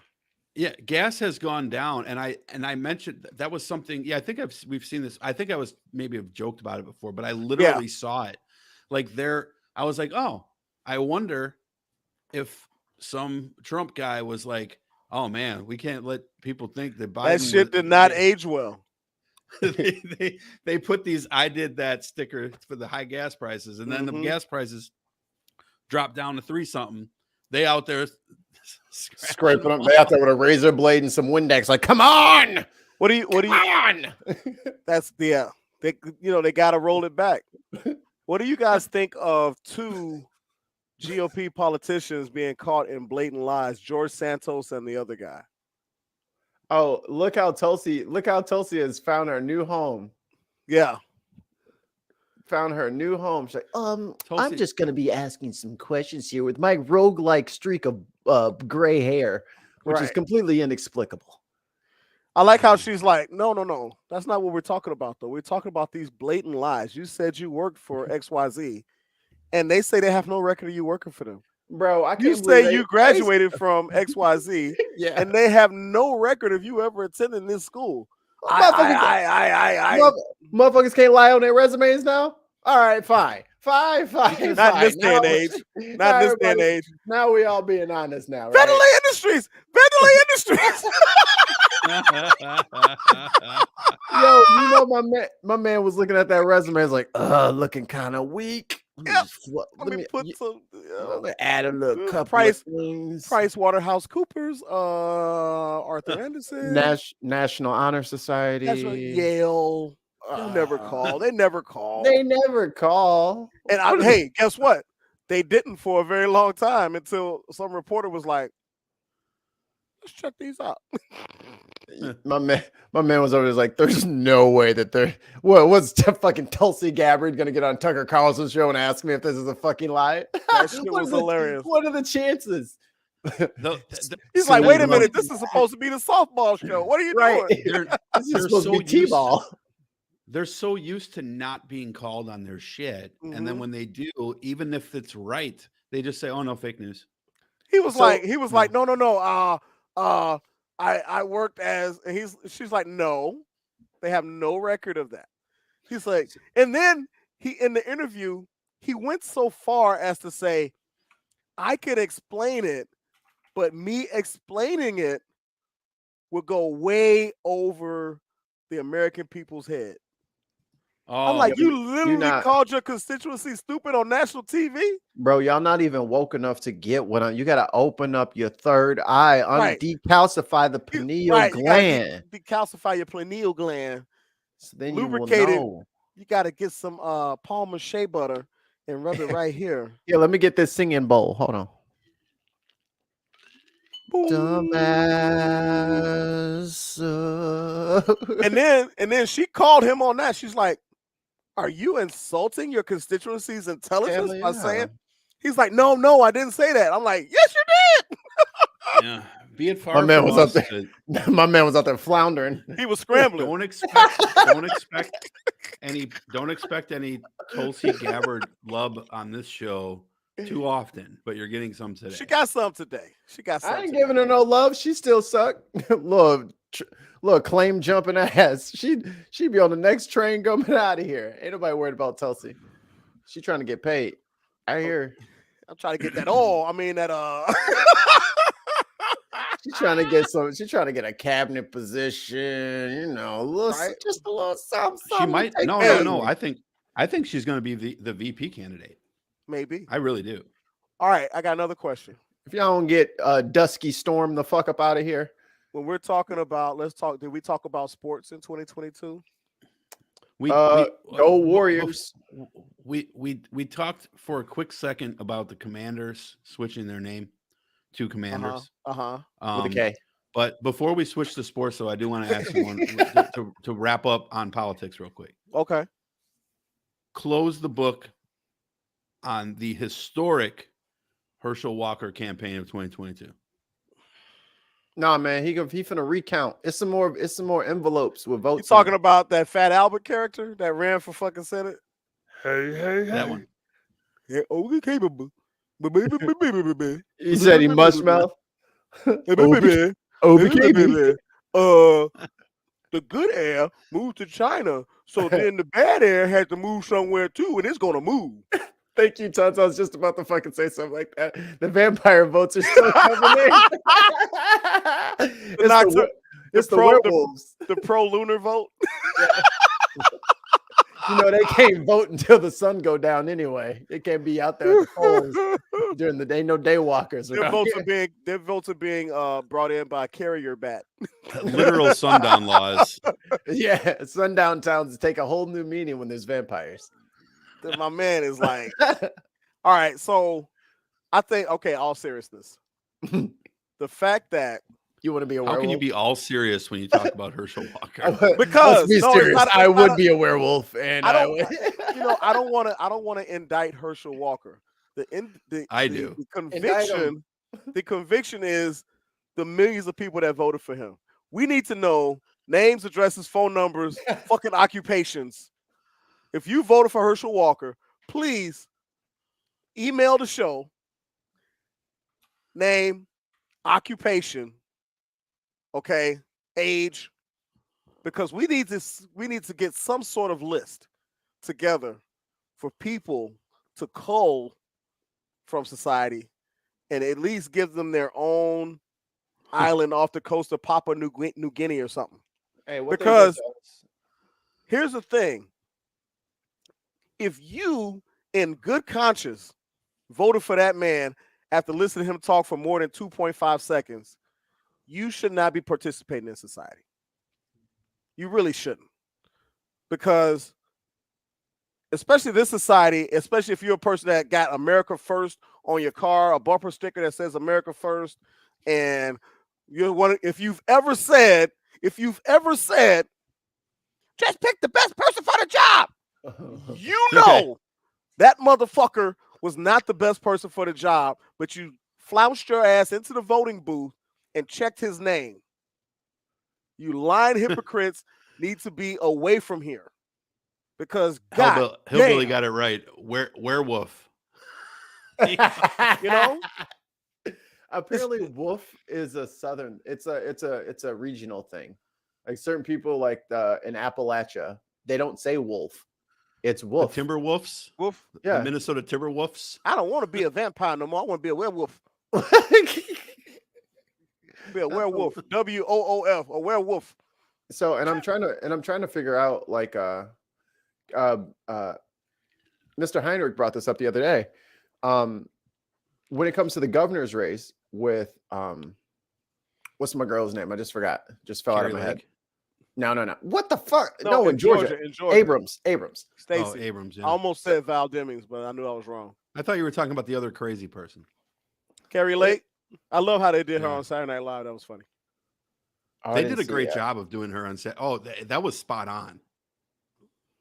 Speaker 2: Yeah, gas has gone down, and I mentioned that was something. Yeah, I think we've seen this. I think I was maybe have joked about it before, but I literally saw it. Like there, I was like, oh, I wonder if some Trump guy was like, oh man, we can't let people think that Biden.
Speaker 12: That shit did not age well.
Speaker 2: they put these I did that sticker for the high gas prices, and then the gas prices dropped down to 3 something. They out there
Speaker 3: scraping them. They out there with a razor blade and some Windex. Like, come on!
Speaker 12: What do you?
Speaker 3: Come on!
Speaker 12: That's They got to roll it back. What do you guys think of 2 GOP politicians being caught in blatant lies? George Santos and the other guy.
Speaker 3: Oh, look how Tulsi has found her new home.
Speaker 12: Yeah.
Speaker 3: Found her new home. She's like, I'm just gonna be asking some questions here with my roguelike streak of gray hair, which is completely inexplicable.
Speaker 12: I like how she's like, no. That's not what we're talking about, though. We're talking about these blatant lies. You said you worked for XYZ, and they say they have no record of you working for them.
Speaker 3: Bro, I can't
Speaker 12: You say you graduated from XYZ,
Speaker 3: yeah,
Speaker 12: and they have no record of you ever attending this school.
Speaker 3: Motherfuckers can't lie on their resumes now. All right, fine.
Speaker 12: Not in this day and age. Not in this day and age.
Speaker 3: Now we all being honest now. Right?
Speaker 12: Vendalay Industries.
Speaker 3: Yo, you know my man was looking at that resume. He's like, looking kind of weak.
Speaker 12: Let me put some.
Speaker 3: Add a little couple
Speaker 12: Price
Speaker 3: of things.
Speaker 12: PricewaterhouseCoopers. Arthur Anderson.
Speaker 3: National Honor Society.
Speaker 12: Yale. They never call. They never call.
Speaker 3: And
Speaker 12: hey, guess what? They didn't for a very long time until some reporter was like, "Let's check these out."
Speaker 3: my man was over there like, "There's no way that they're what's fucking Tulsi Gabbard gonna get on Tucker Carlson's show and ask me if this is a fucking lie?"
Speaker 12: That shit was hilarious.
Speaker 3: What are the chances?
Speaker 12: He's like, "Wait a minute, this is supposed to be the softball show. What are you doing?"
Speaker 3: This is supposed to be T-ball.
Speaker 2: They're so used to not being called on their shit, and then when they do, even if it's right, they just say, "Oh no, fake news."
Speaker 12: He was like, no. I worked as. And she's like, no, they have no record of that. He's like, and then in the interview, he went so far as to say, I could explain it, but me explaining it would go way over the American people's head.
Speaker 2: Oh,
Speaker 12: I'm like, you literally called your constituency stupid on national TV?
Speaker 3: Bro, y'all not even woke enough to get what you got to open up your third eye, decalcify the pineal gland.
Speaker 12: Decalcify your pineal gland.
Speaker 3: So then
Speaker 12: lubricated
Speaker 3: you will know.
Speaker 12: you got to get some Palmer shea butter and rub it right here.
Speaker 3: Yeah, let me get this singing bowl. Hold on. Dumbass.
Speaker 12: And then she called him on that. She's like, "Are you insulting your constituency's intelligence by saying?" He's like, "No, I didn't say that." I'm like, "Yes, you did."
Speaker 2: Yeah, be it far
Speaker 3: My man
Speaker 2: from
Speaker 3: was
Speaker 2: us
Speaker 3: out there. My man was out there floundering.
Speaker 12: He was scrambling.
Speaker 2: Don't expect any Tulsi Gabbard love on this show too often, but you're getting some today.
Speaker 12: She got some today.
Speaker 3: I ain't giving her no love. She still suck. Look, claim jumping ass. She'd be on the next train coming out of here. Ain't nobody worried about Tulsi. She trying to get paid. I hear.
Speaker 12: I'm trying to get that all. I mean that
Speaker 3: She's trying to get some. She's trying to get a cabinet position. You know, just a little something.
Speaker 2: She might. No. I think she's going to be the VP candidate.
Speaker 12: Maybe.
Speaker 2: I really do.
Speaker 12: All right, I got another question.
Speaker 3: If y'all don't get Dusky Storm the fuck up out of here.
Speaker 12: When we're talking about, did we talk about sports in 2022?
Speaker 3: Go Warriors.
Speaker 2: We talked for a quick second about the Commanders switching their name to Commanders.
Speaker 12: With
Speaker 3: a K.
Speaker 2: But before we switch to sports, though, I do want to ask you one to wrap up on politics real quick.
Speaker 12: Okay.
Speaker 2: Close the book on the historic Herschel Walker campaign of 2022.
Speaker 3: Nah, man, he finna recount. It's some more envelopes with votes.
Speaker 12: You talking about that Fat Albert character that ran for fucking Senate? Hey.
Speaker 2: That one.
Speaker 12: Yeah, okay, capable.
Speaker 3: He said he must mouth.
Speaker 12: The good air moved to China, so then the bad air had to move somewhere too, and it's gonna move.
Speaker 3: Thank you, Tons. I was just about to fucking say something like that. The vampire votes are still coming in. It's the werewolves.
Speaker 12: The pro-lunar vote.
Speaker 3: You know, they can't vote until the sun go down anyway. They can't be out there at the polls during the day. No day walkers.
Speaker 12: Their votes are being brought in by carrier bat.
Speaker 2: Literal sundown laws.
Speaker 3: Yeah, sundown towns take a whole new meaning when there's vampires.
Speaker 12: My man is like, all right. So I think, okay, all seriousness, the fact that
Speaker 3: you want to be a
Speaker 2: How
Speaker 3: werewolf.
Speaker 2: can you be all serious when you talk about Herschel Walker?
Speaker 12: Because
Speaker 3: Let's be serious. I would be a werewolf, and I would.
Speaker 12: I don't want to indict Herschel Walker. The conviction is the millions of people that voted for him. We need to know names, addresses, phone numbers, fucking occupations. If you voted for Herschel Walker, please email the show, name, occupation, okay, age, because we need to get some sort of list together for people to cull from society and at least give them their own island off the coast of Papua New Guinea or something.
Speaker 3: Hey,
Speaker 12: because here's the thing. If you, in good conscience, voted for that man after listening to him talk for more than 2.5 seconds, you should not be participating in society. You really shouldn't. Because especially this society, especially if you're a person that got America First on your car, a bumper sticker that says America First, and if you've ever said, just pick the best person for the job. You know that motherfucker was not the best person for the job, but you flounced your ass into the voting booth and checked his name. You lying hypocrites need to be away from here. Because
Speaker 2: Hillbilly got it right. Werewolf.
Speaker 3: You know? Apparently wolf is a southern, it's a regional thing. Like certain people like in Appalachia, they don't say wolf. It's wolf.
Speaker 2: The Timberwolves?
Speaker 12: Wolf?
Speaker 3: Yeah.
Speaker 2: The Minnesota Timberwolves?
Speaker 12: I don't want to be a vampire no more. I want to be a werewolf. Be a werewolf. WOOF, a werewolf.
Speaker 3: So, and I'm trying to figure out like Mr. Heinrich brought this up the other day. When it comes to the governor's race with what's my girl's name? I just forgot. Just fell out of my head. No. What the fuck?
Speaker 12: No,
Speaker 3: No,
Speaker 12: in
Speaker 3: in Georgia.
Speaker 12: Georgia, in Georgia.
Speaker 3: Abrams.
Speaker 12: Stacy.
Speaker 2: Oh, Abrams.
Speaker 12: I
Speaker 2: Yeah.
Speaker 12: almost said Val Demings, but I knew I was wrong.
Speaker 2: I thought you were talking about the other crazy person.
Speaker 12: Carrie Lake. I love how they did her
Speaker 2: Yeah.
Speaker 12: on Saturday Night Live. That was funny.
Speaker 3: Oh, I
Speaker 2: They
Speaker 3: didn't
Speaker 2: did a
Speaker 3: see
Speaker 2: great
Speaker 3: that.
Speaker 2: job of doing her on set. Oh, that was spot on.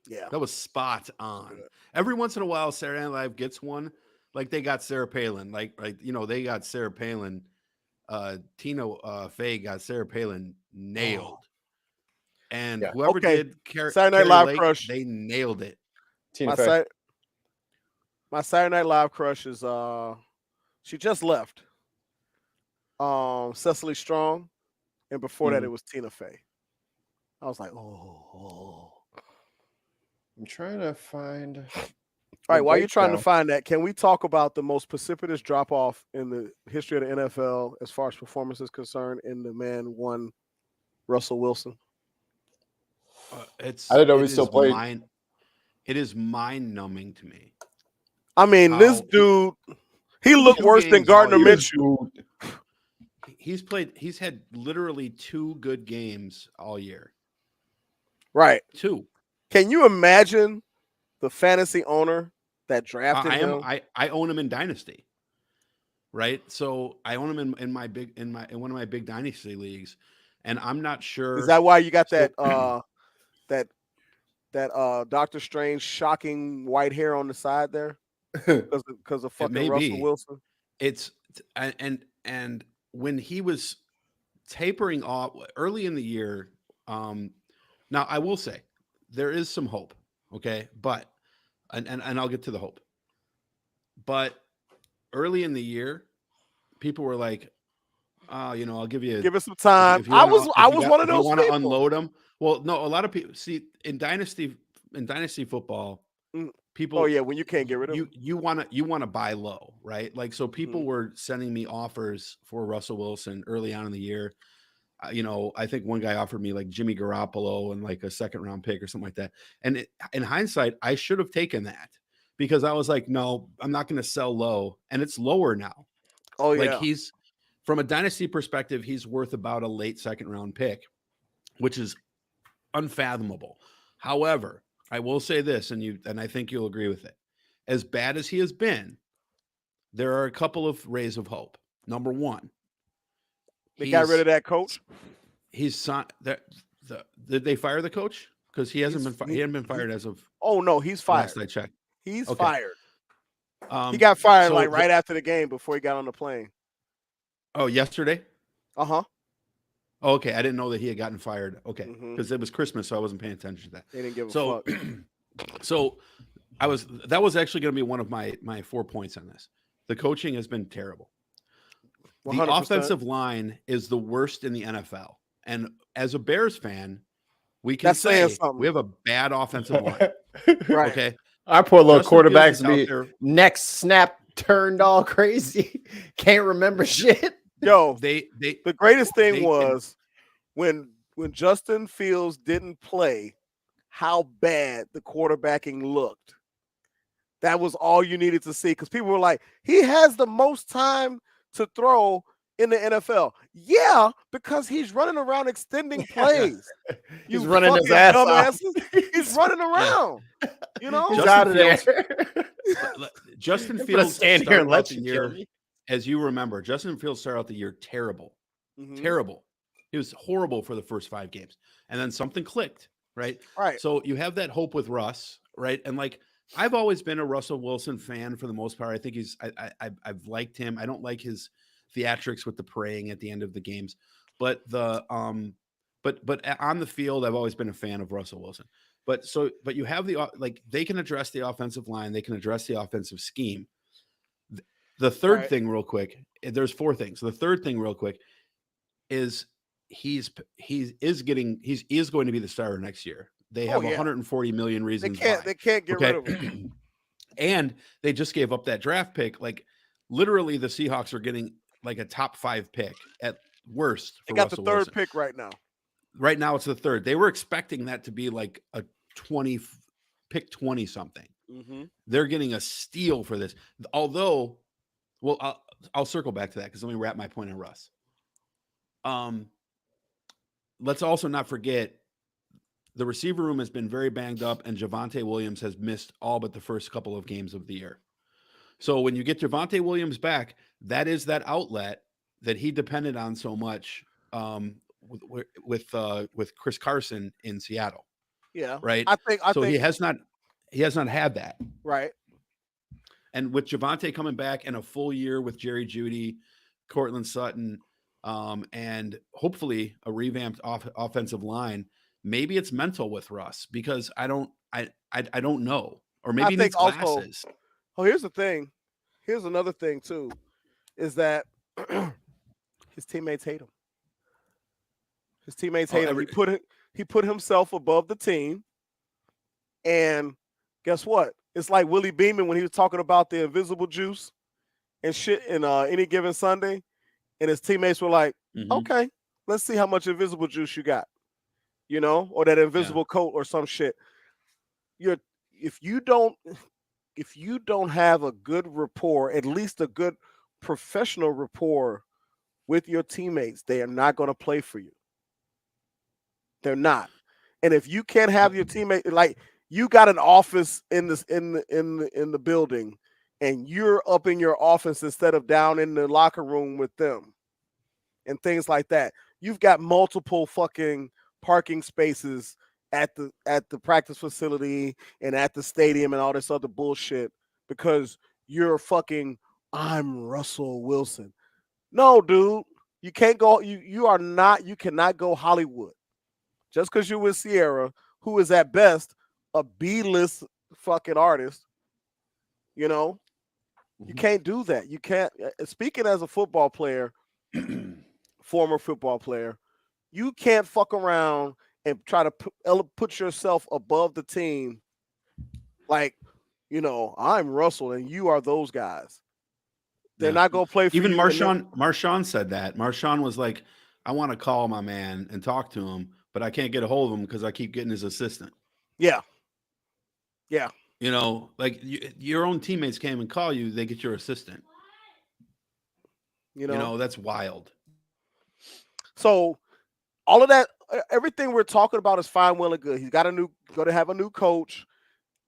Speaker 12: Yeah.
Speaker 2: That was spot on.
Speaker 12: Good.
Speaker 2: Every once in a while, Saturday Night Live gets one. Like they got Sarah Palin. Like they got Sarah Palin. Tina Fey got Sarah Palin nailed. And
Speaker 3: Yeah.
Speaker 2: whoever
Speaker 12: Okay.
Speaker 2: did
Speaker 12: Saturday Night
Speaker 2: Carrie
Speaker 12: Live
Speaker 2: Lake,
Speaker 12: crush.
Speaker 2: they nailed it.
Speaker 3: Tina
Speaker 12: My,
Speaker 3: Fey.
Speaker 12: my Saturday Night Live crush is she just left. Cecily Strong, and before that it was Tina Fey. I was like, oh.
Speaker 3: I'm trying to find.
Speaker 12: All right, while you're trying to find that, can we talk about the most precipitous drop off in the history of the NFL as far as performance is concerned in the man one, Russell Wilson?
Speaker 3: I didn't know he still played.
Speaker 2: It is mind numbing to me.
Speaker 12: I mean, this dude, he looked worse than Gardner Minshew.
Speaker 2: He's had literally 2 good games all year.
Speaker 12: Right.
Speaker 2: 2.
Speaker 12: Can you imagine the fantasy owner that drafted him?
Speaker 2: I own him in Dynasty. Right? So I own him in one of my big Dynasty leagues. And I'm not sure.
Speaker 12: Is that why you got that Doctor Strange shocking white hair on the side there? Because of fucking Russell Wilson.
Speaker 2: It's and when he was tapering off early in the year, now I will say there is some hope, okay, but and I'll get to the hope. But early in the year, people were like, I'll give it some
Speaker 12: time. I was one of those
Speaker 2: want to
Speaker 12: people.
Speaker 2: unload them. Well, no, a lot of people see in dynasty football, people.
Speaker 12: Oh yeah, when you can't get rid of
Speaker 2: you want to buy low, right? Like so, people were sending me offers for Russell Wilson early on in the year. I think one guy offered me like Jimmy Garoppolo and like a 2nd round pick or something like that. And in hindsight, I should have taken that because I was like, no, I'm not going to sell low, and it's lower now.
Speaker 12: Oh yeah,
Speaker 2: like he's from a dynasty perspective, he's worth about a late 2nd round pick, which is unfathomable. However, I will say this, and I think you'll agree with it. As bad as he has been, there are a couple of rays of hope. Number one,
Speaker 12: they got rid of that coach.
Speaker 2: He's did they fire the coach? Because he hasn't been fired as of.
Speaker 12: Oh no, he's fired.
Speaker 2: Last I checked,
Speaker 12: he's fired. He
Speaker 2: He
Speaker 12: got fired right after the game before he got on the plane.
Speaker 2: Oh, yesterday.
Speaker 12: Oh,
Speaker 2: okay, I didn't know that he had gotten fired. Okay, because it was Christmas, so I wasn't paying attention to that.
Speaker 12: They didn't give a fuck.
Speaker 2: So that was actually going to be one of my 4 points on this. The coaching has been terrible.
Speaker 12: 100%.
Speaker 2: The offensive line is the worst in the NFL. And as a Bears fan, we can say we have a bad offensive line.
Speaker 12: Right.
Speaker 2: Okay.
Speaker 3: Our poor little
Speaker 2: Justin Fields
Speaker 3: quarterbacks
Speaker 2: is out there.
Speaker 3: next snap turned all crazy. Can't remember shit.
Speaker 12: Yo,
Speaker 2: the
Speaker 12: greatest thing was when Justin Fields didn't play, how bad the quarterbacking looked. That was all you needed to see because people were like, he has the most time to throw in the NFL. Yeah, because he's running around extending plays.
Speaker 3: He's running his ass off.
Speaker 12: He's running around. He's
Speaker 3: out of there.
Speaker 2: Justin
Speaker 3: I'm gonna
Speaker 2: Fields
Speaker 3: stand here and let
Speaker 2: started out
Speaker 3: you
Speaker 2: the
Speaker 3: kill
Speaker 2: year,
Speaker 3: me.
Speaker 2: as you remember, Justin Fields started out the year terrible. Terrible. He was horrible for the first 5 games. And then something clicked, right?
Speaker 12: Right.
Speaker 2: So you have that hope with Russ, right? And like I've always been a Russell Wilson fan for the most part. I think I've liked him. I don't like his theatrics with the praying at the end of the games, but but on the field, I've always been a fan of Russell Wilson. But you have they can address the offensive line, they can address the offensive scheme. The third thing, real quick, there's 4 things. The third thing, real quick, is he is going to be the starter next year. They have 140 million reasons
Speaker 12: they can't get rid of him.
Speaker 2: And they just gave up that draft pick. Like literally, the Seahawks are getting like a top 5 pick at worst.
Speaker 12: They got the 3rd pick right now.
Speaker 2: Right now, it's the 3rd. They were expecting that to be like a 20 something. They're getting a steal for this. Although, well, I'll circle back to that because let me wrap my point on Russ. Let's also not forget the receiver room has been very banged up, and Javonte Williams has missed all but the first couple of games of the year. So when you get Javonte Williams back, that is that outlet that he depended on so much with Chris Carson in Seattle.
Speaker 12: Yeah,
Speaker 2: right.
Speaker 12: I think
Speaker 2: he has not had that.
Speaker 12: Right.
Speaker 2: And with Javonte coming back and a full year with Jerry Jeudy, Cortland Sutton, and hopefully a revamped offensive line, maybe it's mental with Russ, because I don't know, or maybe he needs glasses.
Speaker 12: Here's the thing. Here's another thing too, is that his teammates hate him. His teammates hate him. He put himself above the team, and guess what? It's like Willie Beeman when he was talking about the invisible juice and shit in Any Given Sunday, and his teammates were like, "Okay, let's see how much invisible juice you got," or that invisible coat or some shit. If you don't have a good rapport, at least a good professional rapport with your teammates, they are not going to play for you. They're not. And if you can't have your teammate, like you got an office in the building, and you're up in your office instead of down in the locker room with them, and things like that. You've got multiple fucking parking spaces at the practice facility and at the stadium and all this other bullshit because you're fucking, I'm Russell Wilson. No, dude, you can't go. You cannot go Hollywood just because you're with Sierra, who is at best a B-list fucking artist. You can't do that. You can't. Speaking as a football player, former football player, you can't fuck around and try to put yourself above the team. Like, I'm Russell and you are those guys. They're not going to play for
Speaker 2: even
Speaker 12: you.
Speaker 2: Marshawn said that. Marshawn was like, I want to call my man and talk to him, but I can't get a hold of him because I keep getting his assistant.
Speaker 12: Yeah. Yeah.
Speaker 2: Like your own teammates came and call you, they get your assistant. That's wild.
Speaker 12: So all of that, everything we're talking about is fine, well and good. He's got going to have a new coach.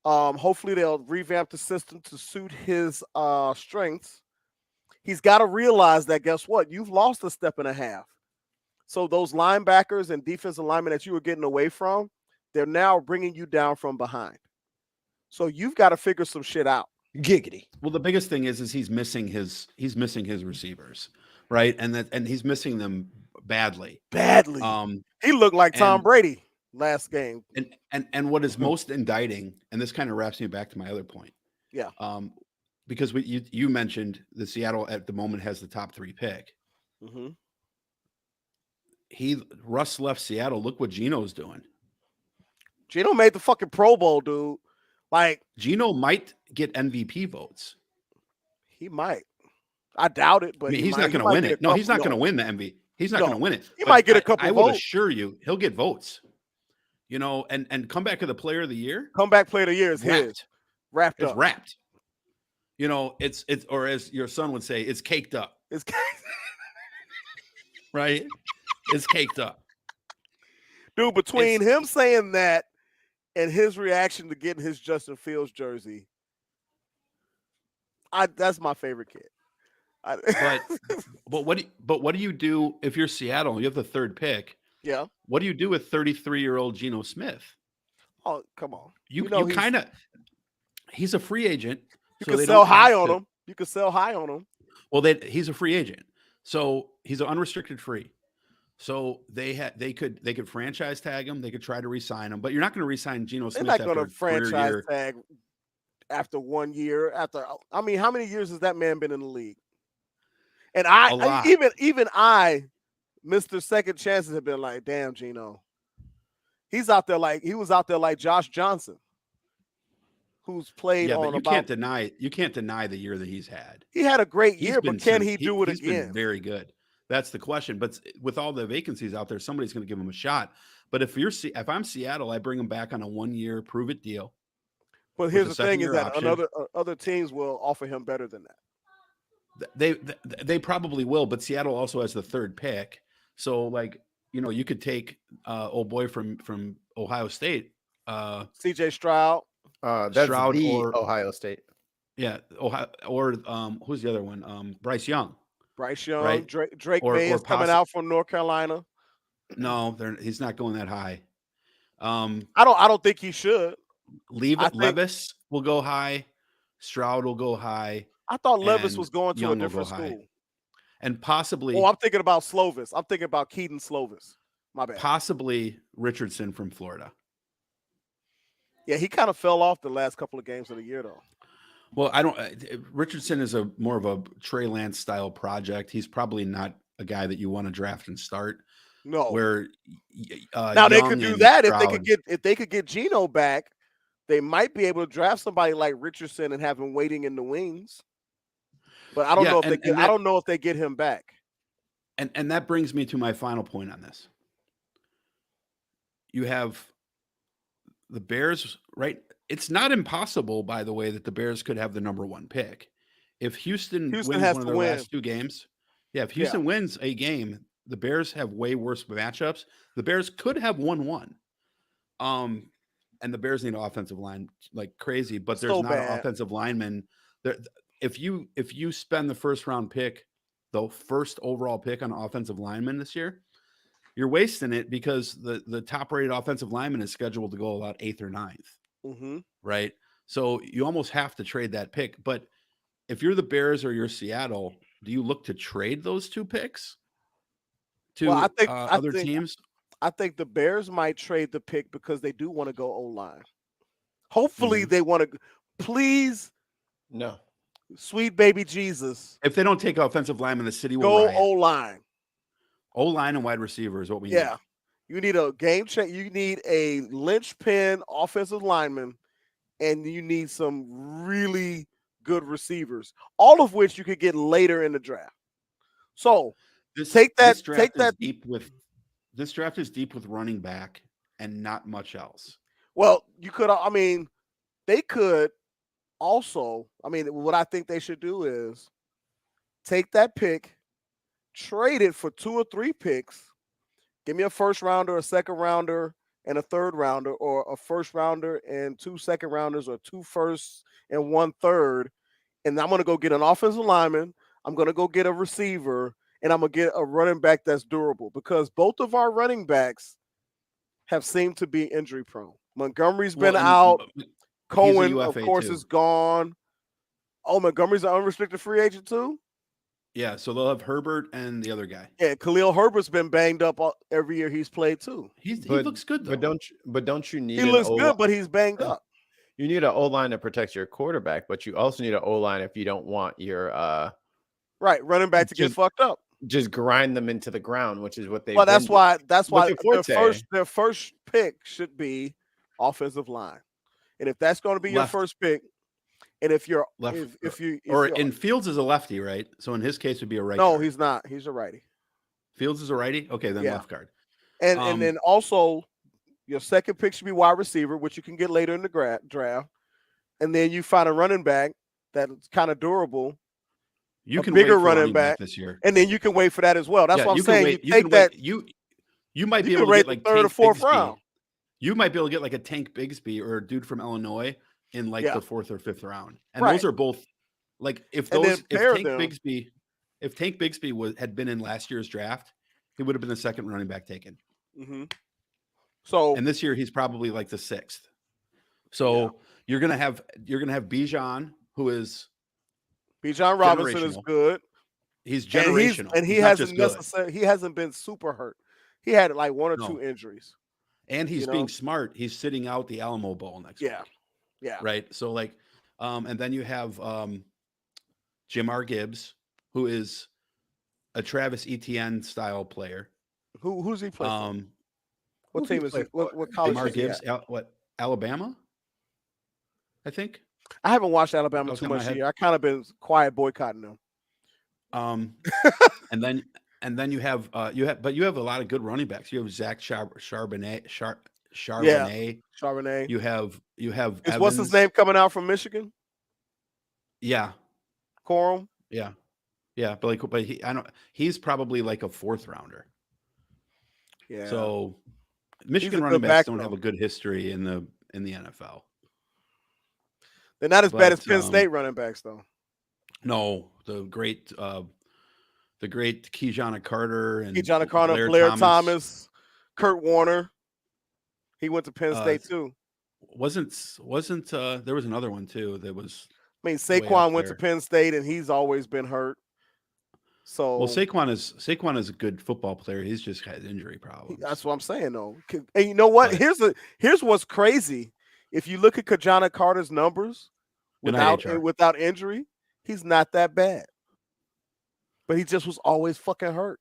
Speaker 12: Hopefully they'll revamp the system to suit his strengths. He's got to realize that, guess what? You've lost a step and a half. So those linebackers and defensive linemen that you were getting away from, they're now bringing you down from behind. So you've got to figure some shit out.
Speaker 3: Giggity.
Speaker 2: Well, the biggest thing is he's missing his receivers, right? And he's missing them badly.
Speaker 12: Badly. He looked like Tom Brady last game.
Speaker 2: And what is most indicting, and this kind of wraps me back to my other point.
Speaker 12: Yeah.
Speaker 2: Because you mentioned the Seattle at the moment has the top 3 pick.
Speaker 12: Mm-hmm.
Speaker 2: Russ left Seattle. Look what Geno's doing.
Speaker 12: Geno made the fucking Pro Bowl, dude. Like,
Speaker 2: Geno might get MVP votes.
Speaker 12: He might. I doubt it, but
Speaker 2: he's not going to win it. No, he's not going to win the MVP. He's not going to win it.
Speaker 12: He might get a couple votes.
Speaker 2: I would assure you he'll get votes. And comeback of the player of the year.
Speaker 12: Comeback player of the year is his. Wrapped up.
Speaker 2: It's wrapped. It's or as your son would say, it's caked up.
Speaker 12: It's
Speaker 2: right. It's caked up.
Speaker 12: Dude, between him saying that and his reaction to getting his Justin Fields jersey, that's my favorite kid.
Speaker 2: But what do you do if you're Seattle? You have the 3rd pick.
Speaker 12: Yeah.
Speaker 2: What do you do with 33-year-old Geno Smith?
Speaker 12: Oh, come on.
Speaker 2: You kind of. He's a free agent.
Speaker 12: You can sell high on him. You can sell high on him.
Speaker 2: Well, he's a free agent, so he's an unrestricted free. So they could franchise tag him. They could try to re-sign him, but you're not going to re-sign Geno Smith.
Speaker 12: They're not going to franchise tag after 1 year. How many years has that man been in the league? And even I, Mr. Second Chances, have been like, damn, Geno. He was out there like Josh Johnson, who's played on.
Speaker 2: But you can't deny the year that he's had.
Speaker 12: He had a great year, but can he do it again?
Speaker 2: He's been very good. That's the question. But with all the vacancies out there, somebody's going to give him a shot. But if I'm Seattle, I bring him back on a 1-year prove-it deal.
Speaker 12: But here's the thing: is that other teams will offer him better than that.
Speaker 2: They probably will. But Seattle also has the 3rd pick, so you could take old boy from Ohio State.
Speaker 12: CJ Stroud.
Speaker 3: That's
Speaker 2: Stroud
Speaker 3: the
Speaker 2: or
Speaker 3: Ohio State.
Speaker 2: yeah, Ohio or who's the other one? Bryce Young.
Speaker 12: Bryce Young.
Speaker 2: Right.
Speaker 12: Drake
Speaker 2: Or-
Speaker 12: May
Speaker 2: or
Speaker 12: is coming
Speaker 2: possi-
Speaker 12: out from North Carolina.
Speaker 2: No, he's not going that high.
Speaker 12: I don't think he should.
Speaker 2: Levis will go high. Stroud will go high.
Speaker 12: I thought Levis
Speaker 2: and
Speaker 12: was going to
Speaker 2: Young
Speaker 12: a
Speaker 2: will go
Speaker 12: different
Speaker 2: high.
Speaker 12: school.
Speaker 2: And possibly,
Speaker 12: Oh, I'm thinking about Slovis. I'm thinking about Keaton Slovis. My bad.
Speaker 2: possibly Richardson from Florida.
Speaker 12: Yeah, he kind of fell off the last couple of games of the year, though.
Speaker 2: Well, I don't. Richardson is more of a Trey Lance style project. He's probably not a guy that you want to draft and start.
Speaker 12: No.
Speaker 2: Where
Speaker 12: Now they
Speaker 2: Young
Speaker 12: could do
Speaker 2: and
Speaker 12: that
Speaker 2: Stroud-
Speaker 12: if they could get Geno back. They might be able to draft somebody like Richardson and have him waiting in the wings. But I don't
Speaker 2: Yeah,
Speaker 12: know if
Speaker 2: and-
Speaker 12: they get,
Speaker 2: and
Speaker 12: I
Speaker 2: that-
Speaker 12: don't know if they get him back.
Speaker 2: And that brings me to my final point on this. You have the Bears, right? It's not impossible, by the way, that the Bears could have the number 1 pick. If Houston wins
Speaker 12: has
Speaker 2: one of
Speaker 12: to
Speaker 2: their
Speaker 12: win.
Speaker 2: last 2 games, if Houston wins a game, the Bears have way worse matchups. The Bears could have won one. And the Bears need an offensive line like crazy, but there's
Speaker 12: So
Speaker 2: not an
Speaker 12: bad.
Speaker 2: offensive lineman. There, if you spend the first round pick, the first overall pick on offensive lineman this year, you're wasting it because the top rated offensive lineman is scheduled to go about 8th or 9th.
Speaker 12: Mm-hmm.
Speaker 2: Right. So you almost have to trade that pick. But if you're the Bears or you're Seattle, do you look to trade those 2 picks to
Speaker 12: Well,
Speaker 2: other teams?
Speaker 12: I think the Bears might trade the pick because they do want to go O-line. Hopefully
Speaker 2: Mm-hmm.
Speaker 12: they want to. Please,
Speaker 3: No.
Speaker 12: sweet baby Jesus,
Speaker 2: If they don't take offensive lineman, the city will
Speaker 12: go
Speaker 2: riot.
Speaker 12: O-line.
Speaker 2: O-line and wide receiver is what we
Speaker 12: Yeah.
Speaker 2: need.
Speaker 12: You need a game check. You need a linchpin offensive lineman, and you need some really good receivers, all of which you could get later in the draft. So
Speaker 2: This
Speaker 12: draft
Speaker 2: is deep with running back and not much else.
Speaker 12: Well, you could. I mean, they could also. I mean, what I think they should do is take that pick, trade it for 2 or 3 picks. Give me a first rounder, a second rounder, and a third rounder, or a first rounder and 2 second rounders, or 2 firsts and 1 third. And I'm going to go get an offensive lineman. I'm going to go get a receiver, and I'm going to get a running back that's durable, because both of our running backs have seemed to be injury prone. Montgomery's been out. Cohen, of
Speaker 2: UFA
Speaker 12: course,
Speaker 2: too.
Speaker 12: is gone. Oh, Montgomery's an unrestricted free agent too?
Speaker 2: Yeah, so they'll have Herbert and the other guy.
Speaker 12: Yeah, Khalil Herbert's been banged up every year he's played too.
Speaker 2: He looks good though.
Speaker 3: But don't you need
Speaker 12: He looks good, but he's banged up.
Speaker 3: You need an O-line to protect your quarterback, but you also need an O-line if you don't want your
Speaker 12: right running back to get fucked up.
Speaker 3: Just grind them into the ground, which is what they.
Speaker 12: Well, that's why
Speaker 3: Forte.
Speaker 12: their first pick should be offensive line. And if that's going to be your
Speaker 2: Left.
Speaker 12: first pick, and if you're
Speaker 2: Left,
Speaker 12: if
Speaker 2: or
Speaker 12: you're-
Speaker 2: in Fields is a lefty, right? So in his case, would be a right.
Speaker 12: no,
Speaker 2: guard.
Speaker 12: he's not. He's a righty.
Speaker 2: Fields is a righty. Okay, then
Speaker 12: Yeah.
Speaker 2: left guard.
Speaker 12: And then also your second pick should be wide receiver, which you can get later in the draft. And then you find a running back that's kind of durable.
Speaker 2: You
Speaker 12: a
Speaker 2: can
Speaker 12: bigger
Speaker 2: wait for
Speaker 12: running back
Speaker 2: this year,
Speaker 12: and then you can wait for that as well. That's
Speaker 2: Yeah,
Speaker 12: what I'm
Speaker 2: you can
Speaker 12: saying.
Speaker 2: wait-
Speaker 12: You take
Speaker 2: can
Speaker 12: that.
Speaker 2: wait. You might be
Speaker 12: you
Speaker 2: able
Speaker 12: can
Speaker 2: to
Speaker 12: rate
Speaker 2: get
Speaker 12: the
Speaker 2: like
Speaker 12: third or
Speaker 2: Tank
Speaker 12: fourth
Speaker 2: Bigsby.
Speaker 12: round.
Speaker 2: You might be able to get like a Tank Bigsby or a dude from Illinois in like
Speaker 12: Yeah.
Speaker 2: the 4th or 5th round, and
Speaker 12: Right.
Speaker 2: those are both like if
Speaker 12: And then
Speaker 2: those
Speaker 12: pair
Speaker 2: if
Speaker 12: them.
Speaker 2: Tank Bigsby had been in last year's draft, he would have been the second running back taken.
Speaker 12: Mm-hmm. So
Speaker 2: And this year he's probably like the 6th. So you're gonna have Bijan, who is
Speaker 12: Bijan Robinson is
Speaker 2: generational.
Speaker 12: good.
Speaker 2: He's
Speaker 12: And
Speaker 2: generational.
Speaker 12: and he
Speaker 2: He's not
Speaker 12: hasn't
Speaker 2: just good.
Speaker 12: necessarily he hasn't been super hurt. He had like 1 or
Speaker 2: No.
Speaker 12: 2 injuries.
Speaker 2: And he's
Speaker 12: you know?
Speaker 2: being smart. He's sitting out the Alamo Bowl next week.
Speaker 12: Yeah.
Speaker 2: Right. So like, and then you have Jamar Gibbs, who is a Travis Etienne style player.
Speaker 12: Who's he playing? for? What
Speaker 3: who's he
Speaker 12: team is he?
Speaker 3: play for?
Speaker 12: What college
Speaker 2: Jamar
Speaker 12: is he
Speaker 2: Gibbs,
Speaker 12: at?
Speaker 2: Alabama? I think.
Speaker 12: I haven't watched Alabama
Speaker 2: Off
Speaker 12: too
Speaker 2: the top of my
Speaker 12: much
Speaker 2: head.
Speaker 12: here. I kind of been quiet boycotting them.
Speaker 2: And then you have but you have a lot of good running backs. You have Zach Charbonnet.
Speaker 12: Charbonnet.
Speaker 2: You have
Speaker 12: Is what's his
Speaker 2: Evans.
Speaker 12: name coming out from Michigan?
Speaker 2: Yeah.
Speaker 12: Corum.
Speaker 2: Yeah. Yeah. But he's probably like a 4th rounder.
Speaker 12: Yeah.
Speaker 2: So Michigan
Speaker 12: a
Speaker 2: running
Speaker 12: good
Speaker 2: backs
Speaker 12: back,
Speaker 2: don't
Speaker 12: though.
Speaker 2: have a good history in the NFL.
Speaker 12: They're not as bad as
Speaker 2: But,
Speaker 12: Penn State running backs, though.
Speaker 2: No, the great Keyjana Carter and
Speaker 12: Keyjana Carter, Blair Thomas, Kurt Warner. He went to Penn State too.
Speaker 2: Wasn't there was another one too that was.
Speaker 12: I mean,
Speaker 2: way up
Speaker 12: Saquon went to
Speaker 2: there.
Speaker 12: Penn State, and he's always been hurt. So
Speaker 2: Well, Saquon is a good football player. He's just had injury problems.
Speaker 12: that's what I'm saying, though. And you know what?
Speaker 2: But-
Speaker 12: Here's what's crazy. If you look at Keyjana Carter's numbers
Speaker 2: Good night, HR.
Speaker 12: without injury, he's not that bad. But he just was always fucking hurt.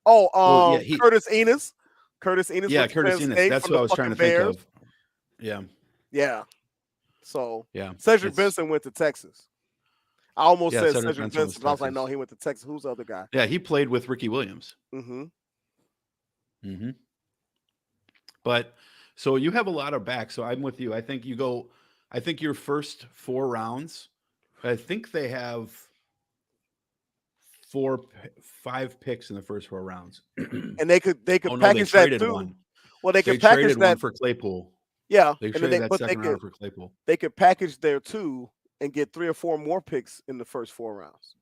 Speaker 12: Oh,
Speaker 2: Well, yeah,
Speaker 12: Curtis Enos. Curtis Enos.
Speaker 2: Yeah,
Speaker 12: went to
Speaker 2: Curtis
Speaker 12: Penn
Speaker 2: Enos.
Speaker 12: State
Speaker 2: That's
Speaker 12: from
Speaker 2: what
Speaker 12: the
Speaker 2: I was trying to
Speaker 12: fucking
Speaker 2: think
Speaker 12: Bears.
Speaker 2: of. Yeah,
Speaker 12: Yeah. So
Speaker 2: yeah.
Speaker 12: Cedric
Speaker 2: It's-
Speaker 12: Benson went to Texas. I almost
Speaker 2: Yeah,
Speaker 12: said
Speaker 2: Cedric
Speaker 12: Cedric
Speaker 2: Benson was
Speaker 12: Benson. I was like, no,
Speaker 2: Texas.
Speaker 12: he went to Texas. Who's the other guy?
Speaker 2: Yeah, he played with Ricky Williams.
Speaker 12: Mm-hmm.
Speaker 2: Mm-hmm. But so you have a lot of backs. So I'm with you. I think your first 4 rounds, I think they have 5 picks in the first 4 rounds.
Speaker 12: And they could
Speaker 2: Oh, no, they
Speaker 12: package that
Speaker 2: traded
Speaker 12: too.
Speaker 2: one.
Speaker 12: Well, they
Speaker 2: They
Speaker 12: could package
Speaker 2: traded one
Speaker 12: that
Speaker 2: for Claypool.
Speaker 12: Yeah,
Speaker 2: They
Speaker 12: and then
Speaker 2: traded that
Speaker 12: but they
Speaker 2: second
Speaker 12: could
Speaker 2: round for Claypool.
Speaker 12: they could package there too and get 3 or 4 more picks in the first 4 rounds.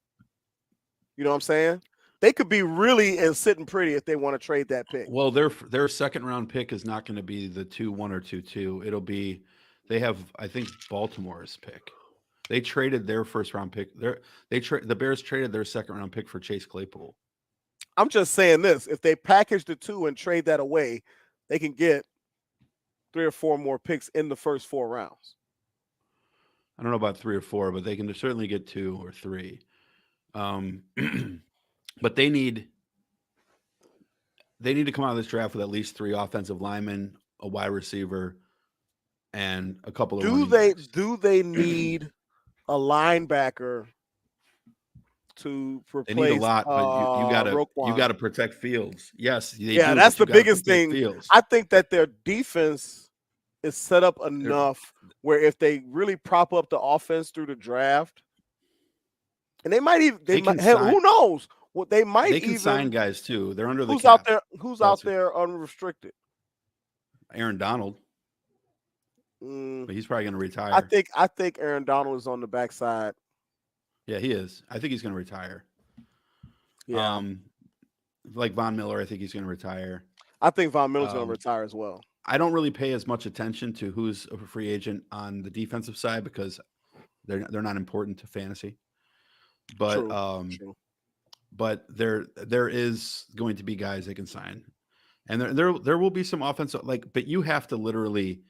Speaker 12: You know what I'm saying? They could be really and sitting pretty if they want to trade that pick.
Speaker 2: Well, their second round pick is not going to be the 2-1 or 2-2. It'll be they have, I think, Baltimore's pick. They traded their first round pick. The Bears traded their second round pick for Chase Claypool.
Speaker 12: I'm just saying this: if they package the 2 and trade that away, they can get 3 or 4 more picks in the first 4 rounds.
Speaker 2: I don't know about 3 or 4, but they can certainly get 2 or 3. But they need to come out of this draft with at least 3 offensive linemen, a wide receiver, and a couple of running backs.
Speaker 12: Do they need a linebacker to replace?
Speaker 2: They need a lot, but you
Speaker 12: Roquan?
Speaker 2: gotta protect Fields. Yes, they
Speaker 12: Yeah,
Speaker 2: do,
Speaker 12: that's
Speaker 2: but you
Speaker 12: the
Speaker 2: gotta
Speaker 12: biggest
Speaker 2: protect
Speaker 12: thing.
Speaker 2: Fields.
Speaker 12: I think that their defense is set up enough where if they really prop up the offense through the draft, and they might even
Speaker 2: They can
Speaker 12: hell,
Speaker 2: sign-
Speaker 12: who knows what they might
Speaker 2: They can
Speaker 12: even
Speaker 2: sign guys too. They're under the
Speaker 12: who's
Speaker 2: cap.
Speaker 12: out there who's
Speaker 2: That's
Speaker 12: out there unrestricted.
Speaker 2: Aaron Donald,
Speaker 12: Mm,
Speaker 2: but he's probably going to retire.
Speaker 12: I think Aaron Donald is on the backside.
Speaker 2: Yeah, he is. I think he's going to retire.
Speaker 12: Yeah,
Speaker 2: Like Von Miller, I think he's going to retire.
Speaker 12: I think Von Miller's going to
Speaker 2: um,
Speaker 12: retire as well.
Speaker 2: I don't really pay as much attention to who's a free agent on the defensive side because they're not important to fantasy. But
Speaker 12: True.
Speaker 2: but there is going to be guys they can sign, and there will be some offensive but you have to literally,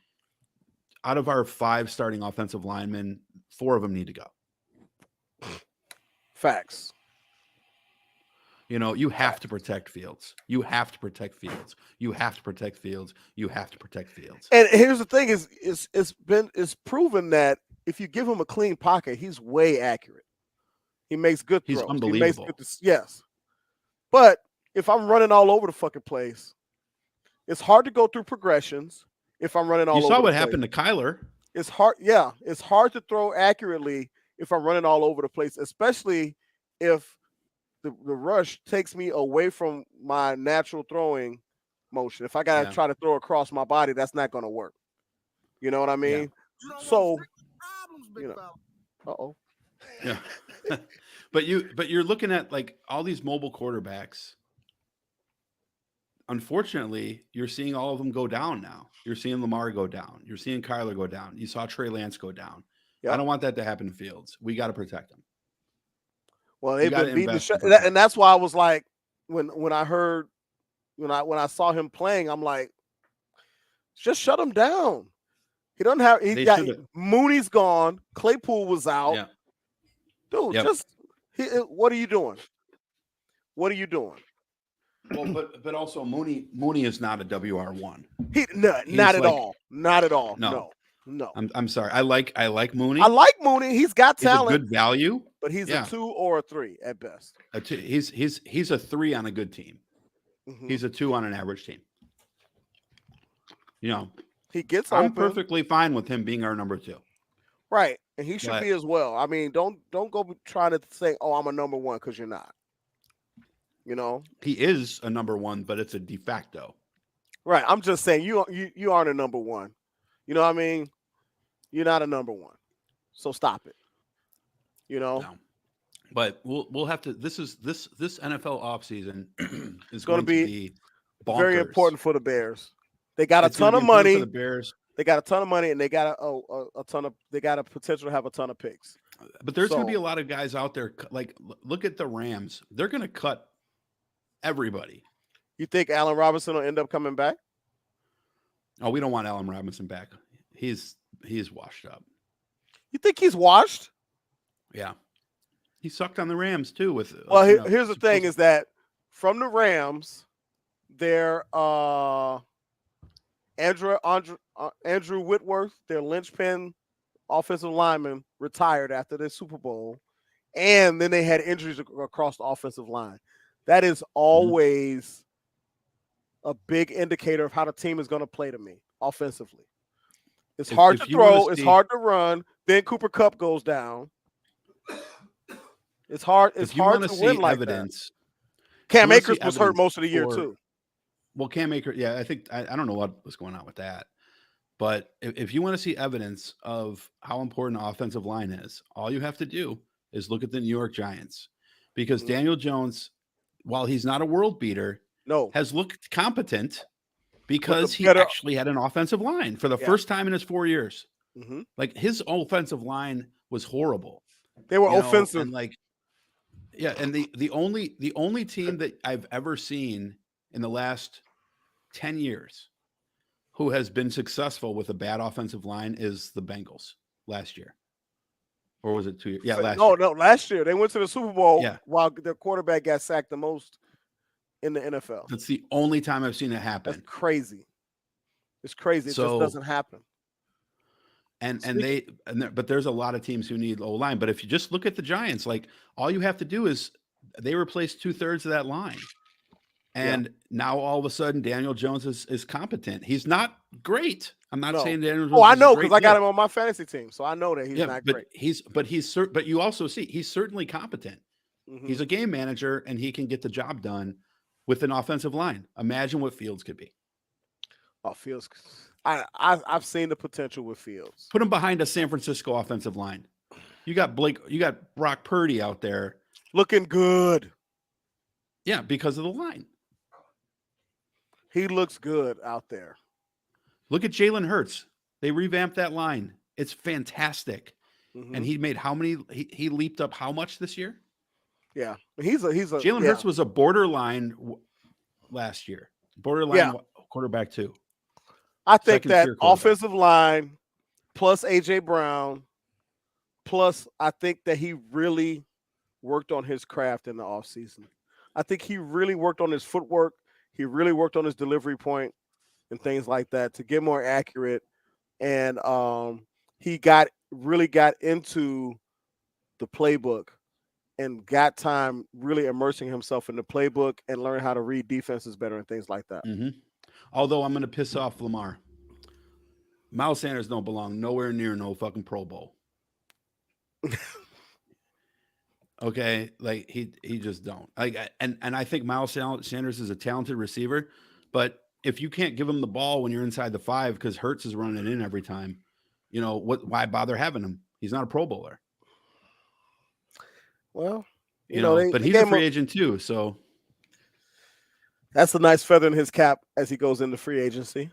Speaker 2: out of our 5 starting offensive linemen, 4 of them need to go.
Speaker 12: Facts.
Speaker 2: You have to protect Fields. You have to protect Fields. You have to protect Fields. You have to protect Fields.
Speaker 12: And here's the thing: it's proven that if you give him a clean pocket, he's way accurate. He makes good
Speaker 2: He's
Speaker 12: throws.
Speaker 2: unbelievable.
Speaker 12: Yes. But if I'm running all over the fucking place, it's hard to go through progressions. If I'm running all
Speaker 2: You
Speaker 12: over
Speaker 2: saw
Speaker 12: the
Speaker 2: what
Speaker 12: place.
Speaker 2: happened to Kyler.
Speaker 12: It's hard. Yeah, it's hard to throw accurately if I'm running all over the place, especially if the rush takes me away from my natural throwing motion. If I gotta
Speaker 2: Yeah.
Speaker 12: try to throw across my body, that's not gonna work. You know what I mean? So, uh-oh.
Speaker 2: Yeah. but you're looking at all these mobile quarterbacks. Unfortunately, you're seeing all of them go down now. You're seeing Lamar go down. You're seeing Kyler go down. You saw Trey Lance go down.
Speaker 12: Yep.
Speaker 2: I don't want that to happen to Fields. We got to protect him.
Speaker 12: Well,
Speaker 2: You
Speaker 12: they've
Speaker 2: gotta
Speaker 12: been beating the
Speaker 2: invest
Speaker 12: shit,
Speaker 2: in protect.
Speaker 12: and that's why I was like, when I saw him playing, I'm like, just shut him down. He doesn't have. He
Speaker 2: They
Speaker 12: got
Speaker 2: should've.
Speaker 12: Mooney's gone. Claypool was out.
Speaker 2: Yeah.
Speaker 12: Dude,
Speaker 2: Yep.
Speaker 12: what are you doing? What are you doing?
Speaker 2: Well, but also Mooney is not a WR1.
Speaker 12: Not at all. Not at all.
Speaker 2: No.
Speaker 12: No.
Speaker 2: I'm sorry. I like Mooney.
Speaker 12: I like Mooney. He's got
Speaker 2: He's a
Speaker 12: talent,
Speaker 2: good value.
Speaker 12: but he's
Speaker 2: Yeah.
Speaker 12: a 2 or a 3 at best.
Speaker 2: He's a 3 on a good team.
Speaker 12: Mhm.
Speaker 2: He's a 2 on an average team.
Speaker 12: He gets
Speaker 2: I'm
Speaker 12: open.
Speaker 2: perfectly fine with him being our number 2.
Speaker 12: Right, and he should
Speaker 2: But-
Speaker 12: be as well. I mean, don't go trying to say, "Oh, I'm a number 1," because you're not. You know,
Speaker 2: He is a number 1, but it's a de facto.
Speaker 12: Right. I'm just saying you aren't a number one. You know what I mean? You're not a number one. So stop it. You know?
Speaker 2: No. But we'll have to. This NFL offseason is
Speaker 12: gonna
Speaker 2: going to be bonkers.
Speaker 12: Very important for the Bears. They got
Speaker 2: It's
Speaker 12: a ton
Speaker 2: gonna
Speaker 12: of
Speaker 2: be important
Speaker 12: money.
Speaker 2: for the Bears.
Speaker 12: They got a ton of money, and they got a ton of. They got a potential to have a ton of picks.
Speaker 2: But there's going to be a lot of guys out there. Like, look at the Rams. They're going to cut everybody.
Speaker 12: You think Allen Robinson will end up coming back?
Speaker 2: Oh, we don't want Allen Robinson back. He's washed up.
Speaker 12: You think he's washed?
Speaker 2: Yeah. He sucked on the Rams too.
Speaker 12: Well, here's the thing: is that from the Rams, their Andrew Whitworth, their linchpin offensive lineman, retired after their Super Bowl, and then they had injuries across the offensive line. That is always a big indicator of how the team is going to play to me offensively. It's hard to throw. It's hard to run. Then Cooper Kupp goes down. It's hard. It's hard to win like that. Cam Akers was hurt most of the year too.
Speaker 2: Well, Cam Akers, yeah, I think I don't know what was going on with that, but if you want to see evidence of how important offensive line is, all you have to do is look at the New York Giants, because Daniel Jones, while he's not a world beater, has looked competent because he actually had an offensive line for the first time in his 4 years. Like, his offensive line was horrible.
Speaker 12: They were offensive,
Speaker 2: and and the only team that I've ever seen in the last 10 years who has been successful with a bad offensive line is the Bengals last year. Or was it 2 years? Yeah,
Speaker 12: last year. They went to the Super Bowl while their quarterback got sacked the most in the NFL.
Speaker 2: That's the only time I've seen it happen.
Speaker 12: That's crazy. It's crazy. It just doesn't happen.
Speaker 2: But there's a lot of teams who need O-line. But if you just look at the Giants, like, all you have to do is they replace 2/3 of that line. And now all of a sudden Daniel Jones is competent. He's not great. I'm not saying Daniel Jones.
Speaker 12: I know, because I got him on my fantasy team, so I know that he's not great.
Speaker 2: But you also see he's certainly competent. He's a game manager, and he can get the job done with an offensive line. Imagine what Fields could be.
Speaker 12: Oh, Fields. I've seen the potential with Fields.
Speaker 2: Put him behind a San Francisco offensive line. You got Brock Purdy out there
Speaker 12: looking good.
Speaker 2: Yeah, because of the line.
Speaker 12: He looks good out there.
Speaker 2: Look at Jalen Hurts. They revamped that line. It's fantastic. And he made how many? He leaped up how much this year?
Speaker 12: Yeah, he's a
Speaker 2: Jalen Hurts was a borderline last year. Borderline quarterback too.
Speaker 12: I think that offensive line plus AJ Brown plus I think that he really worked on his craft in the offseason. I think he really worked on his footwork. He really worked on his delivery point and things like that to get more accurate. And he really got into the playbook and got time really immersing himself in the playbook and learn how to read defenses better and things like that.
Speaker 2: Although I'm going to piss off Lamar. Miles Sanders don't belong nowhere near no fucking Pro Bowl. Okay, like he just don't. Like, and I think Miles Sanders is a talented receiver, but if you can't give him the ball when you're inside the 5 because Hurts is running in every time, you know why bother having him? He's not a Pro Bowler.
Speaker 12: Well,
Speaker 2: you know, but he's a free agent too, so
Speaker 12: that's a nice feather in his cap as he goes into free agency.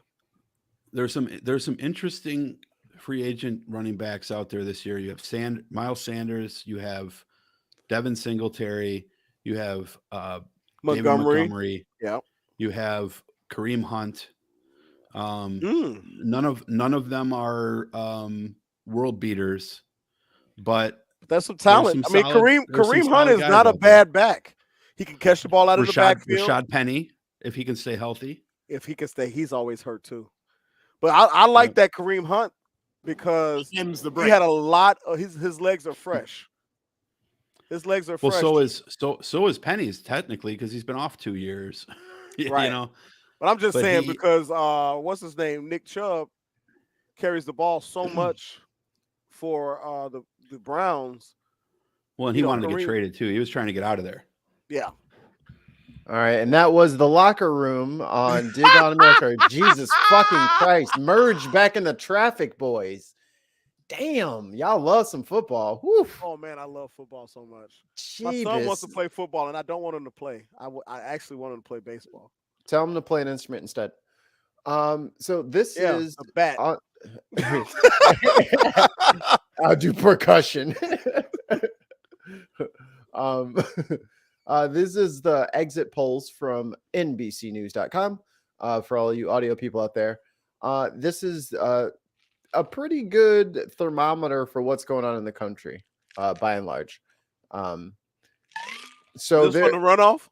Speaker 2: There's some interesting free agent running backs out there this year. You have Miles Sanders, you have Devin Singletary, you have Montgomery, you have Kareem Hunt. None of them are world beaters, but
Speaker 12: that's some talent. I mean, Kareem Hunt is not a bad back. He can catch the ball out of the backfield.
Speaker 2: Rashad Penny, if he can stay healthy.
Speaker 12: If he can stay, he's always hurt too. But I like that Kareem Hunt because he had a lot of his legs are fresh. His legs are fresh.
Speaker 2: Well, so is Penny's technically because he's been off 2 years.
Speaker 12: Right.
Speaker 2: You know.
Speaker 12: But I'm just saying because what's his name? Nick Chubb carries the ball so much for the Browns.
Speaker 2: Well, and he wanted to get traded too. He was trying to get out of there.
Speaker 12: Yeah.
Speaker 3: All right, and that was The Locker Room on Dig on America. Jesus fucking Christ. Merge back in the traffic, boys. Damn, y'all love some football. Woo.
Speaker 12: Oh man, I love football so much. My son wants to play football, and I don't want him to play. I actually want him to play baseball.
Speaker 3: Tell him to play an instrument instead. So this is
Speaker 12: a bat.
Speaker 3: I'll do percussion. This is the exit polls from NBCnews.com. For all you audio people out there, this is a pretty good thermometer for what's going on in the country, by and large. So
Speaker 12: this from the runoff.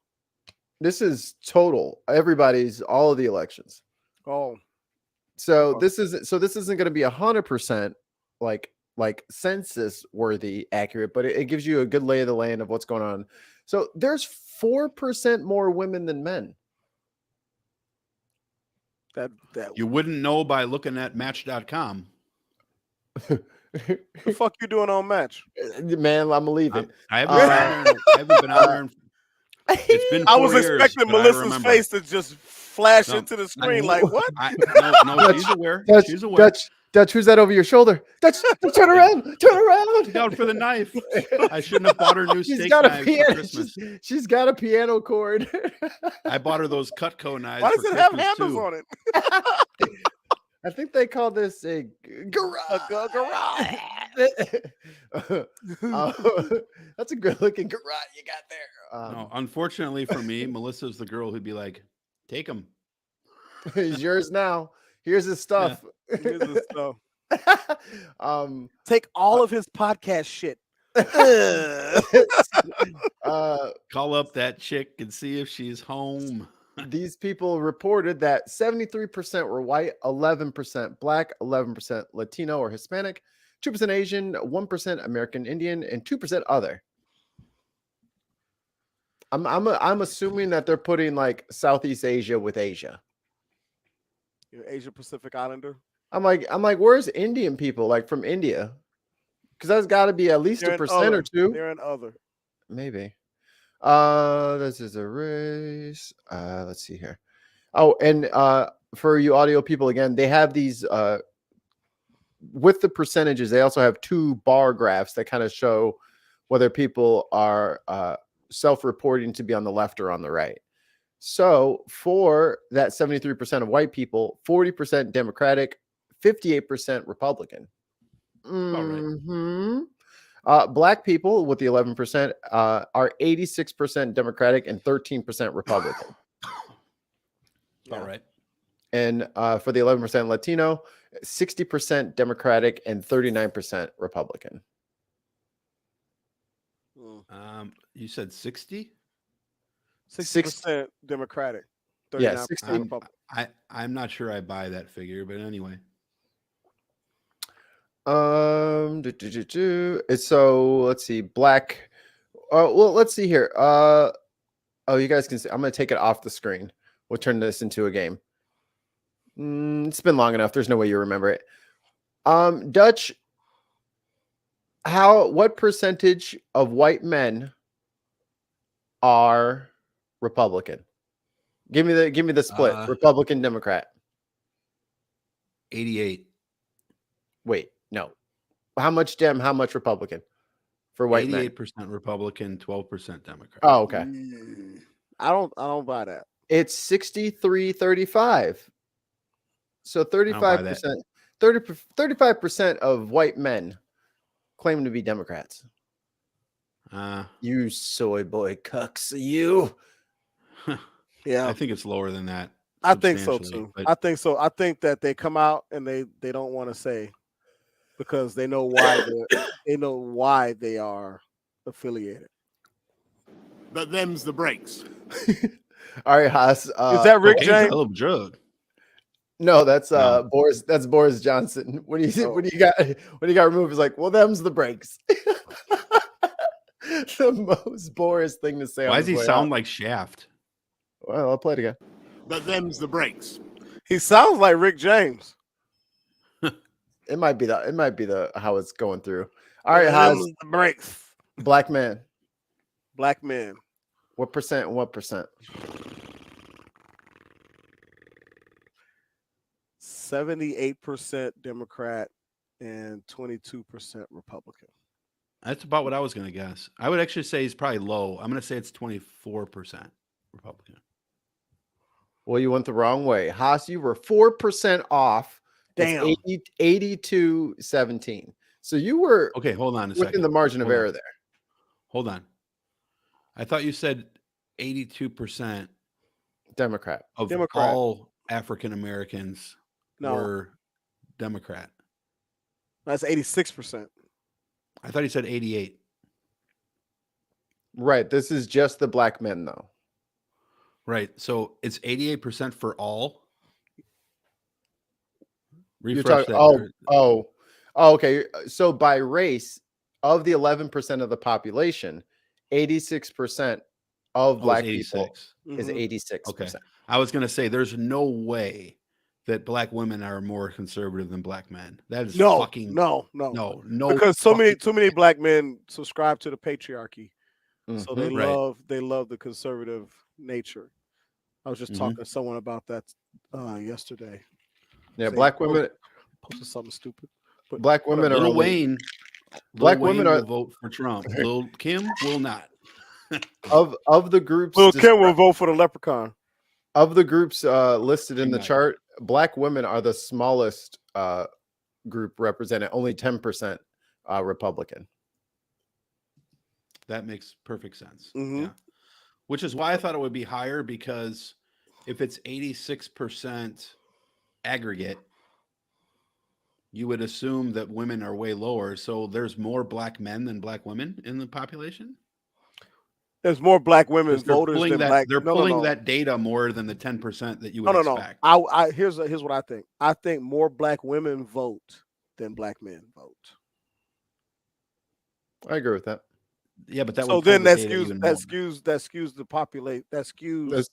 Speaker 3: This is total. Everybody's all of the elections.
Speaker 12: Oh,
Speaker 3: so this isn't going to be 100% like census worthy accurate, but it gives you a good lay of the land of what's going on. So there's 4% more women than men.
Speaker 12: That
Speaker 2: you wouldn't know by looking at Match.com.
Speaker 12: The fuck you doing on Match?
Speaker 3: Man, I'm gonna leave it.
Speaker 2: I haven't been on there. It's been 4
Speaker 12: I was
Speaker 2: years,
Speaker 12: expecting
Speaker 2: but I
Speaker 12: Melissa's
Speaker 2: remember.
Speaker 12: face to just flash into the screen like what?
Speaker 2: No, she's aware. She's aware.
Speaker 3: Dutch, who's that over your shoulder? Dutch, turn around, turn around.
Speaker 2: Look out for the knife. I shouldn't have bought her new
Speaker 3: She's
Speaker 2: steak
Speaker 3: got a
Speaker 2: knives
Speaker 3: piano.
Speaker 2: for Christmas.
Speaker 3: She's got a piano cord.
Speaker 2: I bought her those Cutco knives.
Speaker 12: Why does
Speaker 2: for
Speaker 12: it have
Speaker 2: Christmas,
Speaker 12: handles
Speaker 2: too.
Speaker 12: on it?
Speaker 3: I think they call this a garage. That's a good looking garage you got there.
Speaker 2: No, unfortunately for me, Melissa's the girl who'd be like, "Take him.
Speaker 3: He's yours now. Here's his stuff.
Speaker 12: Here's his stuff. Take all of his podcast shit.
Speaker 2: Call up that chick and see if she's home."
Speaker 3: These people reported that 73% were white, 11% black, 11% Latino or Hispanic, 2% Asian, 1% American Indian, and 2% other. I'm assuming that they're putting like Southeast Asia with Asia.
Speaker 12: You're Asia Pacific Islander.
Speaker 3: I'm like, where's Indian people like from India? Because that's got to be at least
Speaker 12: They're
Speaker 3: a
Speaker 12: in
Speaker 3: percent
Speaker 12: other.
Speaker 3: or two.
Speaker 12: They're in other.
Speaker 3: Maybe. This is a race. Let's see here. Oh, and for you audio people again, they have these with the percentages. They also have two bar graphs that kind of show whether people are self-reporting to be on the left or on the right. So for that 73% of white people, 40% Democratic, 58% Republican. Mm-hmm. Black people with the 11% are 86% Democratic and 13% Republican.
Speaker 2: All right.
Speaker 3: And for the 11% Latino, 60% Democratic and 39% Republican.
Speaker 2: You said 60?
Speaker 12: 60% Democratic. 39%
Speaker 3: Yeah, 60.
Speaker 12: Republican.
Speaker 2: I'm not sure I buy that figure, but anyway.
Speaker 3: So let's see. Black. Well, let's see here. Oh, you guys can see. I'm going to take it off the screen. We'll turn this into a game. It's been long enough. There's no way you remember it. Dutch. What percentage of white men are Republican? Give me the split. Republican, Democrat.
Speaker 2: 88.
Speaker 3: Wait, no. How much Dem? How much Republican for white men?
Speaker 2: 88% Republican, 12% Democrat.
Speaker 3: Oh, okay.
Speaker 12: I don't buy that.
Speaker 3: It's 63-35. So 35%, 35% of white men claim to be Democrats. You soy boy cucks, you.
Speaker 12: Yeah,
Speaker 2: I think it's lower than that.
Speaker 12: I think so
Speaker 2: substantially,
Speaker 12: too.
Speaker 2: but-
Speaker 12: I think so. I think that they come out and they don't want to say because they know why they know why they are affiliated.
Speaker 13: But them's the breaks.
Speaker 3: All right, Haas.
Speaker 12: Is that Rick
Speaker 2: He's a
Speaker 12: James?
Speaker 2: hell of a drug.
Speaker 3: No, that's
Speaker 2: No.
Speaker 3: Boris. That's Boris Johnson. When you got removed, it's like, well, them's the breaks. The most Boris thing to say.
Speaker 2: Why
Speaker 3: on
Speaker 2: does he
Speaker 3: his way
Speaker 2: sound
Speaker 3: out.
Speaker 2: like Shaft?
Speaker 3: Well, I'll play it again.
Speaker 13: But them's the breaks.
Speaker 12: He sounds like Rick James.
Speaker 3: It might be the how it's going through. All right, Haas.
Speaker 12: Them's the breaks.
Speaker 3: Black man.
Speaker 12: Black men.
Speaker 3: What percent and what percent?
Speaker 12: 78% Democrat and 22% Republican.
Speaker 2: That's about what I was going to guess. I would actually say he's probably low. I'm going to say it's 24% Republican.
Speaker 3: Well, you went the wrong way. Haas, you were 4% off.
Speaker 12: Damn.
Speaker 3: It's 82-17. So you were
Speaker 2: Okay, hold on a
Speaker 3: within
Speaker 2: second.
Speaker 3: the margin of
Speaker 2: Hold
Speaker 3: error
Speaker 2: on.
Speaker 3: there.
Speaker 2: Hold on. I thought you said 82%
Speaker 3: Democrat.
Speaker 2: of
Speaker 12: Democrat.
Speaker 2: all African Americans
Speaker 12: No.
Speaker 2: were Democrat.
Speaker 12: That's 86%.
Speaker 2: I thought he said 88.
Speaker 3: Right. This is just the black men, though.
Speaker 2: Right. So it's 88% for all.
Speaker 3: You're
Speaker 2: Refresh
Speaker 3: talking.
Speaker 2: that.
Speaker 3: Okay. So by race, of the 11% of the population, 86% of black people
Speaker 2: 86.
Speaker 3: is 86%.
Speaker 2: Okay. I was going to say there's no way that black women are more conservative than black men. That is
Speaker 12: No,
Speaker 2: fucking
Speaker 12: no.
Speaker 2: fucking
Speaker 12: Because too many black men subscribe to the patriarchy, so they
Speaker 2: Mhm. Right.
Speaker 12: love the conservative nature. I was just
Speaker 2: Mhm.
Speaker 12: talking to someone about that yesterday.
Speaker 3: Yeah,
Speaker 12: Saying,
Speaker 3: black women.
Speaker 12: posted something stupid. But
Speaker 3: Black women are
Speaker 2: Lil
Speaker 3: only,
Speaker 2: Wayne.
Speaker 3: Black
Speaker 2: Lil
Speaker 3: women
Speaker 2: Wayne
Speaker 3: are-
Speaker 2: will vote for Trump. Lil Kim will not.
Speaker 3: of the groups.
Speaker 12: Lil Kim will vote for the leprechaun.
Speaker 3: Of the groups listed in the
Speaker 2: Exactly.
Speaker 3: chart, black women are the smallest group represented, only 10% Republican.
Speaker 2: That makes perfect sense.
Speaker 12: Mhm.
Speaker 2: Yeah. Which is why I thought it would be higher, because if it's 86% aggregate, you would assume that women are way lower. So there's more black men than black women in the population.
Speaker 12: There's more black women
Speaker 2: 'Cause they're
Speaker 12: voters
Speaker 2: pulling
Speaker 12: than
Speaker 2: that,
Speaker 12: black.
Speaker 2: They're
Speaker 12: No,
Speaker 2: pulling
Speaker 12: no.
Speaker 2: that data more than the 10% that you would
Speaker 12: No.
Speaker 2: expect.
Speaker 12: Here's what I think. I think more black women vote than black men vote.
Speaker 3: I agree with that.
Speaker 2: Yeah, but that
Speaker 12: So
Speaker 2: would pull
Speaker 12: then
Speaker 2: the
Speaker 12: that
Speaker 2: data even
Speaker 12: skews the populate. That skews.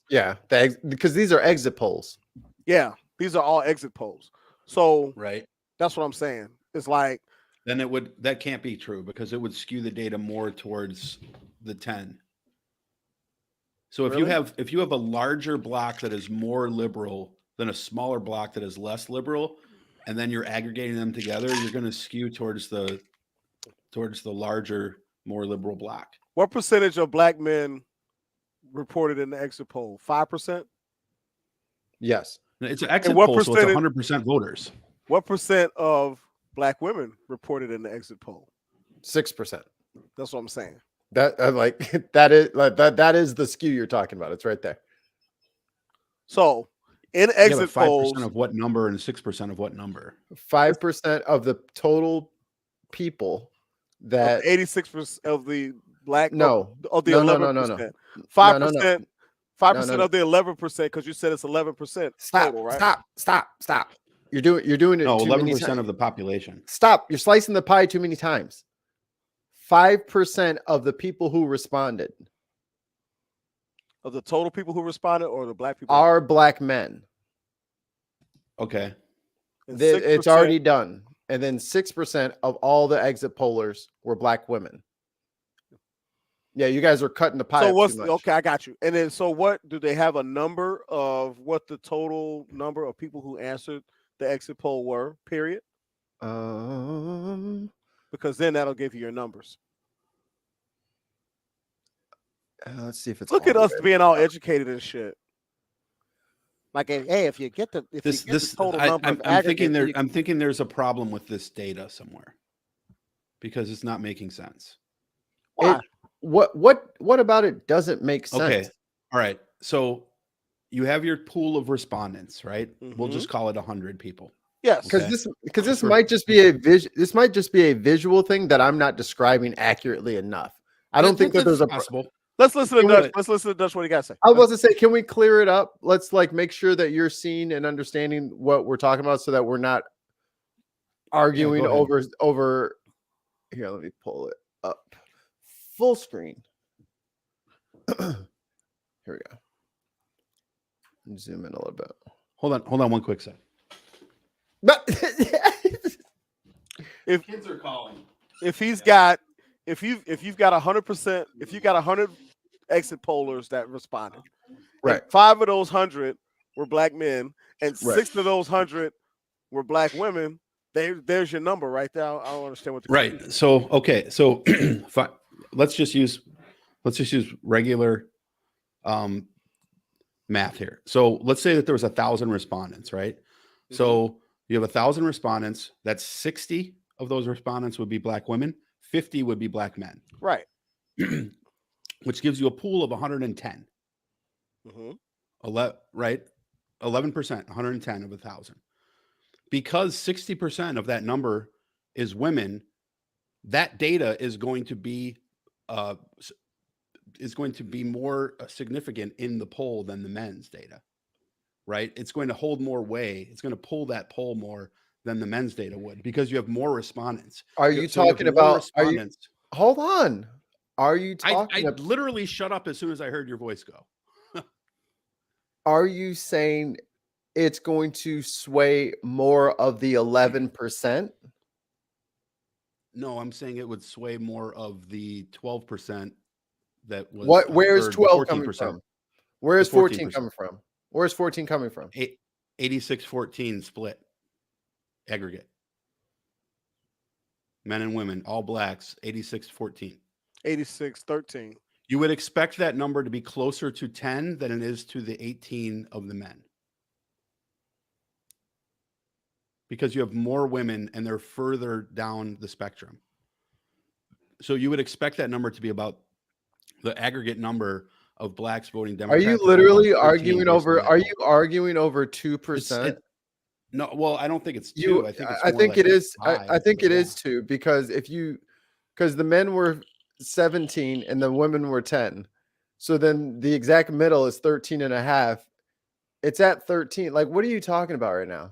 Speaker 3: Because these are exit polls.
Speaker 12: Yeah, these are all exit polls. So
Speaker 2: right.
Speaker 12: that's what I'm saying. It's like
Speaker 2: Then that can't be true, because it would skew the data more towards the 10. So if
Speaker 12: Really?
Speaker 2: you have a larger block that is more liberal than a smaller block that is less liberal, and then you're aggregating them together, you're going to skew towards the larger, more liberal block.
Speaker 12: what percentage of black men reported in the exit poll? 5%.
Speaker 3: Yes.
Speaker 2: It's an exit
Speaker 12: what
Speaker 2: poll, so it's
Speaker 12: percentage-
Speaker 2: 100% voters.
Speaker 12: What percent of black women reported in the exit poll?
Speaker 3: 6%.
Speaker 12: That's what I'm saying.
Speaker 3: That that is the skew you're talking about. It's right there.
Speaker 12: So in
Speaker 2: Yeah,
Speaker 12: exit
Speaker 2: but 5%
Speaker 12: polls,
Speaker 2: of what number and 6% of what number?
Speaker 3: 5% of the total people that
Speaker 12: 86% of the black
Speaker 3: no
Speaker 12: of the
Speaker 3: no,
Speaker 12: 11%. 5%. 5%
Speaker 3: No.
Speaker 12: of the 11%, because you said it's 11% total, right?
Speaker 3: Stop. You're doing it.
Speaker 2: No,
Speaker 3: too many
Speaker 2: 11%
Speaker 3: times.
Speaker 2: of the population.
Speaker 3: Stop. You're slicing the pie too many times. 5% of the people who responded
Speaker 12: Of the total people who responded, or the black people
Speaker 3: are black men.
Speaker 2: Okay.
Speaker 12: And
Speaker 3: It's
Speaker 12: 6%
Speaker 3: already done. And then 6% of all the exit pollers were black women. Yeah, you guys are cutting the pie.
Speaker 12: So
Speaker 3: up
Speaker 12: what's
Speaker 3: too much.
Speaker 12: okay? I got you. And then, so what do they have a number of what the total number of people who answered the exit poll were? Period. Because then that'll give you your numbers.
Speaker 3: Let's see if it's
Speaker 12: Look
Speaker 3: all
Speaker 12: at
Speaker 3: the
Speaker 12: us
Speaker 3: way.
Speaker 12: being all educated and shit. Like, hey, if you get the total number of aggregate,
Speaker 2: I'm thinking there's a problem with this data somewhere, because it's not making sense.
Speaker 12: why?
Speaker 3: What about it doesn't make sense?
Speaker 2: Okay. All right. So you have your pool of respondents, right? We'll just call it 100 people.
Speaker 12: Yes.
Speaker 3: Because
Speaker 2: Okay.
Speaker 3: this might just be a visual thing that I'm not describing accurately enough. I don't think that there's a
Speaker 2: possible.
Speaker 12: Let's listen to
Speaker 3: Can
Speaker 12: Dutch.
Speaker 3: we-
Speaker 12: Let's listen to Dutch. What he got to say?
Speaker 3: I was to say, can we clear it up? Let's make sure that you're seeing and understanding what we're talking about, so that we're not arguing
Speaker 2: go ahead.
Speaker 3: over. Here, let me pull it up, full screen. Here we go. Zoom in a little bit.
Speaker 2: Hold on one quick sec.
Speaker 3: But
Speaker 12: If
Speaker 2: Kids are calling.
Speaker 12: if you've got 100%, if you got 100 exit pollers that responded.
Speaker 3: Right.
Speaker 12: And 5 of those 100 were black men, and
Speaker 3: Right.
Speaker 12: 6 of those 100 were black women. There's your number right there. I don't understand what the
Speaker 2: Right. So okay. So let's just use regular math here. So let's say that there was 1,000 respondents, right? So you have 1,000 respondents. That's 60 of those respondents would be black women. 50 would be black men.
Speaker 12: Right.
Speaker 2: Which gives you a pool of 110. Right? 11%, 110 of 1,000. Because 60% of that number is women, that data is going to be more significant in the poll than the men's data, right? It's going to hold more weight. It's going to pull that poll more than the men's data would because you have more respondents.
Speaker 3: Are you
Speaker 2: So you have
Speaker 3: talking
Speaker 2: more
Speaker 3: about? Are you?
Speaker 2: respondents.
Speaker 3: Hold on. Are you talking?
Speaker 2: I literally shut up as soon as I heard your voice go.
Speaker 3: Are you saying it's going to sway more of the 11%?
Speaker 2: No, I'm saying it would sway more of the 12% that was.
Speaker 3: What? Where's
Speaker 2: or
Speaker 3: 12
Speaker 2: 14%.
Speaker 3: coming from? Where's
Speaker 2: The
Speaker 3: 14
Speaker 2: 14%.
Speaker 3: coming from? Where's 14 coming from?
Speaker 2: 86-14 split aggregate. Men and women, all blacks, 86-14.
Speaker 12: 86-13.
Speaker 2: You would expect that number to be closer to 10 than it is to the 18 of the men. Because you have more women and they're further down the spectrum. So you would expect that number to be about the aggregate number of blacks voting
Speaker 3: Are
Speaker 2: Democrat.
Speaker 3: you
Speaker 2: to be
Speaker 3: literally
Speaker 2: about 13
Speaker 3: arguing
Speaker 2: based
Speaker 3: over?
Speaker 2: on that
Speaker 3: Are
Speaker 2: poll.
Speaker 3: you arguing over 2%?
Speaker 2: No, well, I don't think it's 2.
Speaker 3: You,
Speaker 2: I think it's
Speaker 3: I
Speaker 2: more
Speaker 3: think
Speaker 2: like
Speaker 3: it is.
Speaker 2: 5,
Speaker 3: I think
Speaker 2: but
Speaker 3: it
Speaker 2: yeah.
Speaker 3: is 2 because because the men were 17 and the women were 10, so then the exact middle is 13 and a half. It's at 13. Like, what are you talking about right now?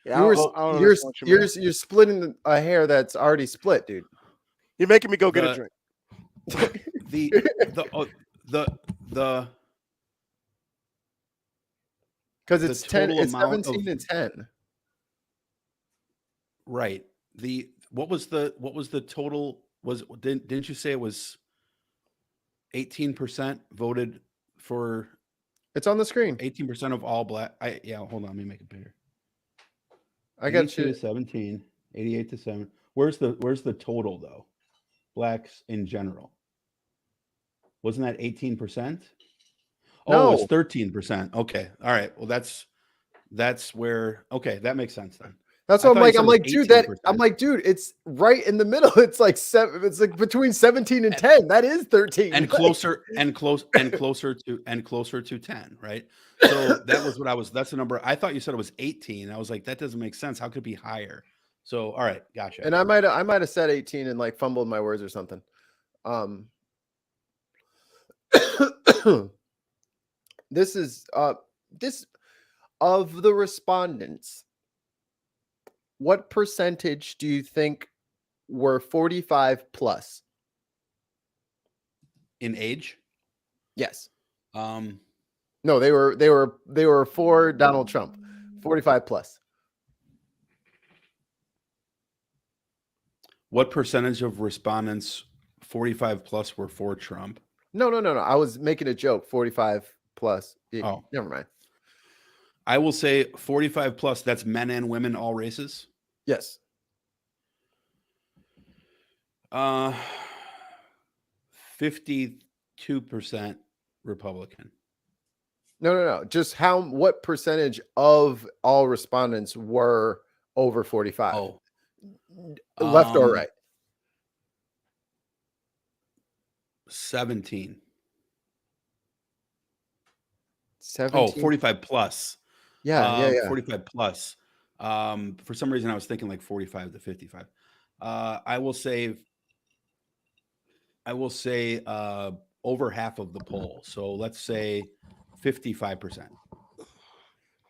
Speaker 12: Yeah, I don't understand what you mean.
Speaker 3: You're splitting a hair that's already split, dude.
Speaker 12: You're making me go get a drink.
Speaker 2: The
Speaker 3: Because it's 10,
Speaker 2: total
Speaker 3: it's
Speaker 2: amount
Speaker 3: 17
Speaker 2: of-
Speaker 3: and 10.
Speaker 2: Right. What was the total? Didn't you say it was 18% voted for?
Speaker 3: It's on the screen.
Speaker 2: 18% of all black. Hold on, let me make it bigger.
Speaker 3: I got
Speaker 2: 82
Speaker 3: you.
Speaker 2: to 17, 88 to 7. Where's the total though? Blacks in general. Wasn't that 18%? Oh, it's 13%. Okay. All right. Well, that's where. Okay, that makes sense then.
Speaker 3: That's
Speaker 2: I
Speaker 3: what I'm
Speaker 2: thought you
Speaker 3: like.
Speaker 2: said
Speaker 3: I'm
Speaker 2: it was
Speaker 3: like, dude,
Speaker 2: 18%.
Speaker 3: it's right in the middle. It's like 7. It's like between 17 and 10. That is 13.
Speaker 2: and closer to 10, right? So that was that's the number. I thought you said it was 18. I was like, that doesn't make sense. How could it be higher? So all right, gotcha.
Speaker 3: And I might have said 18 and like fumbled my words or something. This is this of the respondents. What percentage do you think were 45 plus?
Speaker 2: In age?
Speaker 3: Yes.
Speaker 2: Um,
Speaker 3: No, they were for Donald Trump. 45 plus.
Speaker 2: What percentage of respondents 45 plus were for Trump?
Speaker 3: No. I was making a joke. 45 plus.
Speaker 2: Oh,
Speaker 3: never mind.
Speaker 2: I will say 45 plus. That's men and women, all races.
Speaker 3: Yes.
Speaker 2: 52% Republican.
Speaker 3: No. Just what percentage of all respondents were over 45?
Speaker 2: Oh.
Speaker 3: Left or right?
Speaker 2: 17.
Speaker 3: 17.
Speaker 2: Oh, 45 plus.
Speaker 3: Yeah.
Speaker 2: 45 plus. For some reason, I was thinking like 45 to 55. I will say over half of the poll. So let's say 55%.
Speaker 3: All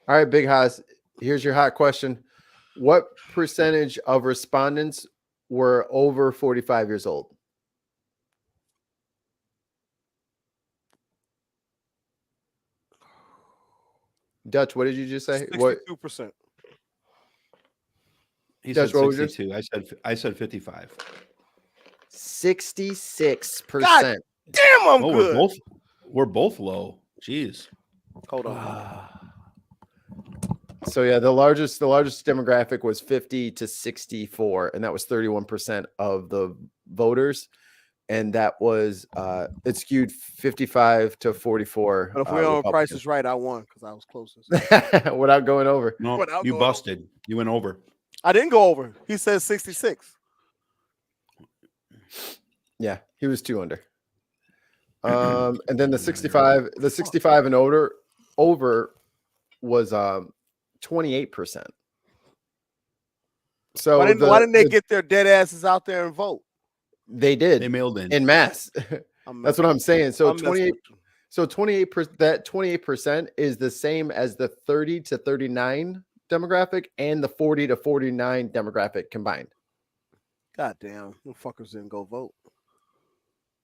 Speaker 3: right, Big Haas. Here's your hot question. What percentage of respondents were over 45 years old? Dutch, what did you just say?
Speaker 12: 62%.
Speaker 2: He
Speaker 3: Dutch,
Speaker 2: said
Speaker 3: what was yours?
Speaker 2: 62. I said 55.
Speaker 3: 66%.
Speaker 12: God damn, I'm
Speaker 2: Oh,
Speaker 12: good.
Speaker 2: we're both low. Jeez.
Speaker 12: Hold on.
Speaker 3: So yeah, the largest demographic was 50 to 64, and that was 31% of the voters, and that was it skewed 55 to 44.
Speaker 12: But if we're on Price is Right, I won because I was closest.
Speaker 3: Without going over.
Speaker 2: No,
Speaker 12: Without
Speaker 2: you
Speaker 12: going
Speaker 2: busted. You went over.
Speaker 12: I didn't go over. He said 66.
Speaker 3: Yeah, he was 2 under. And then the 65 and over was 28%. So
Speaker 12: why didn't they get their dead asses out there and vote?
Speaker 3: They did.
Speaker 2: They mailed in
Speaker 3: mass. That's what I'm saying. So 28%. That 28% is the same as the 30 to 39 demographic and the 40 to 49 demographic combined.
Speaker 12: God damn, the fuckers didn't go vote.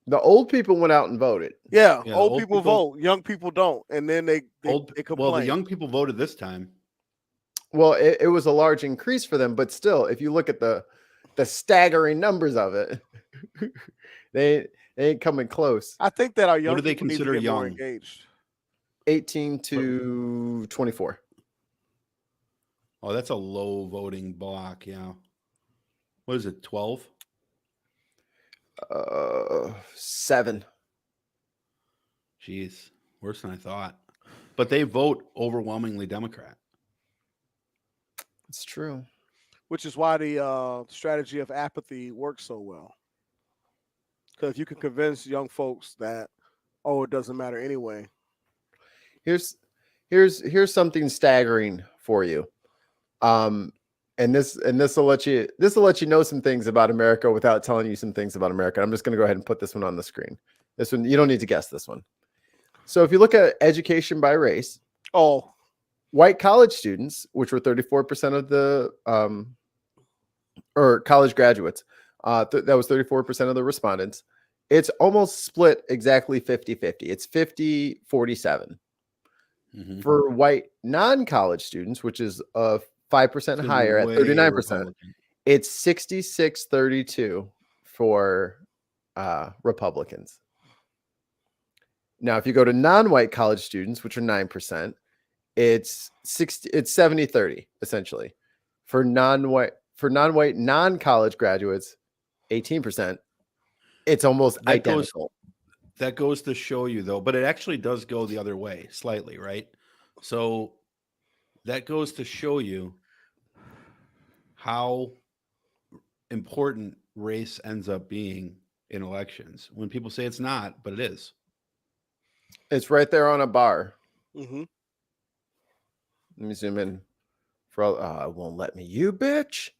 Speaker 3: The old people went out and voted.
Speaker 12: Yeah, old people vote, young people don't, and then they complain.
Speaker 2: Well, the young people voted this time.
Speaker 3: Well, it was a large increase for them, but still, if you look at the staggering numbers of it, they ain't coming close.
Speaker 12: I think that our young
Speaker 2: What do they
Speaker 12: people need to
Speaker 2: consider
Speaker 12: get more
Speaker 2: young?
Speaker 12: engaged.
Speaker 3: 18 to 24.
Speaker 2: Oh, that's a low voting block. Yeah. What is it? 12?
Speaker 3: 7.
Speaker 2: Jeez, worse than I thought. But they vote overwhelmingly Democrat.
Speaker 3: It's true.
Speaker 12: Which is why the strategy of apathy works so well. Because you can convince young folks that, it doesn't matter anyway.
Speaker 3: Here's something staggering for you. And this will let you know some things about America without telling you some things about America. I'm just going to go ahead and put this one on the screen. This one, you don't need to guess this one. So if you look at education by race, white college students, which were 34% of the or college graduates, that was 34% of the respondents. It's almost split exactly 50-50. It's 50-47.
Speaker 2: Mm-hmm.
Speaker 3: For white non-college students, which is 5% higher at 39%, it's 66-32 for Republicans. Now, if you go to non-white college students, which are 9%, it's 70-30 essentially. For non-white non-college graduates, 18%, it's almost identical.
Speaker 2: That goes to show you, though, but it actually does go the other way slightly, right? So that goes to show you how important race ends up being in elections. When people say it's not, but it is.
Speaker 3: It's right there on a bar.
Speaker 12: Mm-hmm.
Speaker 3: Let me zoom in. It won't let me. You bitch.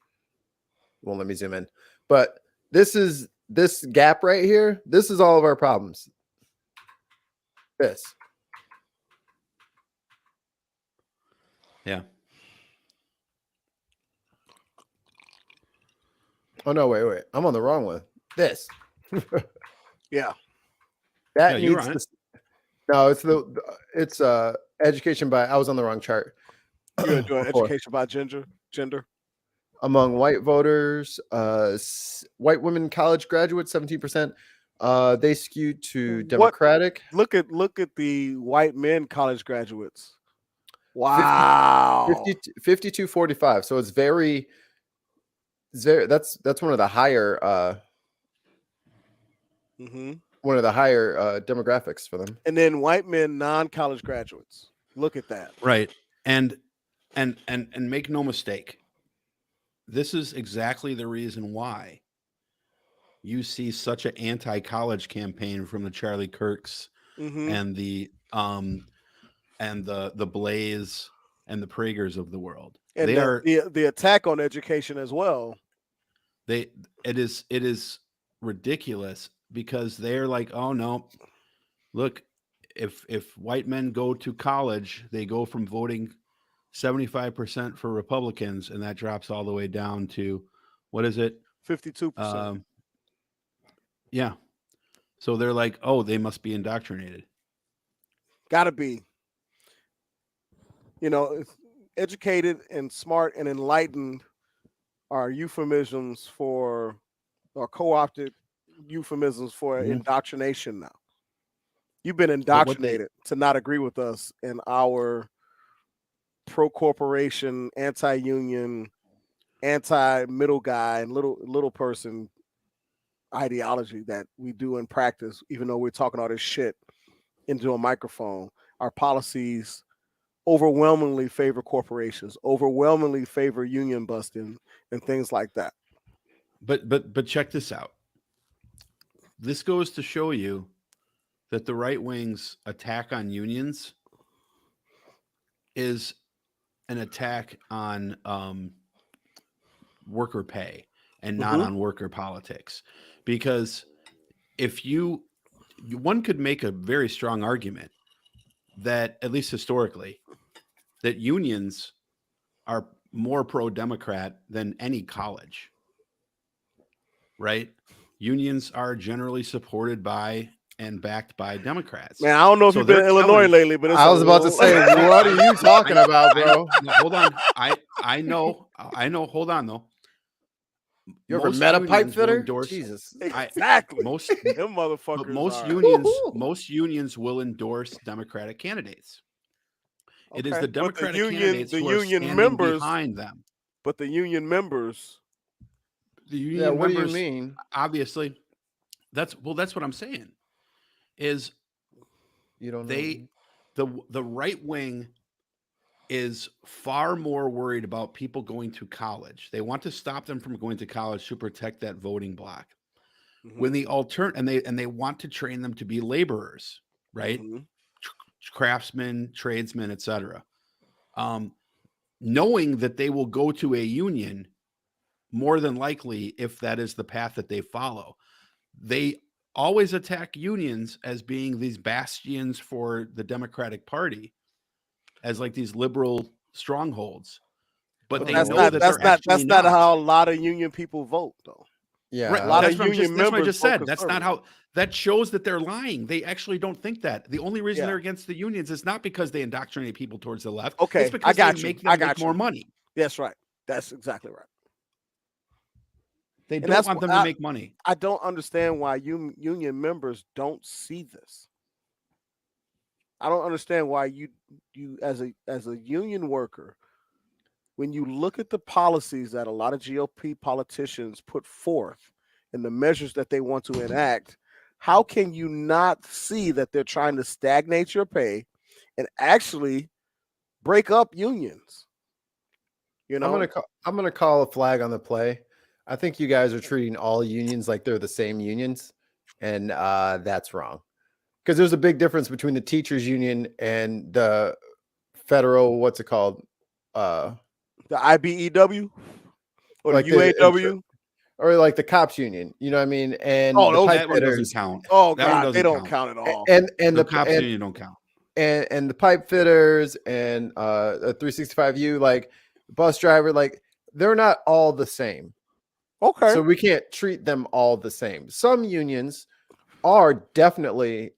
Speaker 3: Won't let me zoom in. But this gap right here. This is all of our problems. This.
Speaker 2: Yeah.
Speaker 3: Oh no! Wait! I'm on the wrong one. This.
Speaker 12: Yeah.
Speaker 3: That
Speaker 2: you're
Speaker 3: needs
Speaker 2: on it.
Speaker 3: No, it's education by. I was on the wrong chart.
Speaker 12: You're doing education by gender.
Speaker 3: Among white voters, white women college graduates, 17%. They skewed to Democratic.
Speaker 12: Look at the white men college graduates. Wow.
Speaker 3: 52-45. So it's very that's one of the higher one of the higher demographics for them.
Speaker 12: And then white men non-college graduates. Look at that.
Speaker 2: Right. And make no mistake. This is exactly the reason why you see such an anti-college campaign from the Charlie Kirks and the Blaze and the Pragers of the world.
Speaker 12: And
Speaker 2: they are
Speaker 12: the attack on education as well.
Speaker 2: It is ridiculous because they're like, oh no, look, if white men go to college, they go from voting 75% for Republicans, and that drops all the way down to, what is it?
Speaker 12: 52%.
Speaker 2: Yeah. So they're like, oh, they must be indoctrinated.
Speaker 12: Gotta be. Educated and smart and enlightened are euphemisms for, or co-opted euphemisms for indoctrination now. You've been indoctrinated to not agree with us in our pro-corporation, anti-union, anti-middle guy, and little person ideology that we do in practice, even though we're talking all this shit into a microphone. Our policies overwhelmingly favor corporations, overwhelmingly favor union busting and things like that.
Speaker 2: But check this out. This goes to show you that the right wing's attack on unions is an attack on worker pay and not on worker politics. Because if one could make a very strong argument that, at least historically, that unions are more pro-Democrat than any college, right? Unions are generally supported by and backed by Democrats.
Speaker 12: Man, I don't know if you've been in Illinois lately, but
Speaker 3: I was about to say, what are you talking about, bro?
Speaker 2: Hold on. I know. Hold on, though.
Speaker 3: You ever met a pipe fitter? Jesus.
Speaker 12: Exactly.
Speaker 2: Most
Speaker 12: them motherfuckers.
Speaker 2: Most unions will endorse Democratic candidates. It is
Speaker 12: Okay,
Speaker 2: the
Speaker 12: but
Speaker 2: Democratic
Speaker 12: union-
Speaker 2: candidates
Speaker 12: the
Speaker 2: who are
Speaker 12: union
Speaker 2: standing
Speaker 12: members-
Speaker 2: behind them.
Speaker 12: But the union members.
Speaker 2: The union
Speaker 3: Yeah, what do you
Speaker 2: members,
Speaker 3: mean?
Speaker 2: obviously, that's what I'm saying. Is
Speaker 3: You don't know.
Speaker 2: the right wing is far more worried about people going to college. They want to stop them from going to college to protect that voting block. When the and they want to train them to be laborers, right? Craftsmen, tradesmen, etc. Knowing that they will go to a union more than likely if that is the path that they follow. They always attack unions as being these bastions for the Democratic Party, as like these liberal strongholds. But they
Speaker 12: that's
Speaker 2: know
Speaker 12: not
Speaker 2: that
Speaker 12: that's
Speaker 2: they're
Speaker 12: not
Speaker 2: actually
Speaker 12: that's not how a lot of union people vote, though.
Speaker 3: Yeah,
Speaker 2: Right.
Speaker 12: A lot
Speaker 2: That's
Speaker 12: of
Speaker 2: what I'm
Speaker 12: union
Speaker 2: that's what I
Speaker 12: members
Speaker 2: just said.
Speaker 12: vote
Speaker 2: That's not
Speaker 12: conservative.
Speaker 2: how that shows that they're lying. They actually don't think that. The only reason
Speaker 12: Yeah.
Speaker 2: they're against the unions is not because they indoctrinate people towards the left.
Speaker 12: Okay,
Speaker 2: It's because
Speaker 12: I got
Speaker 2: they
Speaker 12: you.
Speaker 2: make
Speaker 12: I
Speaker 2: them
Speaker 12: got
Speaker 2: make
Speaker 12: you.
Speaker 2: more money.
Speaker 12: That's right. That's exactly right.
Speaker 2: They
Speaker 12: And
Speaker 2: don't
Speaker 12: that's
Speaker 2: want them
Speaker 12: wh-
Speaker 2: to make money.
Speaker 12: I don't understand why union members don't see this. I don't understand why you as a union worker, when you look at the policies that a lot of GOP politicians put forth and the measures that they want to enact, how can you not see that they're trying to stagnate your pay and actually break up unions? You know,
Speaker 3: I'm gonna call a flag on the play. I think you guys are treating all unions like they're the same unions, and that's wrong. Because there's a big difference between the teachers union and the federal, what's it called?
Speaker 12: The IBEW or
Speaker 3: Like
Speaker 12: the UAW.
Speaker 3: or like the cops union. You know what I mean? And
Speaker 12: Oh,
Speaker 3: the
Speaker 12: those-
Speaker 3: pipe
Speaker 2: That one doesn't
Speaker 3: fitters,
Speaker 2: count.
Speaker 12: Oh
Speaker 2: That one
Speaker 12: God, they
Speaker 2: doesn't
Speaker 12: don't count at all.
Speaker 3: and
Speaker 2: The cops union don't count.
Speaker 3: and the pipe fitters and a 365U, like bus driver, like they're not all the same.
Speaker 12: Okay.
Speaker 3: So we can't treat them all the same. Some unions are definitely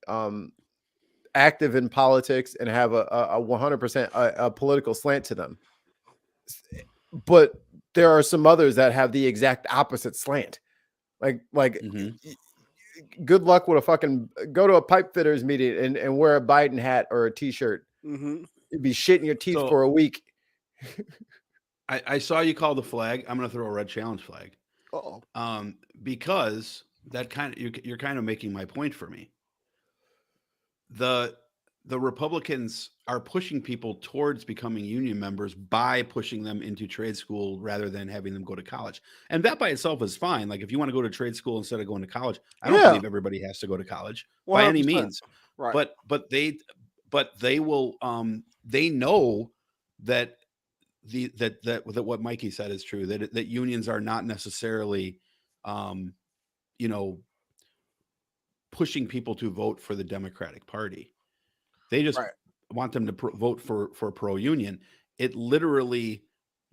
Speaker 3: active in politics and have a 100% a political slant to them. But there are some others that have the exact opposite slant. Like good luck with a fucking go to a pipe fitters meeting and wear a Biden hat or a t-shirt.
Speaker 12: Mm-hmm.
Speaker 3: You'd be shitting your teeth
Speaker 2: So-
Speaker 3: for a week.
Speaker 2: I saw you call the flag. I'm going to throw a red challenge flag.
Speaker 12: Uh-oh.
Speaker 2: Because that you're kind of making my point for me. The Republicans are pushing people towards becoming union members by pushing them into trade school rather than having them go to college. And that by itself is fine. Like if you want to go to trade school instead of going to college, I don't believe everybody has to go to college by any
Speaker 12: 100%.
Speaker 2: means.
Speaker 12: Right.
Speaker 2: But they will they know that that what Mikey said is true, that unions are not necessarily pushing people to vote for the Democratic Party. They just want them to vote for pro-union. It literally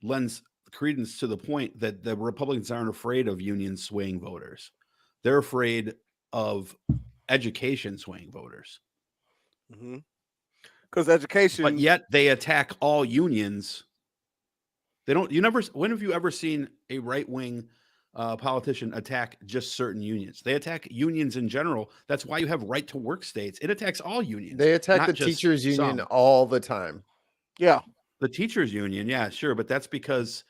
Speaker 2: lends credence to the point that the Republicans aren't afraid of union swaying voters. They're afraid of education swaying voters.
Speaker 12: Because education,
Speaker 2: but yet they attack all unions. They don't. When have you ever seen a right-wing politician attack just certain unions. They attack unions in general. That's why you have right to work states. It attacks all unions.
Speaker 3: They attack
Speaker 2: not
Speaker 3: the
Speaker 2: just
Speaker 3: teachers union
Speaker 2: some.
Speaker 3: all the time.
Speaker 12: Yeah.
Speaker 2: The teachers union, yeah, sure, but that's because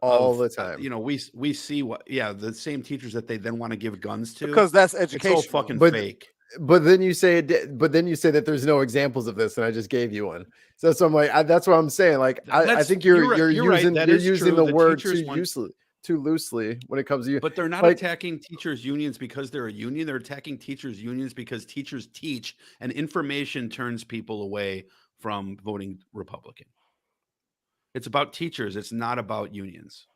Speaker 3: All
Speaker 2: of,
Speaker 3: the time.
Speaker 2: You know, we see what, the same teachers that they then want to give guns to,
Speaker 12: Because that's
Speaker 2: it's
Speaker 12: education.
Speaker 2: all fucking
Speaker 3: But-
Speaker 2: fake.
Speaker 3: But then you say that there's no examples of this, and I just gave you one. So I'm like, that's what I'm saying. Like, I
Speaker 2: That's-
Speaker 3: think you're
Speaker 2: right,
Speaker 3: using
Speaker 2: that
Speaker 3: you're
Speaker 2: is
Speaker 3: using
Speaker 2: true.
Speaker 3: the word
Speaker 2: teachers
Speaker 3: too loosely when it comes to you.
Speaker 2: But they're not
Speaker 3: Like-
Speaker 2: attacking teachers unions because they're a union. They're attacking teachers unions because teachers teach, and information turns people away from voting Republican. It's about teachers. It's not about unions.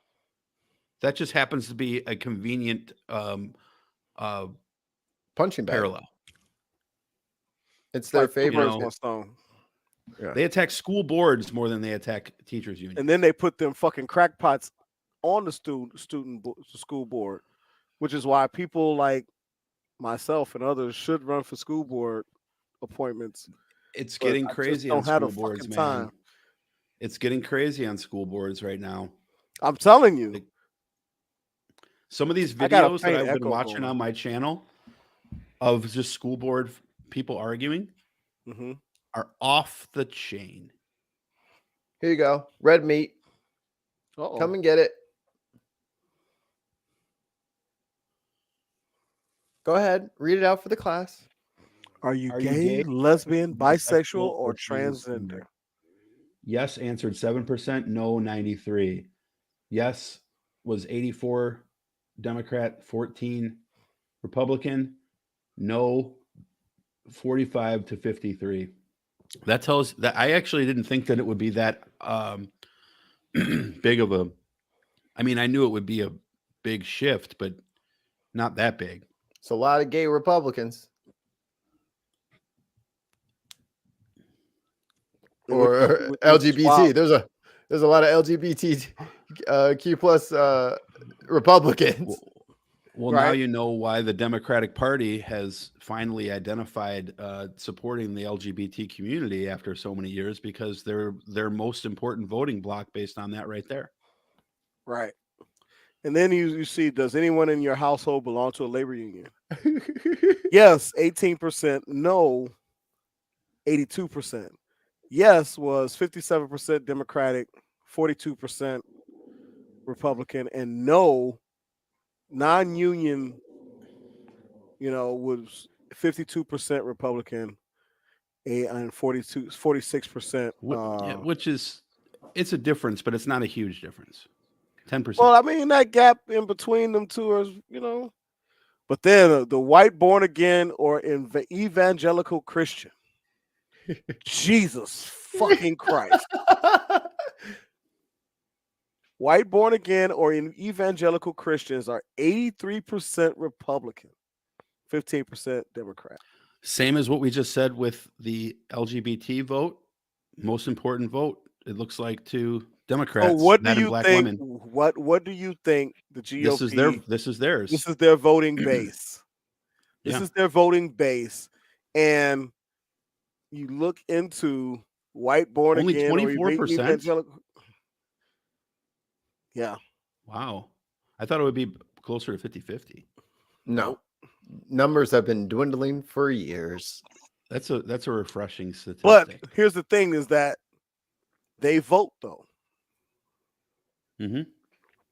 Speaker 2: That just happens to be a convenient
Speaker 3: Punching bag.
Speaker 2: parallel.
Speaker 3: It's their
Speaker 12: Like two
Speaker 3: favorite.
Speaker 12: birds, one stone.
Speaker 3: Yeah.
Speaker 2: They attack school boards more than they attack teachers unions.
Speaker 12: And then they put them fucking crackpots on the school board, which is why people like myself and others should run for school board appointments.
Speaker 2: It's
Speaker 12: but
Speaker 2: getting
Speaker 12: I just
Speaker 2: crazy
Speaker 12: don't
Speaker 2: on
Speaker 12: have the
Speaker 2: school boards,
Speaker 12: fucking
Speaker 2: man.
Speaker 12: time.
Speaker 2: It's getting crazy on school boards right now.
Speaker 12: I'm telling you.
Speaker 2: Some of these
Speaker 12: I got a
Speaker 2: videos that
Speaker 12: faint
Speaker 2: I've been
Speaker 12: echo
Speaker 2: watching
Speaker 12: going.
Speaker 2: on my channel of just school board people arguing
Speaker 12: Mhm.
Speaker 2: are off the chain.
Speaker 3: Here you go. Red meat.
Speaker 12: Uh-oh.
Speaker 3: Come and get it. Go ahead. Read it out for the class.
Speaker 12: Are you
Speaker 2: Are you
Speaker 12: gay,
Speaker 2: gay,
Speaker 12: lesbian, bisexual, or
Speaker 2: or
Speaker 12: transgender?
Speaker 2: Yes answered 7%, no 93. Yes was 84 Democrat, 14 Republican, no 45 to 53. That tells that I actually didn't think that it would be that big of a, I mean, I knew it would be a big shift, but not that big.
Speaker 3: It's a lot of gay Republicans. Or
Speaker 12: Which is
Speaker 3: LGBT.
Speaker 12: wild.
Speaker 3: There's a lot of LGBT Q plus Republicans.
Speaker 2: Well, now
Speaker 12: Right.
Speaker 2: you know why the Democratic Party has finally identified supporting the LGBT community after so many years, because they're their most important voting block based on that right there.
Speaker 12: Right. And then you see, does anyone in your household belong to a labor union? Yes, 18%. No, 82%. Yes was 57% Democratic, 42% Republican, and no, non-union, was 52% Republican and 46%.
Speaker 2: Which is, it's a difference, but it's not a huge difference. 10%.
Speaker 12: Well, I mean, that gap in between them two is, but then the white born again or evangelical Christian. Jesus fucking Christ. White born again or evangelical Christians are 83% Republican, 15% Democrat.
Speaker 2: Same as what we just said with the LGBT vote, most important vote, it looks like, to Democrats.
Speaker 12: So what do
Speaker 2: men and
Speaker 12: you
Speaker 2: black
Speaker 12: think?
Speaker 2: women.
Speaker 12: What do you think the GOP?
Speaker 2: This is theirs.
Speaker 12: This is their voting base. This
Speaker 2: Yeah.
Speaker 12: is their voting base, and you look into white born
Speaker 2: Only
Speaker 12: again, or
Speaker 2: 24%?
Speaker 12: evangelical. Yeah,
Speaker 2: Wow. I thought it would be closer to 50-50.
Speaker 3: No. Numbers have been dwindling for years.
Speaker 2: That's a refreshing statistic.
Speaker 12: but here's the thing: is that they vote though.
Speaker 2: Mhm.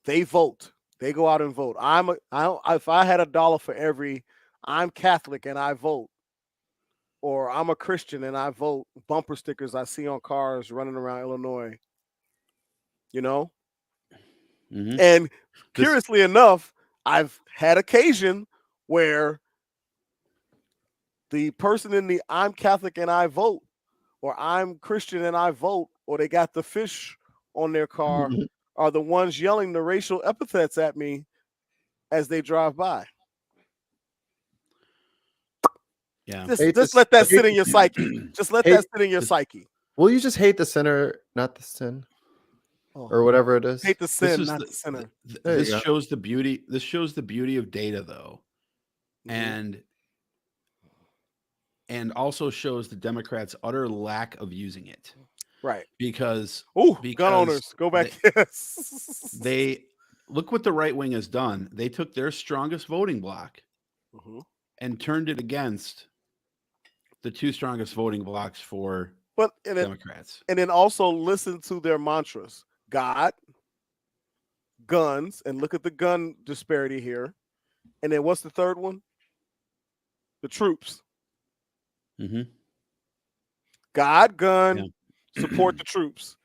Speaker 12: They vote. They go out and vote. If I had $1 for every I'm Catholic and I vote, or I'm a Christian and I vote, bumper stickers I see on cars running around Illinois,
Speaker 2: Mhm.
Speaker 12: And
Speaker 2: This-
Speaker 12: curiously enough, I've had occasion where the person in the I'm Catholic and I vote, or I'm Christian and I vote, or they got the fish on their car, are the ones yelling the racial epithets at me as they drive by.
Speaker 2: Yeah.
Speaker 12: Just let that sit in your psyche. Just let that sit in your psyche.
Speaker 3: Will you just hate the sinner, not the sin? Or whatever it is.
Speaker 12: Hate the
Speaker 2: This
Speaker 12: sin,
Speaker 2: is
Speaker 12: not
Speaker 2: the-
Speaker 12: the sinner.
Speaker 3: There you
Speaker 2: This
Speaker 3: go.
Speaker 2: shows the beauty. This shows the beauty of data, though, and also shows the Democrats' utter lack of using it.
Speaker 12: Right.
Speaker 2: Because
Speaker 12: gun owners, go back.
Speaker 2: they look what the right wing has done. They took their strongest voting block
Speaker 12: Mhm.
Speaker 2: and turned it against the two strongest voting blocks for
Speaker 12: But and then,
Speaker 2: Democrats.
Speaker 12: and then also listen to their mantras: God, guns, and look at the gun disparity here. And then what's the third one? The troops.
Speaker 2: Mm-hmm.
Speaker 12: God, gun, support the troops.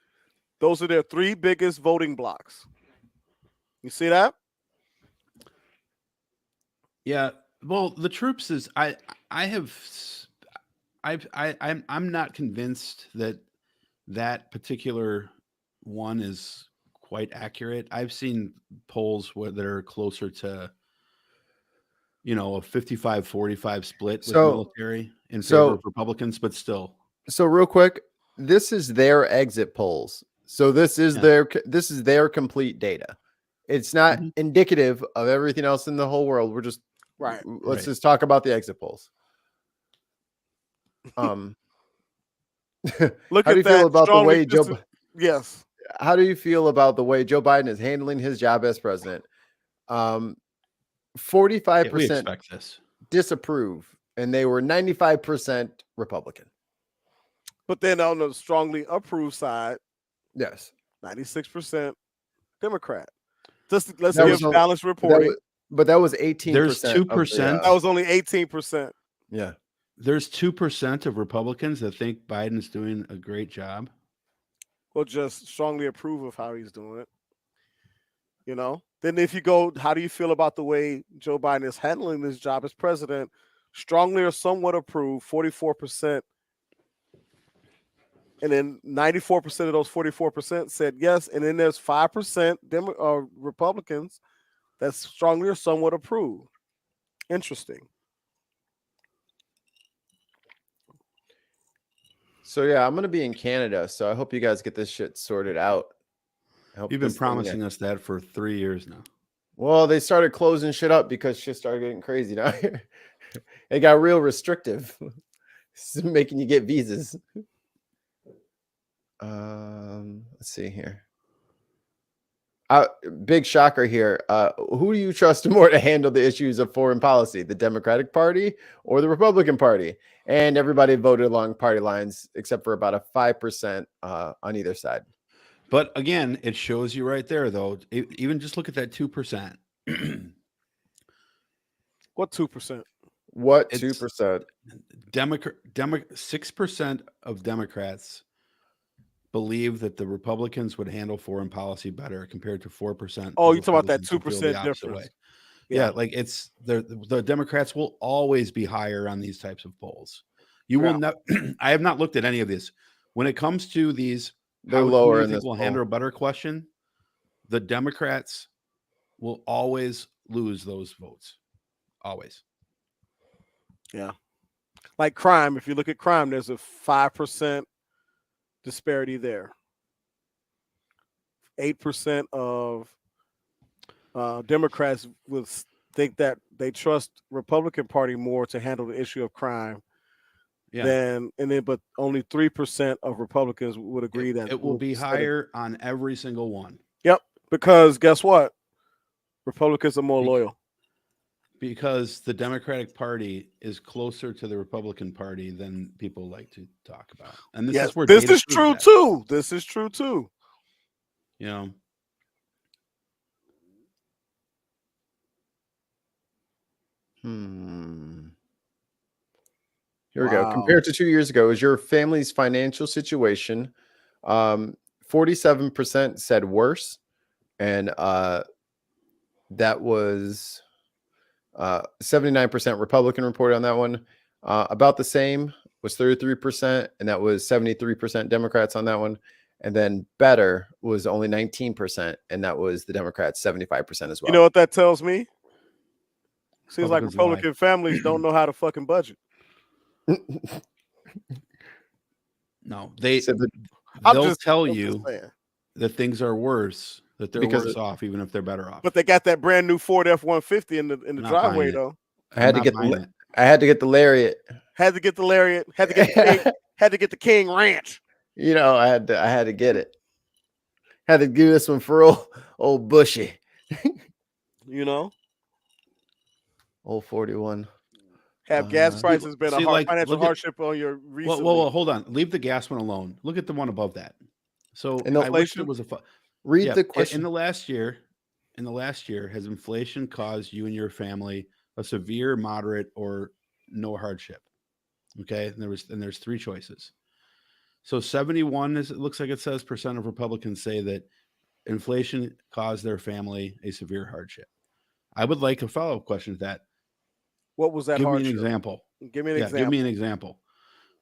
Speaker 12: Those are their three biggest voting blocks. You see that?
Speaker 2: Yeah. Well, the troops is I'm not convinced that particular one is quite accurate. I've seen polls where they're closer to, a 55-45 split with military in favor of Republicans, but still.
Speaker 3: So real quick, this is their exit polls. So this is their complete data. It's not indicative of everything else in the whole world. We're just Let's just talk about the exit polls.
Speaker 12: Look
Speaker 3: how
Speaker 12: at
Speaker 3: do you
Speaker 12: that
Speaker 3: feel about the way
Speaker 12: Yes.
Speaker 3: How do you feel about the way Joe Biden is handling his job as president? 45% disapprove, and they were 95% Republican.
Speaker 12: But then on the strongly approve side,
Speaker 3: yes,
Speaker 12: 96% Democrat. Just let's
Speaker 3: That
Speaker 12: give
Speaker 3: was only-
Speaker 12: balanced reporting.
Speaker 3: But that was 18%.
Speaker 2: There's 2%.
Speaker 12: That was only 18%.
Speaker 3: Yeah.
Speaker 2: There's 2% of Republicans that think Biden's doing a great job.
Speaker 12: Well, just strongly approve of how he's doing it. Then if you go, how do you feel about the way Joe Biden is handling his job as president? Strongly or somewhat approve, 44%. And then 94% of those 44% said yes. And then there's 5% Republicans that's strongly or somewhat approved. Interesting.
Speaker 3: So yeah, I'm gonna be in Canada, so I hope you guys get this shit sorted out.
Speaker 2: You've been promising us that for 3 years now.
Speaker 3: Well, they started closing shit up because shit started getting crazy now. It got real restrictive. It's making you get visas. Let's see here. Big shocker here. Who do you trust more to handle the issues of foreign policy, the Democratic Party or the Republican Party? And everybody voted along party lines, except for about a 5% on either side.
Speaker 2: But again, it shows you right there, though. Even just look at that 2%.
Speaker 12: What 2%?
Speaker 3: What 2%?
Speaker 2: 6% of Democrats believe that the Republicans would handle foreign policy better compared to 4%.
Speaker 12: Oh, you're talking about that
Speaker 2: Republicans who feel
Speaker 12: 2%
Speaker 2: the opposite
Speaker 12: difference.
Speaker 2: way. Yeah, like it's the Democrats will always be higher on these types of polls. You will not. I have not looked at any of this. When it comes to these,
Speaker 3: they're
Speaker 2: who
Speaker 3: lower
Speaker 2: do you
Speaker 3: in
Speaker 2: think
Speaker 3: this
Speaker 2: will
Speaker 3: poll.
Speaker 2: handle a better question. The Democrats will always lose those votes. Always.
Speaker 12: Yeah. Like crime, if you look at crime, there's a 5% disparity there. 8% of Democrats would think that they trust Republican Party more to handle the issue of crime but only 3% of Republicans would agree that
Speaker 2: it will be higher on every single one.
Speaker 12: Yep, because guess what? Republicans are more loyal.
Speaker 2: Because the Democratic Party is closer to the Republican Party than people like to talk about. And this is where
Speaker 12: this
Speaker 2: data
Speaker 12: is
Speaker 2: proves
Speaker 12: true
Speaker 2: that.
Speaker 12: too. This is true too.
Speaker 2: You know.
Speaker 3: Here we go. Compared to 2 years ago, is your family's financial situation 47% said worse, and that was 79% Republican reported on that one. About the same was 33%, and that was 73% Democrats on that one. And then better was only 19%, and that was the Democrats 75% as well.
Speaker 12: You know what that tells me? Seems like
Speaker 2: Republicans lie.
Speaker 12: Republican families don't know how to fucking budget.
Speaker 2: No, they'll
Speaker 12: I'm
Speaker 2: tell
Speaker 12: just
Speaker 2: you
Speaker 12: saying.
Speaker 2: that things are worse, that they're
Speaker 3: Because
Speaker 2: worse off, even if they're better off.
Speaker 12: But they got that brand new Ford F-150 in the
Speaker 2: Not
Speaker 12: driveway
Speaker 2: buying it.
Speaker 12: though.
Speaker 3: I had to get the lariat.
Speaker 12: Had to get the lariat. Had to get the King, had to get the King Ranch.
Speaker 3: You know, I had to get it. Had to do this one for old Bushy.
Speaker 12: You know,
Speaker 3: Old 41.
Speaker 12: have gas prices been a financial
Speaker 2: look at-
Speaker 12: hardship on your recently?
Speaker 2: Well, hold on. Leave the gas one alone. Look at the one above that. So
Speaker 3: And
Speaker 2: I wish
Speaker 12: inflation?
Speaker 2: it was
Speaker 3: Read
Speaker 2: yeah,
Speaker 3: the question.
Speaker 2: in the last year. Has inflation caused you and your family a severe, moderate, or no hardship? Okay, and there's three choices. So 71 it looks like it says percent of Republicans say that inflation caused their family a severe hardship. I would like a follow-up question to that.
Speaker 12: What was that
Speaker 2: Give me
Speaker 12: hardship?
Speaker 2: an example.
Speaker 12: Give me an example.
Speaker 2: Give me an example.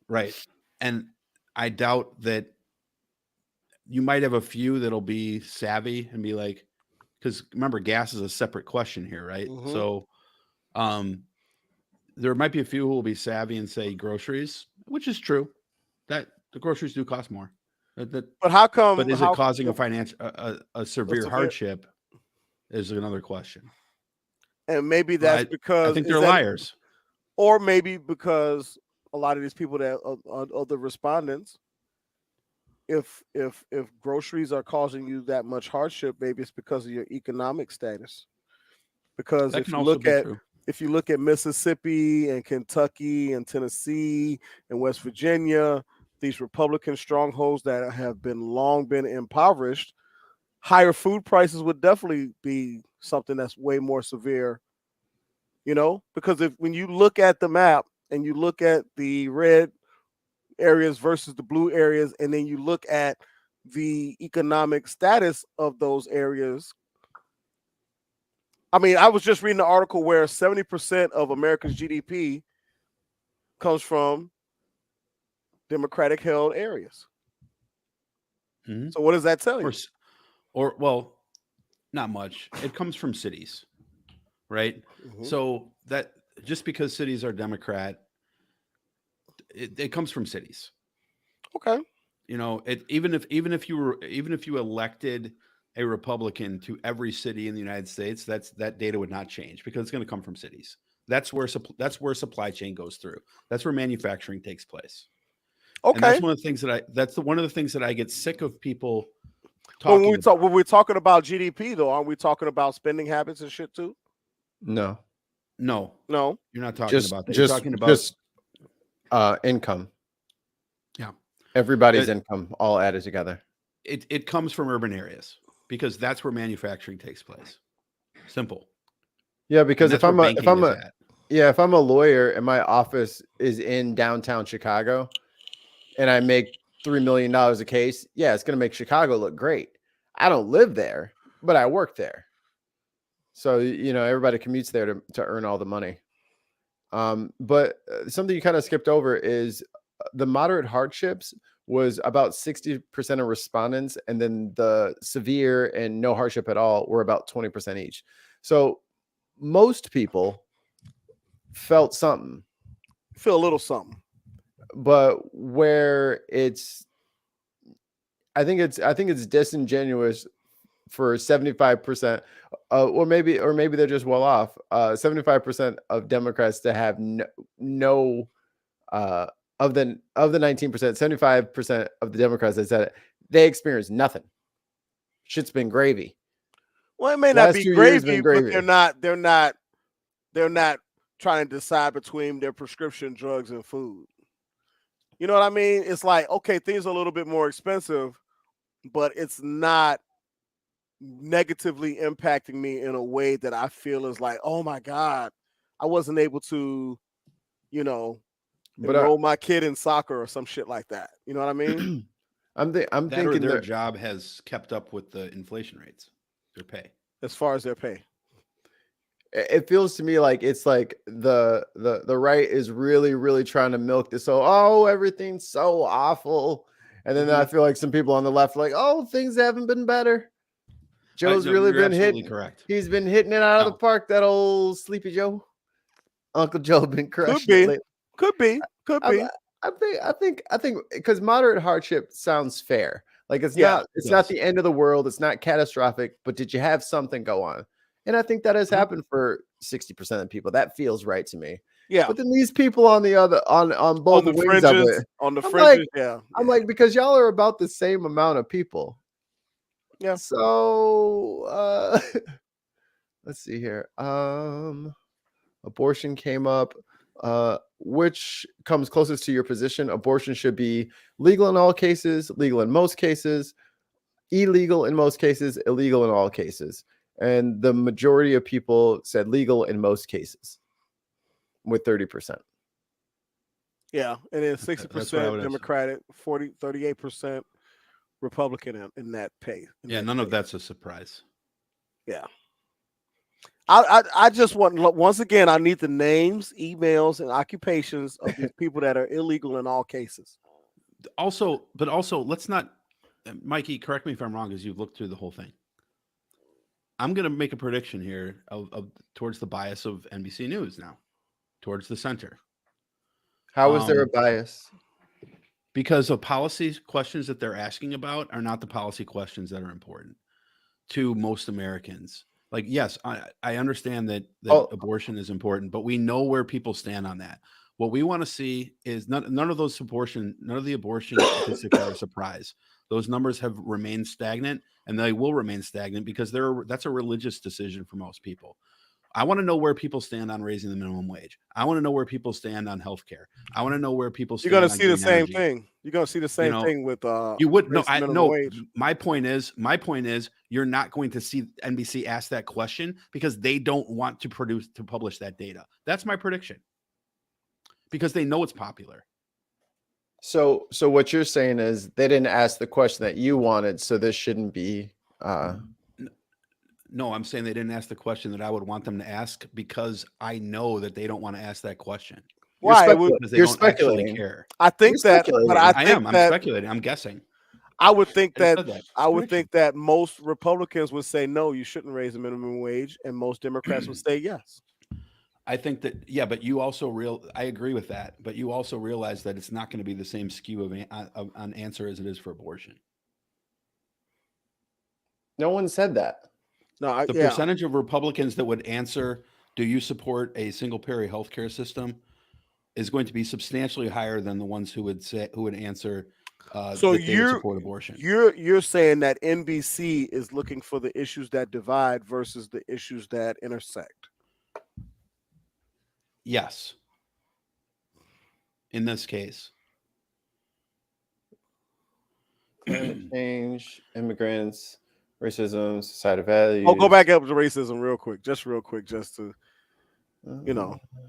Speaker 2: Right. And I doubt that you might have a few that'll be savvy and be like, because remember, gas is a separate question here, right?
Speaker 12: Mhm.
Speaker 2: So there might be a few who will be savvy and say groceries, which is true. That the groceries do cost more.
Speaker 12: But how come?
Speaker 2: But is it causing a severe
Speaker 12: severe-
Speaker 2: hardship? Is another question.
Speaker 12: And maybe that's because
Speaker 2: I think they're
Speaker 12: is that-
Speaker 2: liars.
Speaker 12: or maybe because a lot of these people that are the respondents, if groceries are causing you that much hardship, maybe it's because of your economic status. Because
Speaker 2: That
Speaker 12: if
Speaker 2: can
Speaker 12: you
Speaker 2: also
Speaker 12: look
Speaker 2: be
Speaker 12: at
Speaker 2: true.
Speaker 12: if you look at Mississippi and Kentucky and Tennessee and West Virginia, these Republican strongholds that have long been impoverished, higher food prices would definitely be something that's way more severe. You know, because when you look at the map and you look at the red areas versus the blue areas, and then you look at the economic status of those areas. I mean, I was just reading an article where 70% of America's GDP comes from Democratic held areas.
Speaker 2: Mhm.
Speaker 12: So what does that tell you?
Speaker 2: Or well, not much. It comes from cities, right?
Speaker 12: Mhm.
Speaker 2: So that just because cities are Democrat, it comes from cities.
Speaker 12: Okay.
Speaker 2: You know, even if you elected a Republican to every city in the United States, that data would not change because it's going to come from cities. That's where supply chain goes through. That's where manufacturing takes place.
Speaker 12: Okay.
Speaker 2: And that's one of the things one of the things that I get sick of people
Speaker 12: But
Speaker 2: talking
Speaker 12: when we're talking about GDP, though, aren't we talking about spending habits and shit too?
Speaker 3: No.
Speaker 2: No,
Speaker 12: No,
Speaker 2: you're not talking about that.
Speaker 3: Just,
Speaker 2: You're talking about
Speaker 3: income.
Speaker 2: Yeah.
Speaker 3: Everybody's income all added together.
Speaker 2: it comes from urban areas because that's where manufacturing takes place. Simple.
Speaker 3: Yeah, because
Speaker 2: And
Speaker 3: if
Speaker 2: that's
Speaker 3: I'm
Speaker 2: where
Speaker 3: a
Speaker 2: banking is at.
Speaker 3: if I'm a lawyer and my office is in downtown Chicago and I make $3 million a case, yeah, it's going to make Chicago look great. I don't live there, but I work there. So, you know, everybody commutes there to earn all the money. But something you kind of skipped over is the moderate hardships was about 60% of respondents, and then the severe and no hardship at all were about 20% each. So most people felt something.
Speaker 12: feel a little something.
Speaker 3: But where I think it's disingenuous for 75%, or maybe they're just well off. 75% of Democrats to have no of the 19%, 75% of the Democrats that said it, they experienced nothing. Shit's been gravy.
Speaker 12: Well, it may not be gravy, but they're not trying to decide between their prescription drugs and food. You know what I mean? It's like, okay, things are a little bit more expensive, but it's not negatively impacting me in a way that I feel is like, oh my God, I wasn't able to, you know, enroll my kid in soccer or some shit like that. You know what I mean?
Speaker 3: I'm
Speaker 2: That
Speaker 3: thinking
Speaker 2: or their
Speaker 3: that
Speaker 2: job has kept up with the inflation rates, their pay.
Speaker 12: As far as their pay.
Speaker 3: it feels to me like it's like the right is really, really trying to milk this. So, oh, everything's so awful. And then I feel like some people on the left are like, oh, things haven't been better. Joe's really
Speaker 2: you're
Speaker 3: been
Speaker 2: absolutely
Speaker 3: hitting.
Speaker 2: correct.
Speaker 3: He's been hitting it out of the park. That old Sleepy Joe, Uncle Joe, been crushing it.
Speaker 12: Could be.
Speaker 3: I think because moderate hardship sounds fair. Like it's
Speaker 12: Yeah,
Speaker 3: not not the end of the world. It's not catastrophic. But did you have something go on? And I think that has happened for 60% of people. That feels right to me.
Speaker 12: Yeah.
Speaker 3: But then these people on the other on both
Speaker 12: On the
Speaker 3: wings of
Speaker 12: fringes,
Speaker 3: it,
Speaker 12: on the
Speaker 3: I'm
Speaker 12: fringes,
Speaker 3: like,
Speaker 12: yeah.
Speaker 3: I'm like, because y'all are about the same amount of people.
Speaker 12: Yeah.
Speaker 3: So let's see here. Abortion came up. Which comes closest to your position? Abortion should be legal in all cases, legal in most cases, illegal in most cases, illegal in all cases. And the majority of people said legal in most cases with 30%.
Speaker 12: Yeah, and then
Speaker 2: That's what I
Speaker 12: 60%
Speaker 2: would
Speaker 12: Democratic, 38% Republican in that pay.
Speaker 2: Yeah, none of that's a surprise.
Speaker 12: Yeah. I just want, once again, I need the names, emails, and occupations of these people that are illegal in all cases.
Speaker 2: Also, let's not, Mikey, correct me if I'm wrong, as you've looked through the whole thing. I'm going to make a prediction here of towards the bias of NBC News now, towards the center.
Speaker 3: How is there a bias?
Speaker 2: Because of policy questions that they're asking about are not the policy questions that are important to most Americans. Like, yes, I understand that abortion is important, but we know where people stand on that. What we want to see is none of the abortion statistics are a surprise. Those numbers have remained stagnant, and they will remain stagnant because that's a religious decision for most people. I want to know where people stand on raising the minimum wage. I want to know where people stand on healthcare. I want to know where people stand.
Speaker 12: You're going to
Speaker 2: on
Speaker 12: see the
Speaker 2: green
Speaker 12: same
Speaker 2: energy.
Speaker 12: thing. You're going to see the same thing with
Speaker 2: you would no.
Speaker 12: raising
Speaker 2: I
Speaker 12: minimum
Speaker 2: no.
Speaker 12: wage.
Speaker 2: My point is you're not going to see NBC ask that question because they don't want to publish that data. That's my prediction. Because they know it's popular.
Speaker 3: So what you're saying is they didn't ask the question that you wanted, so this shouldn't be.
Speaker 2: No, I'm saying they didn't ask the question that I would want them to ask because I know that they don't want to ask that question.
Speaker 12: Why?
Speaker 2: Because they don't actually care.
Speaker 12: I think that, but I think
Speaker 2: I'm
Speaker 12: that
Speaker 2: speculating. I'm guessing.
Speaker 12: I would think
Speaker 2: I
Speaker 12: that
Speaker 2: said that.
Speaker 12: I would think that most Republicans would say no, you shouldn't raise the minimum wage, and most Democrats would say yes.
Speaker 2: I think that, yeah, but you also I agree with that, but you also realize that it's not going to be the same skew of an answer as it is for abortion.
Speaker 3: No one said that.
Speaker 12: No,
Speaker 2: the percentage of Republicans that would answer, do you support a single payer healthcare system, is going to be substantially higher than the ones who would answer
Speaker 12: so
Speaker 2: that they would support abortion.
Speaker 12: You're saying that NBC is looking for the issues that divide versus the issues that intersect.
Speaker 2: Yes. In this case.
Speaker 3: Change, immigrants, racism, societal values.
Speaker 12: Oh, go back up to racism real quick, just to,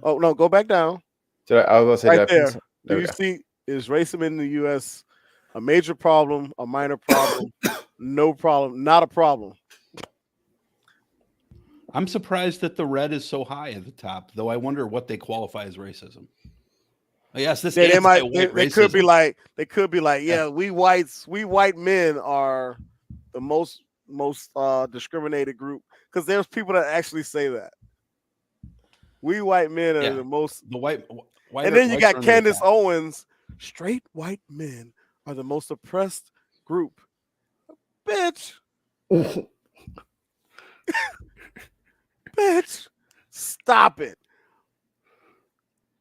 Speaker 12: Oh no, go back down.
Speaker 3: I was going to say
Speaker 12: right there. Do you see, is racism in the U.S. a major problem, a minor problem, no problem, not a problem?
Speaker 2: I'm surprised that the red is so high at the top, though. I wonder what they qualify as racism. Yes, this
Speaker 12: they could be like, yeah, we white men are the most discriminated group, because there's people that actually say that we white men are the most and then you got Candace Owens, straight white men are the most oppressed group. Bitch. Bitch, stop it.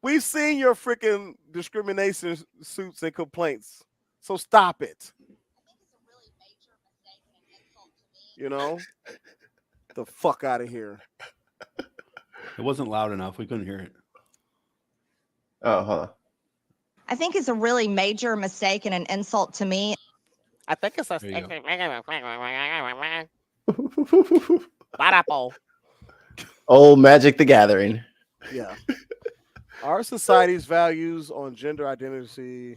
Speaker 12: We've seen your freaking discrimination suits and complaints, so stop it. The fuck out of here.
Speaker 2: It wasn't loud enough. We couldn't hear it.
Speaker 3: Oh, hold on.
Speaker 8: I think it's a really major mistake and an insult to me.
Speaker 12: I think it's a
Speaker 3: old Magic the Gathering.
Speaker 12: Yeah. Our society's values on gender identity,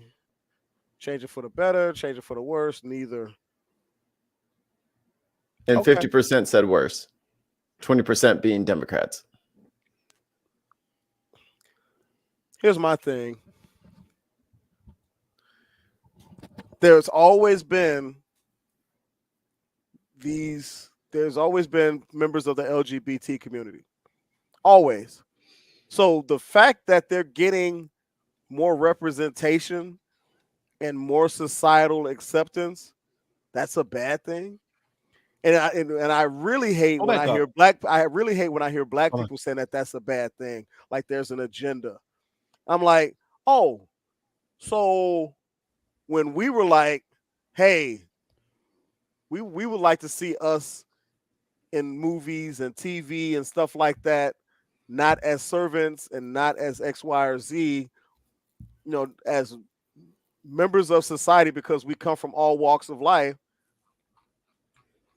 Speaker 12: change it for the better, change it for the worse, neither.
Speaker 3: And 50% said worse. 20% being Democrats.
Speaker 12: Here's my thing. There's always been members of the LGBT community. Always. So the fact that they're getting more representation and more societal acceptance, that's a bad thing. And I really hate when I hear black people saying that that's a bad thing. Like there's an agenda. I'm like, oh, so when we were like, hey, we would like to see us in movies and TV and stuff like that, not as servants and not as X, Y, or Z, as members of society, because we come from all walks of life.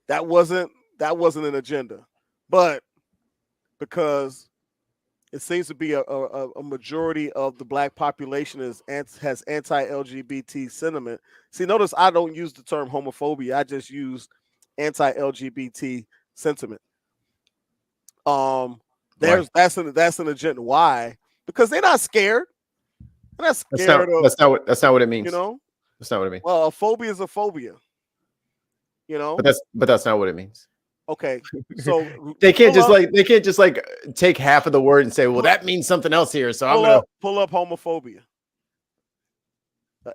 Speaker 12: That wasn't an agenda, but because it seems to be a majority of the black population has anti-LGBT sentiment. See, notice I don't use the term homophobia. I just use anti-LGBT sentiment. That's an agenda. Why? Because they're not scared. They're not scared
Speaker 3: That's not what it means. That's not what it means.
Speaker 12: Well, a phobia is a phobia.
Speaker 3: But that's not what it means.
Speaker 12: Okay, so
Speaker 3: they can't just take half of the word and say, well, that means something else here. So I'm gonna
Speaker 12: pull up homophobia.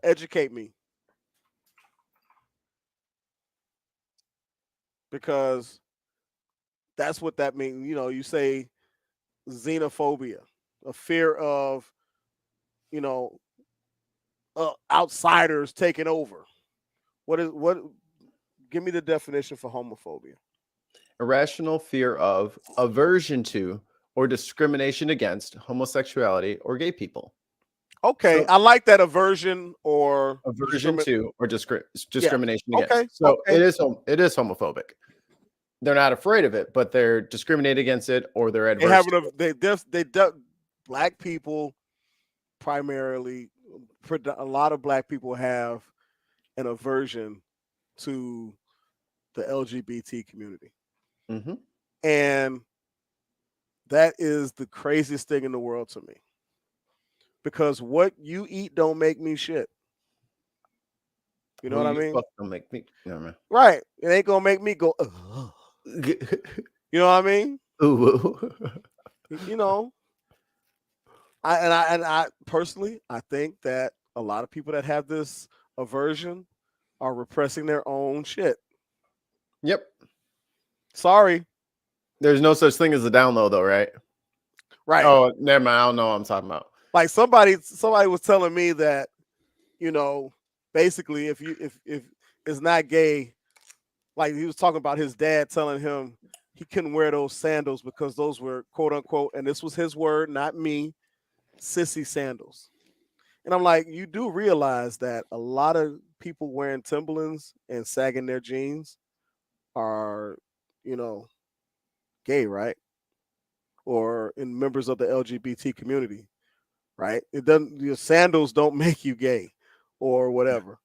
Speaker 12: Educate me, because that's what that means. You say xenophobia, a fear of outsiders taking over. What? Give me the definition for homophobia.
Speaker 3: Irrational fear of, aversion to, or discrimination against homosexuality or gay people.
Speaker 12: Okay, I like that. Aversion to or
Speaker 3: discrimination against.
Speaker 12: Okay,
Speaker 3: so it is homophobic. They're not afraid of it, but they're discriminating against it, or they're adverse.
Speaker 12: Black people primarily, a lot of black people have an aversion to the LGBT community.
Speaker 3: Mm-hmm.
Speaker 12: And that is the craziest thing in the world to me, because what you eat don't make me shit. You know what I mean?
Speaker 3: Don't make me. No, man.
Speaker 12: Right. It ain't gonna make me go. Ugh. You know what I mean?
Speaker 3: Ooh.
Speaker 12: I personally, I think that a lot of people that have this aversion are repressing their own shit.
Speaker 3: Yep.
Speaker 12: Sorry.
Speaker 3: There's no such thing as a download, though, right?
Speaker 12: Right.
Speaker 3: Oh, never mind. I don't know what I'm talking about.
Speaker 12: Like somebody was telling me that, basically if it's not gay, like he was talking about his dad telling him he couldn't wear those sandals because those were quote unquote, and this was his word, not me, sissy sandals. And I'm like, you do realize that a lot of people wearing Timberlands and sagging their jeans are, gay, right? Or in members of the LGBT community, right? Your sandals don't make you gay or whatever.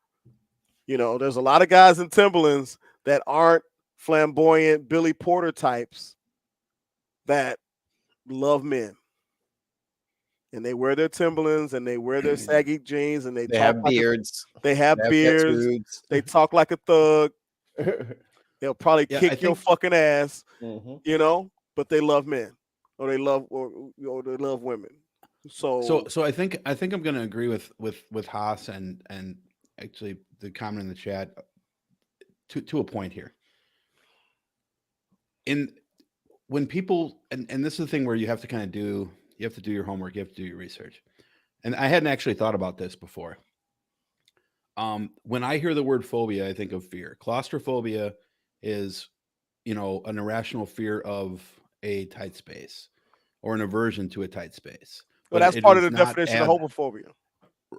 Speaker 12: There's a lot of guys in Timberlands that aren't flamboyant Billy Porter types that love men. And they wear their Timberlands and they wear their saggy jeans and they
Speaker 3: have beards.
Speaker 12: They have beards.
Speaker 3: Tattoos.
Speaker 12: They talk like a thug. They'll probably kick your fucking ass, but they love men or they love women. So
Speaker 2: I think I'm going to agree with Haas and actually the comment in the chat to a point here. When people and this is the thing where you have to kind of do your homework, you have to do your research. And I hadn't actually thought about this before. When I hear the word phobia, I think of fear. Claustrophobia is, an irrational fear of a tight space or an aversion to a tight space.
Speaker 12: But that's part of the definition of homophobia.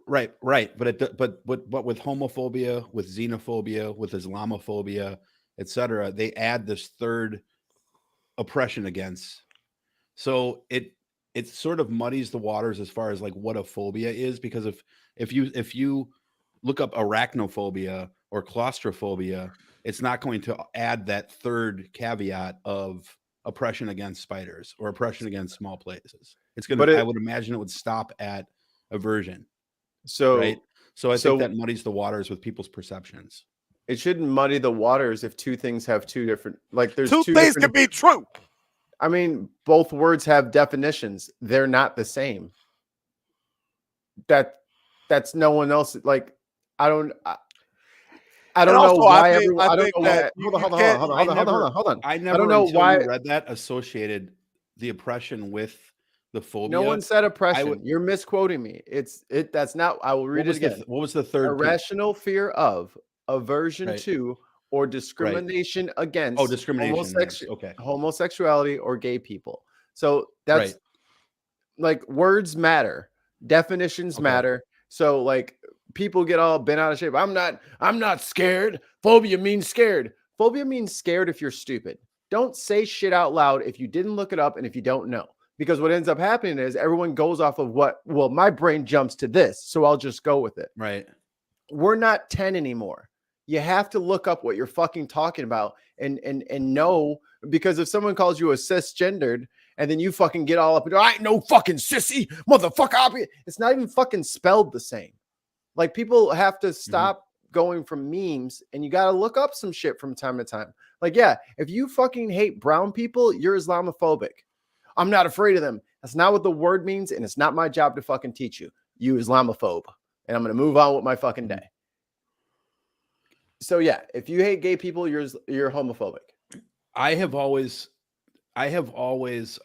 Speaker 2: Right. But with homophobia, with xenophobia, with Islamophobia, etc., they add this third oppression against. So it sort of muddies the waters as far as like what a phobia is, because if you look up arachnophobia or claustrophobia, it's not going to add that third caveat of oppression against spiders or oppression against small places. It's going to, I would imagine it would stop at aversion.
Speaker 3: So,
Speaker 2: right. So I think that muddies the waters with people's perceptions.
Speaker 3: It shouldn't muddy the waters if two things have two different, like there's
Speaker 12: two things can be true.
Speaker 3: I mean, both words have definitions. They're not the same. That's no one else. Like, I don't know why everyone. I don't know why. Hold on.
Speaker 2: I never,
Speaker 3: don't know why
Speaker 2: you read that, associated the oppression with the phobia.
Speaker 3: No one said oppression. You're misquoting me. That's not. I will read it again.
Speaker 2: What was the third?
Speaker 3: Irrational fear of, aversion to, or discrimination against
Speaker 2: discrimination against, okay.
Speaker 3: homosexuality or gay people. So that's
Speaker 2: Right.
Speaker 3: like words matter, definitions
Speaker 2: Okay.
Speaker 3: matter. So like people get all bent out of shape. I'm not scared. Phobia means scared. Phobia means scared if you're stupid. Don't say shit out loud if you didn't look it up and if you don't know. Because what ends up happening is everyone goes off of my brain jumps to this, so I'll just go with it.
Speaker 2: Right.
Speaker 3: We're not 10 anymore. You have to look up what you're fucking talking about and know, because if someone calls you a cisgendered and then you fucking get all up and go, I ain't no fucking sissy, motherfucker. It's not even fucking spelled the same. Like, people have to stop going from memes, and you got to look up some shit from time to time. Like, yeah, if you fucking hate brown people, you're Islamophobic. I'm not afraid of them. That's not what the word means, and it's not my job to fucking teach you. You Islamophobe. And I'm going to move on with my fucking day. So yeah, if you hate gay people, you're homophobic.
Speaker 2: I have always
Speaker 3: ignorance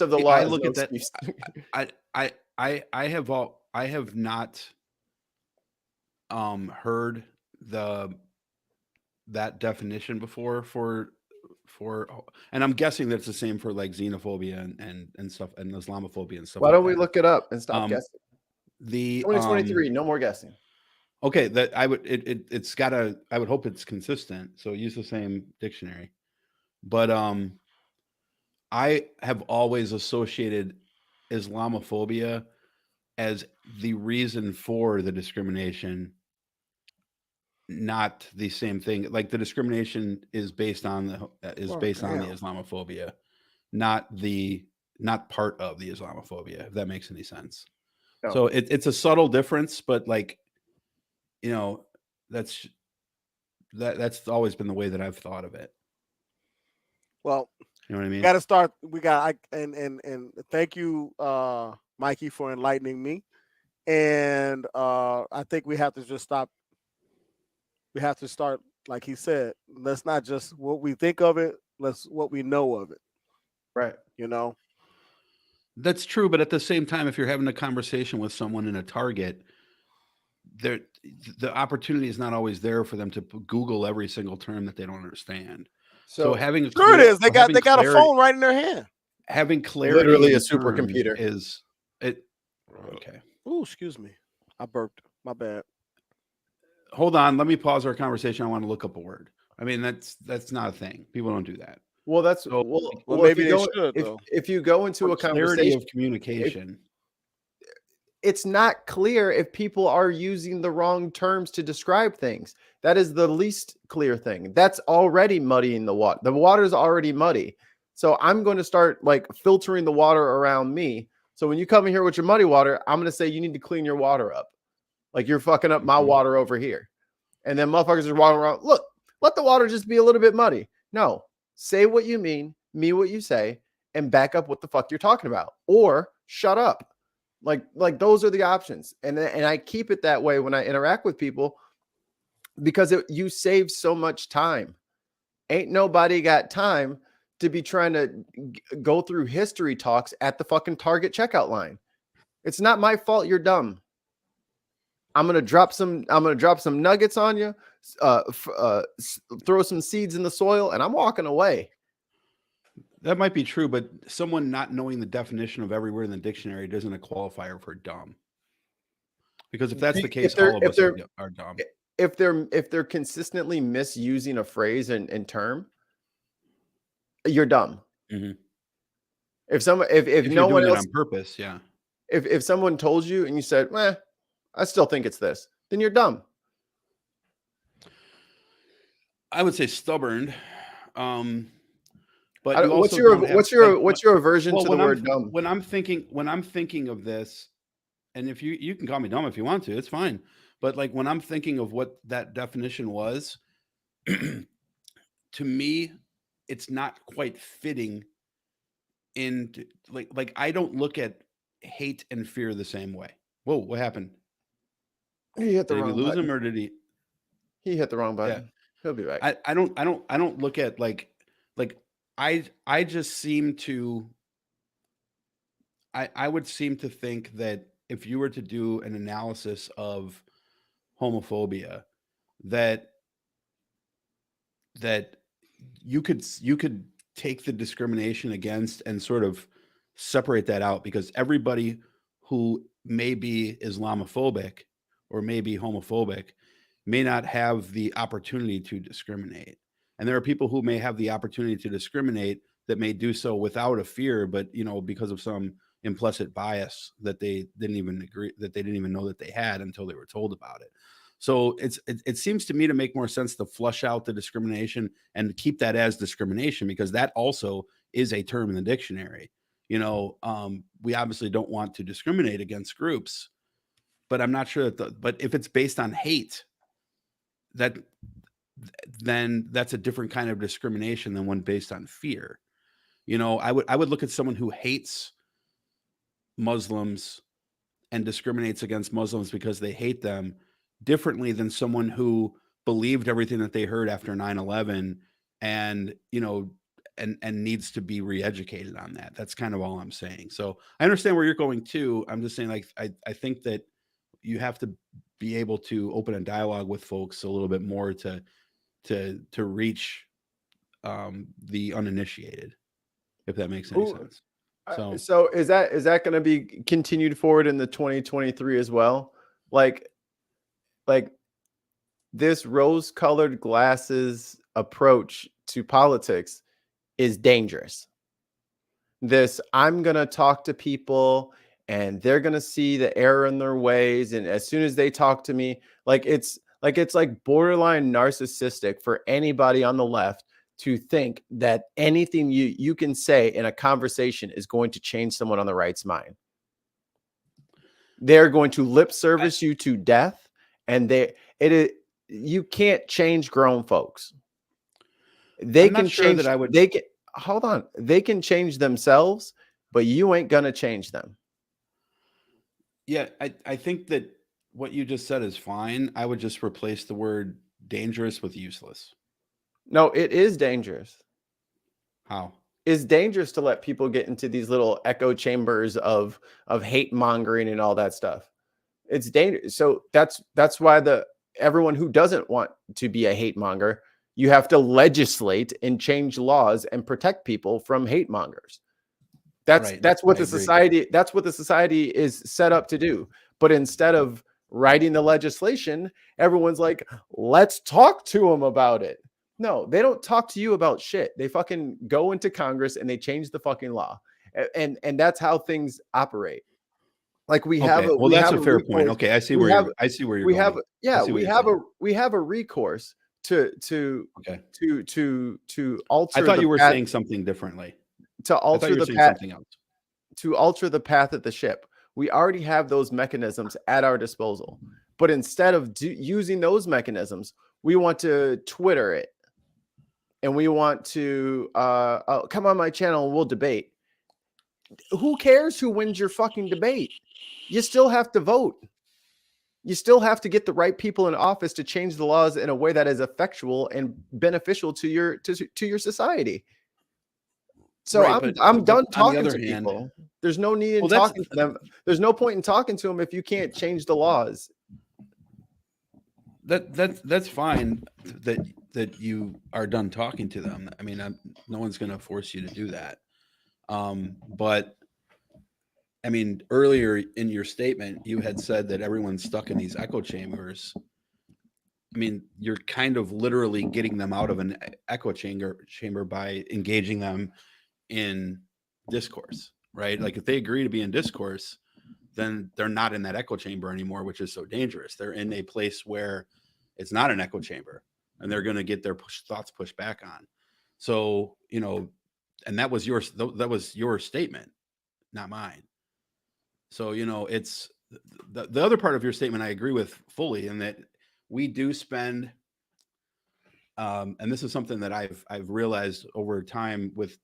Speaker 3: of the law.
Speaker 2: I look at that. I have not heard that definition before for, and I'm guessing that's the same for like xenophobia and stuff, and Islamophobia and stuff.
Speaker 3: Why don't we look it up and stop guessing?
Speaker 2: The
Speaker 3: 2023, no more guessing.
Speaker 2: Okay, that I would it's gotta, I would hope it's consistent. So use the same dictionary. But I have always associated Islamophobia as the reason for the discrimination, not the same thing. Like the discrimination is based on the Islamophobia, not part of the Islamophobia, if that makes any sense. No. So it's a subtle difference, but like, you know, that's always been the way that I've thought of it.
Speaker 12: Well,
Speaker 2: you know what I mean?
Speaker 12: Got to start. And thank you, Mikey, for enlightening me. And I think we have to just stop. We have to start, like he said. Let's not just what we think of it. Let's what we know of it.
Speaker 3: Right.
Speaker 12: You know.
Speaker 2: That's true, but at the same time, if you're having a conversation with someone in a Target, the opportunity is not always there for them to Google every single term that they don't understand. So having
Speaker 12: sure it is. They got a phone right in their hand.
Speaker 2: Having clarity,
Speaker 3: literally a supercomputer,
Speaker 2: is it. Okay.
Speaker 12: Oh, excuse me, I burped. My bad.
Speaker 2: Hold on, let me pause our conversation. I want to look up a word. I mean, that's not a thing. People don't do that.
Speaker 3: Well, that's well maybe they should. If you go into a conversation
Speaker 2: of communication,
Speaker 3: it's not clear if people are using the wrong terms to describe things. That is the least clear thing. That's already muddying the water. The water is already muddy. So I'm going to start like filtering the water around me. So when you come in here with your muddy water, I'm going to say you need to clean your water up. Like you're fucking up my water over here. And then motherfuckers are walking around. Look, let the water just be a little bit muddy. No, say what you mean what you say, and back up what the fuck you're talking about. Or shut up. Like those are the options. And I keep it that way when I interact with people because you save so much time. Ain't nobody got time to be trying to go through history talks at the fucking Target checkout line. It's not my fault you're dumb. I'm going to drop some nuggets on you, throw some seeds in the soil, and I'm walking away.
Speaker 2: That might be true, but someone not knowing the definition of every word in the dictionary isn't a qualifier for dumb. Because if that's the case, all of us are dumb.
Speaker 3: If they're consistently misusing a phrase and term, you're dumb.
Speaker 2: Mm-hmm.
Speaker 3: If no one else
Speaker 2: on purpose, yeah.
Speaker 3: If someone told you and you said, I still think it's this, then you're dumb.
Speaker 2: I would say stubborn. But
Speaker 3: what's your aversion to the word dumb?
Speaker 2: When I'm thinking of this, and if you can call me dumb if you want to, it's fine. But like when I'm thinking of what that definition was, to me, it's not quite fitting in like I don't look at hate and fear the same way. Whoa, what happened?
Speaker 3: He hit the wrong button.
Speaker 2: Did we lose him or did he?
Speaker 3: He hit the wrong button. Yeah. He'll be back.
Speaker 2: I don't look at like I just seem to I would seem to think that if you were to do an analysis of homophobia, that that you could take the discrimination against and sort of separate that out, because everybody who may be Islamophobic or may be homophobic may not have the opportunity to discriminate. And there are people who may have the opportunity to discriminate that may do so without a fear, but because of some implicit bias that they didn't even know that they had until they were told about it. So it seems to me to make more sense to flush out the discrimination and keep that as discrimination, because that also is a term in the dictionary. We obviously don't want to discriminate against groups, but I'm not sure but if it's based on hate, then that's a different kind of discrimination than one based on fear. I would look at someone who hates Muslims and discriminates against Muslims because they hate them differently than someone who believed everything that they heard after 9/11 and needs to be re-educated on that. That's kind of all I'm saying. So I understand where you're going too. I'm just saying, like, I think that you have to be able to open a dialogue with folks a little bit more to reach the uninitiated, if that makes any sense.
Speaker 3: So is that going to be continued forward in the 2023 as well? Like this rose-colored glasses approach to politics is dangerous. I'm going to talk to people and they're going to see the error in their ways, and as soon as they talk to me, it's borderline narcissistic for anybody on the left to think that anything you can say in a conversation is going to change someone on the right's mind. They're going to lip service you to death, and you can't change grown folks. They can change. They can change themselves, but you ain't gonna change them.
Speaker 2: Yeah, I think that what you just said is fine. I would just replace the word dangerous with useless.
Speaker 3: No, it is dangerous.
Speaker 2: How?
Speaker 3: It's dangerous to let people get into these little echo chambers of hate mongering and all that stuff. It's dangerous. So that's why everyone who doesn't want to be a hate monger, you have to legislate and change laws and protect people from hate mongers. That's what the society is set up to do. But instead of writing the legislation, everyone's like, let's talk to them about it. No, they don't talk to you about shit. They fucking go into Congress and they change the fucking law. And that's how things operate. Like we have
Speaker 2: that's a fair point. Okay, I see where you're going.
Speaker 3: We have a recourse to alter.
Speaker 2: I thought you were saying something differently.
Speaker 3: To alter the path, to alter the path of the ship. We already have those mechanisms at our disposal. But instead of using those mechanisms, we want to Twitter it. And we want to come on my channel and we'll debate. Who cares who wins your fucking debate? You still have to vote. You still have to get the right people in office to change the laws in a way that is effectual and beneficial to your society. So I'm done talking to people. There's no need in talking to them. There's no point in talking to them if you can't change the laws.
Speaker 2: That's fine that you are done talking to them. I mean, no one's going to force you to do that. But I mean, earlier in your statement, you had said that everyone's stuck in these echo chambers. I mean, you're kind of literally getting them out of an echo chamber by engaging them in discourse, right? Like if they agree to be in discourse, then they're not in that echo chamber anymore, which is so dangerous. They're in a place where it's not an echo chamber and they're going to get their thoughts pushed back on. So, and that was your statement, not mine. So, it's the other part of your statement I agree with fully, in that we do spend, and this is something that I've realized over time with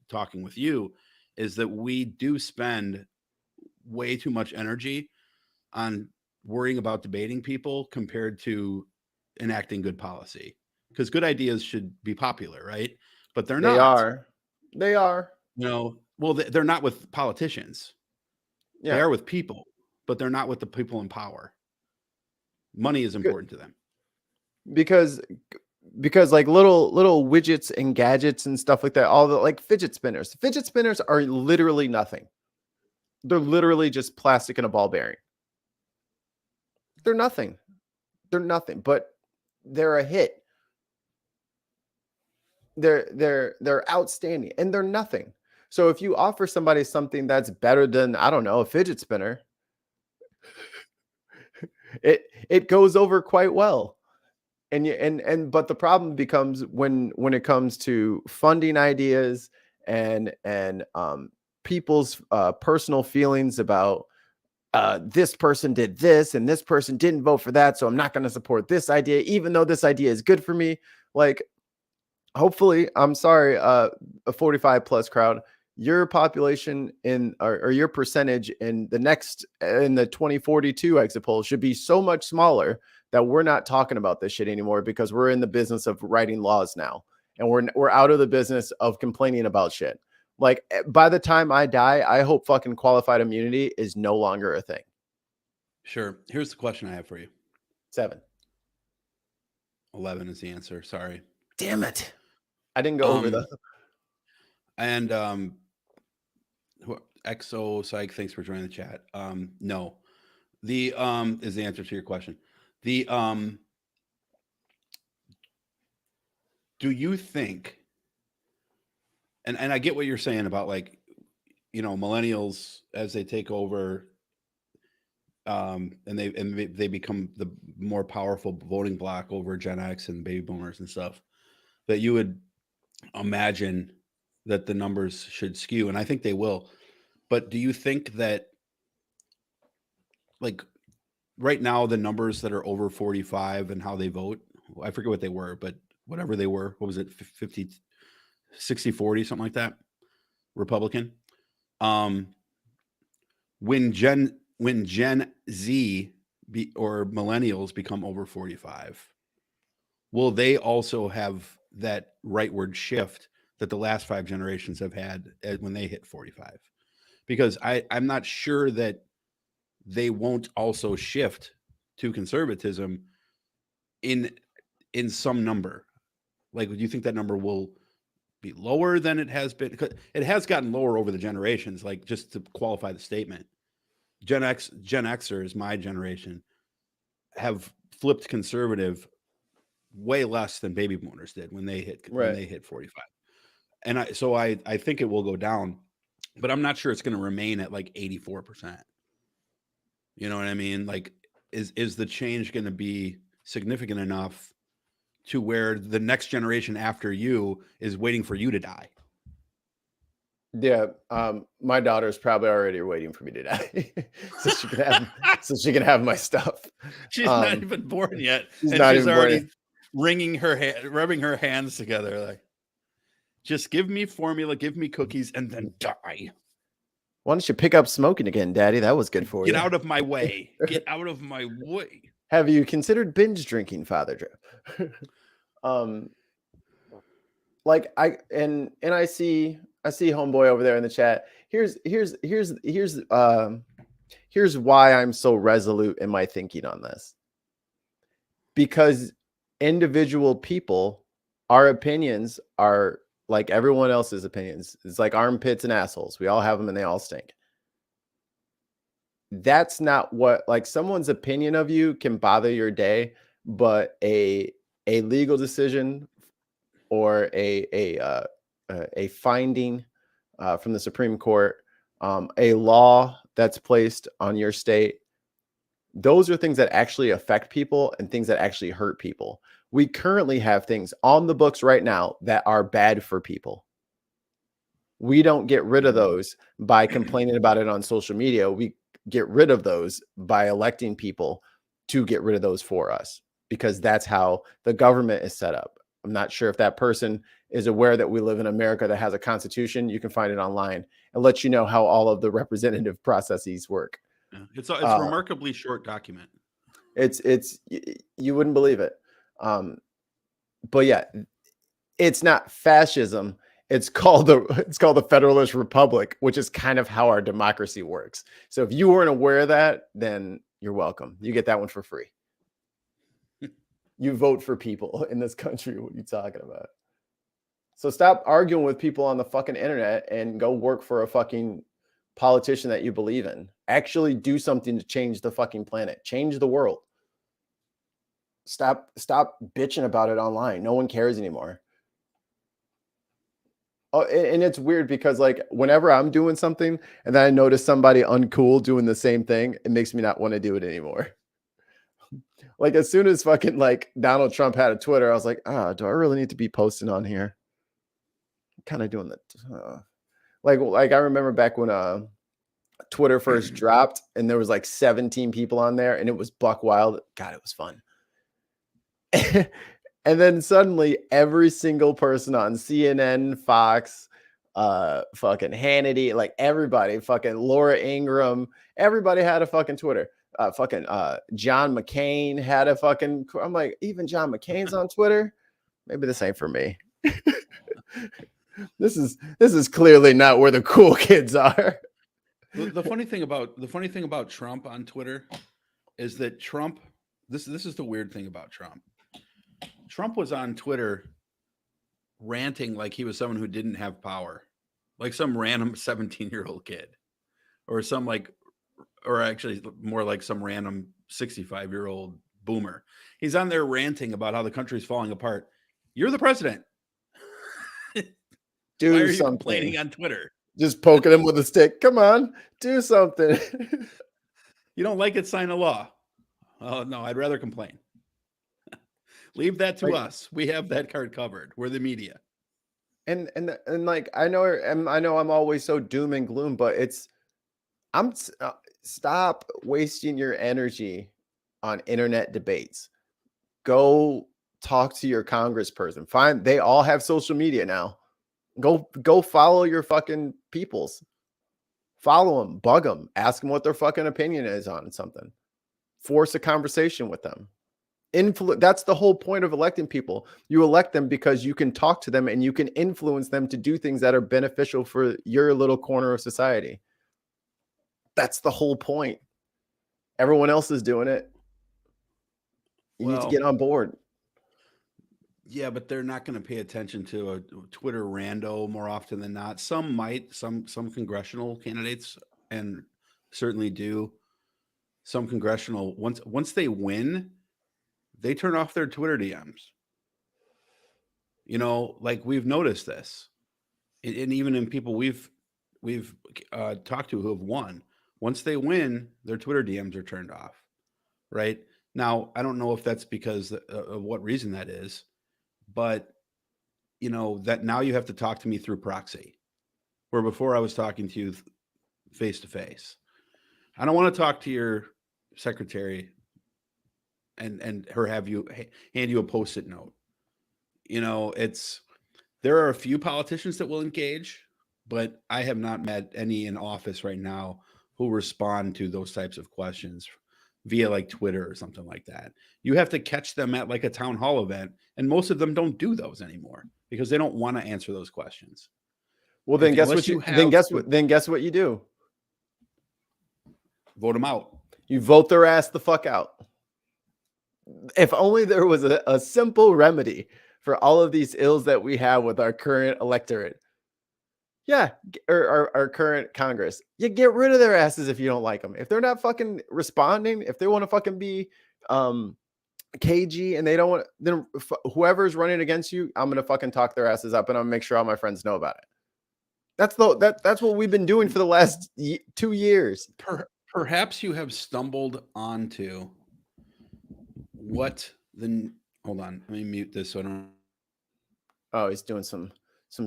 Speaker 2: talking with you, is that we do spend way too much energy on worrying about debating people compared to enacting good policy, because good ideas should be popular, right? But they're not.
Speaker 3: They are.
Speaker 2: Well, they're not with politicians. Yeah. They are with people, but they're not with the people in power. Money is important to them.
Speaker 3: Because because like little widgets and gadgets and stuff like that, all the like fidget spinners are literally nothing. They're literally just plastic and a ball bearing. They're nothing, but they're a hit. They're outstanding, and they're nothing. So if you offer somebody something that's better than, I don't know, a fidget spinner, it goes over quite well. But the problem becomes when it comes to funding ideas and people's personal feelings about this person did this and this person didn't vote for that, so I'm not going to support this idea, even though this idea is good for me. Like, hopefully, I'm sorry, a 45 plus crowd, your population or your percentage in the 2042 exit poll should be so much smaller that we're not talking about this shit anymore, because we're in the business of writing laws now, and we're out of the business of complaining about shit. Like, by the time I die, I hope fucking qualified immunity is no longer a thing.
Speaker 2: Sure. Here's the question I have for you.
Speaker 3: 7.
Speaker 2: 11 is the answer. Sorry.
Speaker 3: Damn it. I didn't go over the.
Speaker 2: And XO Psych, thanks for joining the chat. No. The is the answer to your question. The do you think, and I get what you're saying about, like, you know, millennials as they take over, and they become the more powerful voting bloc over Gen X and baby boomers and stuff, that you would imagine that the numbers should skew, and I think they will. But do you think that, like, right now the numbers that are over 45 and how they vote, I forget what they were, but whatever they were, what was it, 50, 60, 40, something like that, Republican? When Gen Z or millennials become over 45, will they also have that rightward shift that the last 5 generations have had when they hit 45? Because I'm not sure that they won't also shift to conservatism in some number. Like, do you think that number will be lower than it has been? Because it has gotten lower over the generations. Like, just to qualify the statement, Gen Xers, my generation, have flipped conservative way less than baby boomers did when they hit 45. And I think it will go down, but I'm not sure it's going to remain at like 84%. You know what I mean? Like, is the change going to be significant enough to where the next generation after you is waiting for you to die?
Speaker 3: Yeah, my daughter's probably already waiting for me to die, so she can have my stuff.
Speaker 2: She's not even born yet,
Speaker 3: she's
Speaker 2: already rubbing her hands together, like, just give me formula, give me cookies, and then die.
Speaker 3: Why don't you pick up smoking again, Daddy? That was good for you.
Speaker 2: Get out of my way. Get out of my way.
Speaker 3: Have you considered binge drinking, Father Joe? Like, I see homeboy over there in the chat. Here's why I'm so resolute in my thinking on this. Because individual people, our opinions are like everyone else's opinions. It's like armpits and assholes. We all have them and they all stink. That's not what, like, someone's opinion of you can bother your day, but a legal decision or a finding from the Supreme Court, a law that's placed on your state, those are things that actually affect people and things that actually hurt people. We currently have things on the books right now that are bad for people. We don't get rid of those by complaining about it on social media. We get rid of those by electing people to get rid of those for us, because that's how the government is set up. I'm not sure if that person is aware that we live in America that has a constitution. You can find it online and let you know how all of the representative processes work.
Speaker 2: Yeah. It's a remarkably short document.
Speaker 3: It's you wouldn't believe it. But yeah, it's not fascism. It's called the Federalist Republic, which is kind of how our democracy works. So if you weren't aware of that, then you're welcome. You get that one for free. You vote for people in this country. What are you talking about? So stop arguing with people on the fucking internet and go work for a fucking politician that you believe in. Actually do something to change the fucking planet. Change the world. Stop bitching about it online. No one cares anymore. Oh, and it's weird because like whenever I'm doing something and then I notice somebody uncool doing the same thing, it makes me not want to do it anymore. Like as soon as fucking like Donald Trump had a Twitter, I was like, do I really need to be posting on here? I'm kind of doing that. Like I remember back when Twitter first dropped and there was like 17 people on there and it was buck wild. God, it was fun. And then suddenly every single person on CNN, Fox, fucking Hannity, like everybody, fucking Laura Ingraham, everybody had a fucking Twitter. John McCain had a fucking, I'm like, even John McCain's on Twitter. Maybe this ain't for me. This is clearly not where the cool kids are.
Speaker 2: The funny thing about Trump on Twitter is that Trump, this is the weird thing about Trump. Trump was on Twitter ranting like he was someone who didn't have power, like some random 17-year-old kid, or actually more like some random 65-year-old boomer. He's on there ranting about how the country's falling apart. You're the president.
Speaker 3: Do
Speaker 2: Why are you
Speaker 3: something.
Speaker 2: complaining on Twitter?
Speaker 3: Just poking him with a stick. Come on, do something.
Speaker 2: You don't like it, sign a law. Oh no, I'd rather complain. Leave that to us. We have that card covered. We're the media.
Speaker 3: And like I know I'm always so doom and gloom, but stop wasting your energy on internet debates. Go talk to your congressperson. They all have social media now. Go follow your fucking peoples. Follow them, bug them, ask them what their fucking opinion is on something. Force a conversation with them. That's the whole point of electing people. You elect them because you can talk to them and you can influence them to do things that are beneficial for your little corner of society. That's the whole point. Everyone else is doing it. You need to get on board.
Speaker 2: Yeah, but they're not going to pay attention to a Twitter rando more often than not. Some might, some congressional candidates, and certainly do. Some congressional, once they win, they turn off their Twitter DMs. You know, like we've noticed this, and even in people we've talked to who have won. Once they win, their Twitter DMs are turned off. Right now, I don't know if that's because of what reason that is. But, you know, that now you have to talk to me through proxy, where before I was talking to you face to face. I don't want to talk to your secretary and her hand you a Post-it note. You know, there are a few politicians that will engage, but I have not met any in office right now who respond to those types of questions via like Twitter or something like that. You have to catch them at like a town hall event, and most of them don't do those anymore because they don't want to answer those questions.
Speaker 3: Well, then guess what you do?
Speaker 2: Vote them out.
Speaker 3: You vote their ass the fuck out. If only there was a simple remedy for all of these ills that we have with our current electorate. Yeah, or our current Congress. You get rid of their asses if you don't like them. If they're not fucking responding, if they want to fucking be cagey and they don't want, then whoever's running against you, I'm gonna fucking talk their asses up and I'm gonna make sure all my friends know about it. That's what we've been doing for the last 2 years.
Speaker 2: Perhaps you have stumbled onto hold on, let me mute this so I don't.
Speaker 3: Oh, he's doing some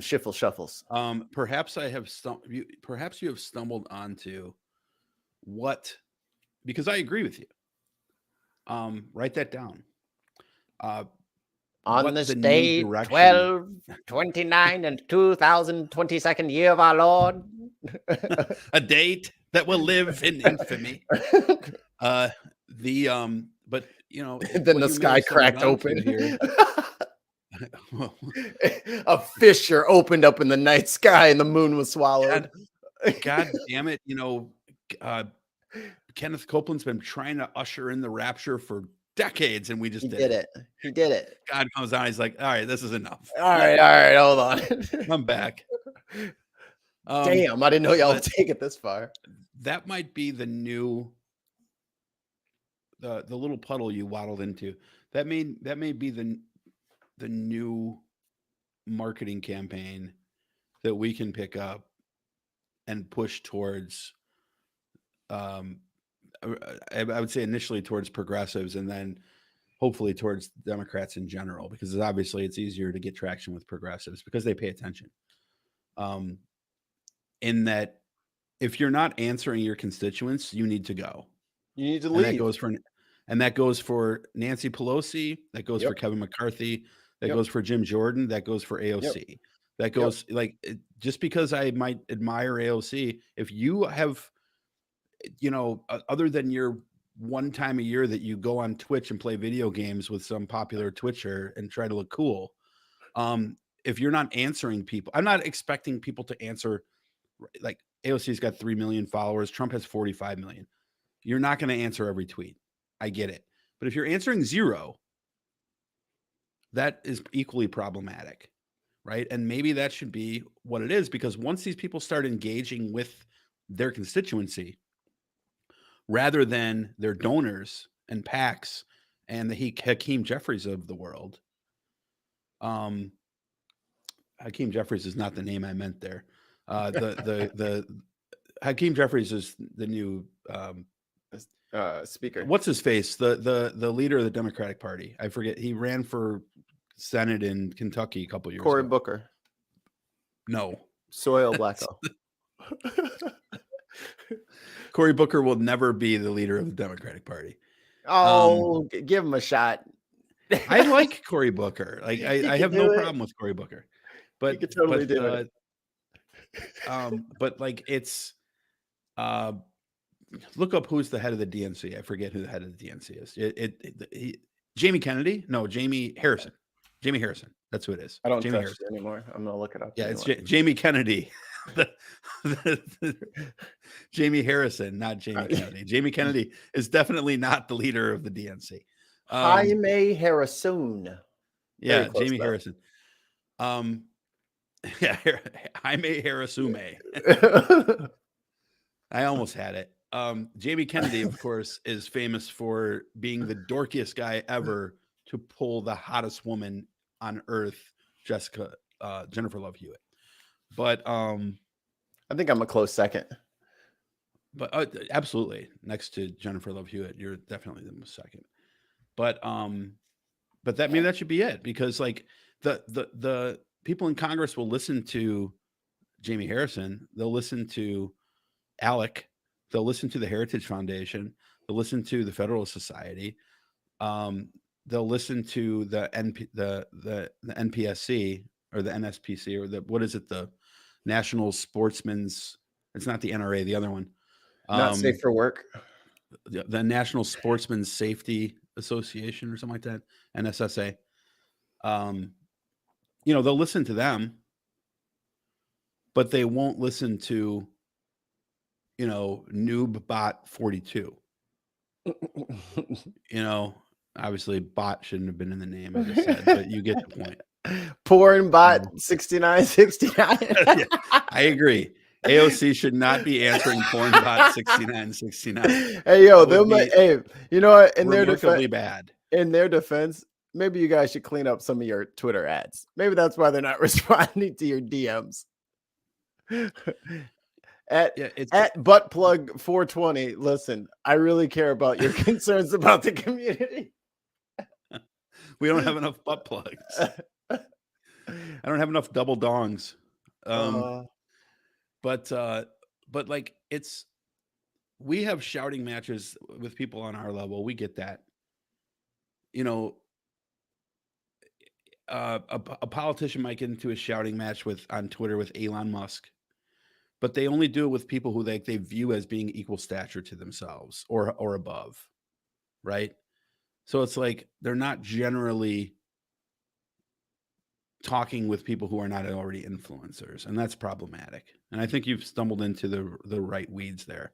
Speaker 3: shuffles.
Speaker 2: Perhaps you have stumbled onto what, because I agree with you. Write that down.
Speaker 3: On this day, 12/29 and 2022nd year of our Lord.
Speaker 2: A date that will live in infamy. But you know,
Speaker 3: then the sky cracked open here. A fissure opened up in the night sky and the moon was swallowed.
Speaker 2: God damn it. You know, Kenneth Copeland's been trying to usher in the rapture for decades, and we just
Speaker 3: He
Speaker 2: did
Speaker 3: did it. He did it.
Speaker 2: God comes on. He's like, all right, this is enough.
Speaker 3: All right, hold on.
Speaker 2: I'm back.
Speaker 3: Damn, I didn't know y'all would
Speaker 2: but
Speaker 3: take it this far.
Speaker 2: that might be the new the little puddle you waddled into. That may be the new marketing campaign that we can pick up and push towards. I would say initially towards progressives, and then hopefully towards Democrats in general, because obviously it's easier to get traction with progressives because they pay attention. In that, if you're not answering your constituents, you need to go.
Speaker 3: You need to
Speaker 2: And
Speaker 3: leave.
Speaker 2: that goes for Nancy Pelosi. That goes for Kevin McCarthy. That goes for Jim Jordan. That goes for AOC. That goes just because I might admire AOC, if you have, other than your one time a year that you go on Twitch and play video games with some popular Twitcher and try to look cool, if you're not answering people, I'm not expecting people to answer. Like AOC's got 3 million followers. Trump has 45 million. You're not going to answer every tweet. I get it. But if you're answering 0, that is equally problematic, right? And maybe that should be what it is, because once these people start engaging with their constituency, rather than their donors and PACs and the Hakeem Jeffries of the world, Hakeem Jeffries is not the name I meant there. The Hakeem Jeffries is the new
Speaker 3: speaker.
Speaker 2: What's his face? The leader of the Democratic Party. I forget. He ran for Senate in Kentucky a couple years
Speaker 3: Cory
Speaker 2: ago.
Speaker 3: Booker.
Speaker 2: No.
Speaker 3: Soil Blacko.
Speaker 2: Cory Booker will never be the leader of the Democratic Party.
Speaker 3: Oh, give him a shot.
Speaker 2: I like Cory Booker. Like I have no problem with Cory Booker. But
Speaker 3: you could totally do it.
Speaker 2: But like it's look up who's the head of the DNC. I forget who the head of the DNC is. Jamie Kennedy? No, Jamie Harrison. Jamie Harrison. That's who it is.
Speaker 3: I don't
Speaker 2: Jamie
Speaker 3: trust it anymore. I'm gonna look it up.
Speaker 2: Yeah,
Speaker 3: anyway.
Speaker 2: it's Jamie Kennedy. Jamie Harrison, not Jamie Kennedy. Jamie Kennedy is definitely not the leader of the DNC.
Speaker 3: Jaime Harrison.
Speaker 2: Yeah, Jamie Harrison. Yeah, Jaime Harrisume. I almost had it. Jamie Kennedy, of course, is famous for being the dorkiest guy ever to pull the hottest woman on earth, Jennifer Love Hewitt. But
Speaker 3: I think I'm a close second.
Speaker 2: But absolutely, next to Jennifer Love Hewitt, you're definitely the second. But that maybe that should be it, because like the people in Congress will listen to Jamie Harrison. They'll listen to ALEC. They'll listen to the Heritage Foundation. They'll listen to the Federalist Society. They'll listen to the NPSC or the NSPC or the National Sportsmen's. It's not the NRA, the other one.
Speaker 3: Not safe for work.
Speaker 2: The National Sportsmen's Safety Association or something like that. NSSA. They'll listen to them, but they won't listen to, Noobbot 42. Obviously bot shouldn't have been in the name, I just said, but you get the point.
Speaker 3: Porn bot 6969.
Speaker 2: Yeah, I agree. AOC should not be answering porn bot 6969.
Speaker 3: Hey, yo, you know what? In their
Speaker 2: defense, bad.
Speaker 3: In their defense, maybe you guys should clean up some of your Twitter ads. Maybe that's why they're not responding to your DMs. At buttplug 420, listen, I really care about your concerns about the community.
Speaker 2: We don't have enough butt plugs. I don't have enough double dongs. But like we have shouting matches with people on our level. We get that. A politician might get into a shouting match on Twitter with Elon Musk, but they only do it with people who they view as being equal stature to themselves or above, right? So it's like they're not generally talking with people who are not already influencers, and that's problematic. And I think you've stumbled into the right weeds there.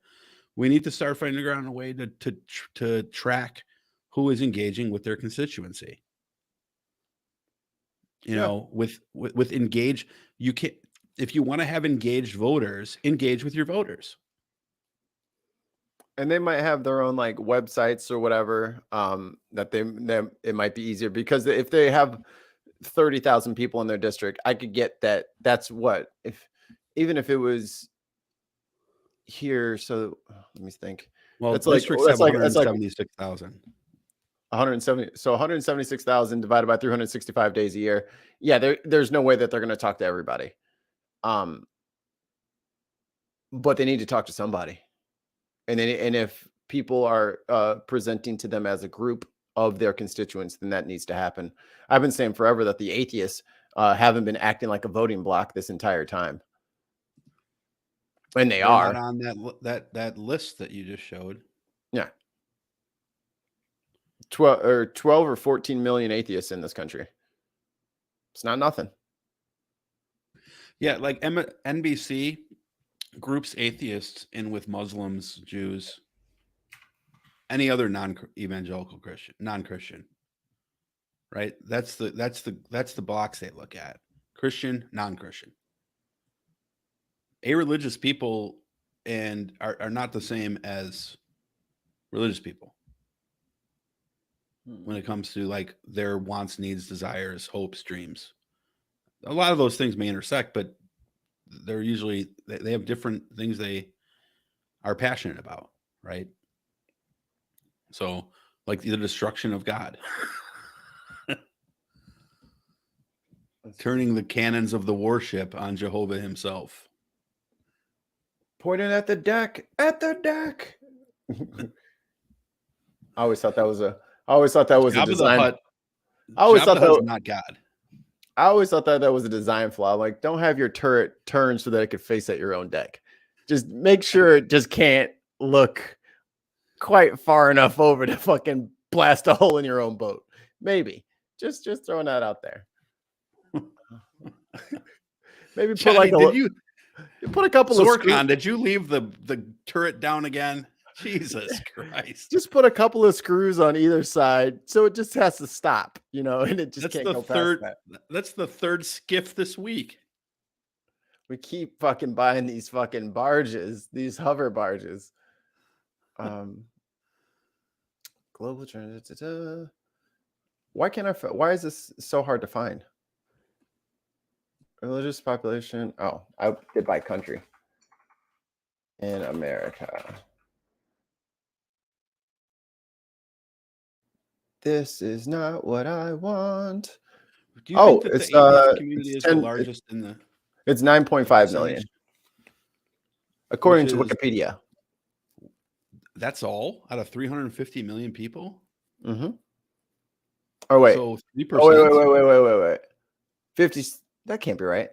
Speaker 2: We need to start finding out a way to track who is engaging with their constituency. You know, with engage, you can, if you want to have engaged voters, engage with your voters.
Speaker 3: And they might have their own like websites or whatever, that it might be easier, because if they have 30,000 people in their district, I could get that. That's what, even if it was here. So let me think.
Speaker 2: Well,
Speaker 3: that's
Speaker 2: districts have 176,000.
Speaker 3: 170. So 176,000 divided by 365 days a year. Yeah, there's no way that they're going to talk to everybody. But they need to talk to somebody. And if people are presenting to them as a group of their constituents, then that needs to happen. I've been saying forever that the atheists haven't been acting like a voting bloc this entire time, and they're
Speaker 2: not on that list that you just showed.
Speaker 3: Yeah, 12 or 14 million atheists in this country. It's not nothing.
Speaker 2: Yeah, like NBC groups atheists in with Muslims, Jews, any other non-evangelical Christian, non-Christian, right? That's the box they look at: Christian, non-Christian. Irreligious people and are not the same as religious people when it comes to like their wants, needs, desires, hopes, dreams. A lot of those things may intersect, but they're usually, they have different things they are passionate about, right? So like the destruction of God, turning the cannons of the warship on Jehovah himself,
Speaker 3: pointing at the deck, I always thought that was a design. I always thought that was
Speaker 2: not God.
Speaker 3: I always thought that was a design flaw. Like, don't have your turret turn so that it could face at your own deck. Just make sure it just can't look quite far enough over to fucking blast a hole in your own boat. Maybe. Just throwing that out there. Maybe put
Speaker 2: Johnny,
Speaker 3: put a couple of
Speaker 2: Zorkon, did you leave the turret down again? Jesus Christ.
Speaker 3: Just put a couple of screws on either side so it just has to stop, and it just can't go past that.
Speaker 2: That's the third skiff this week.
Speaker 3: We keep fucking buying these fucking barges, these hover barges. Global trend. Why is this so hard to find? Religious population. Oh, I did by country in America. This is not what I want.
Speaker 2: Do you think that the atheist community is the largest in the?
Speaker 3: It's 9.5 million, according to Wikipedia.
Speaker 2: That's all out of 350 million people.
Speaker 3: Mm-hmm. Oh wait.
Speaker 2: So 3%.
Speaker 3: Oh wait. 50. That can't be right.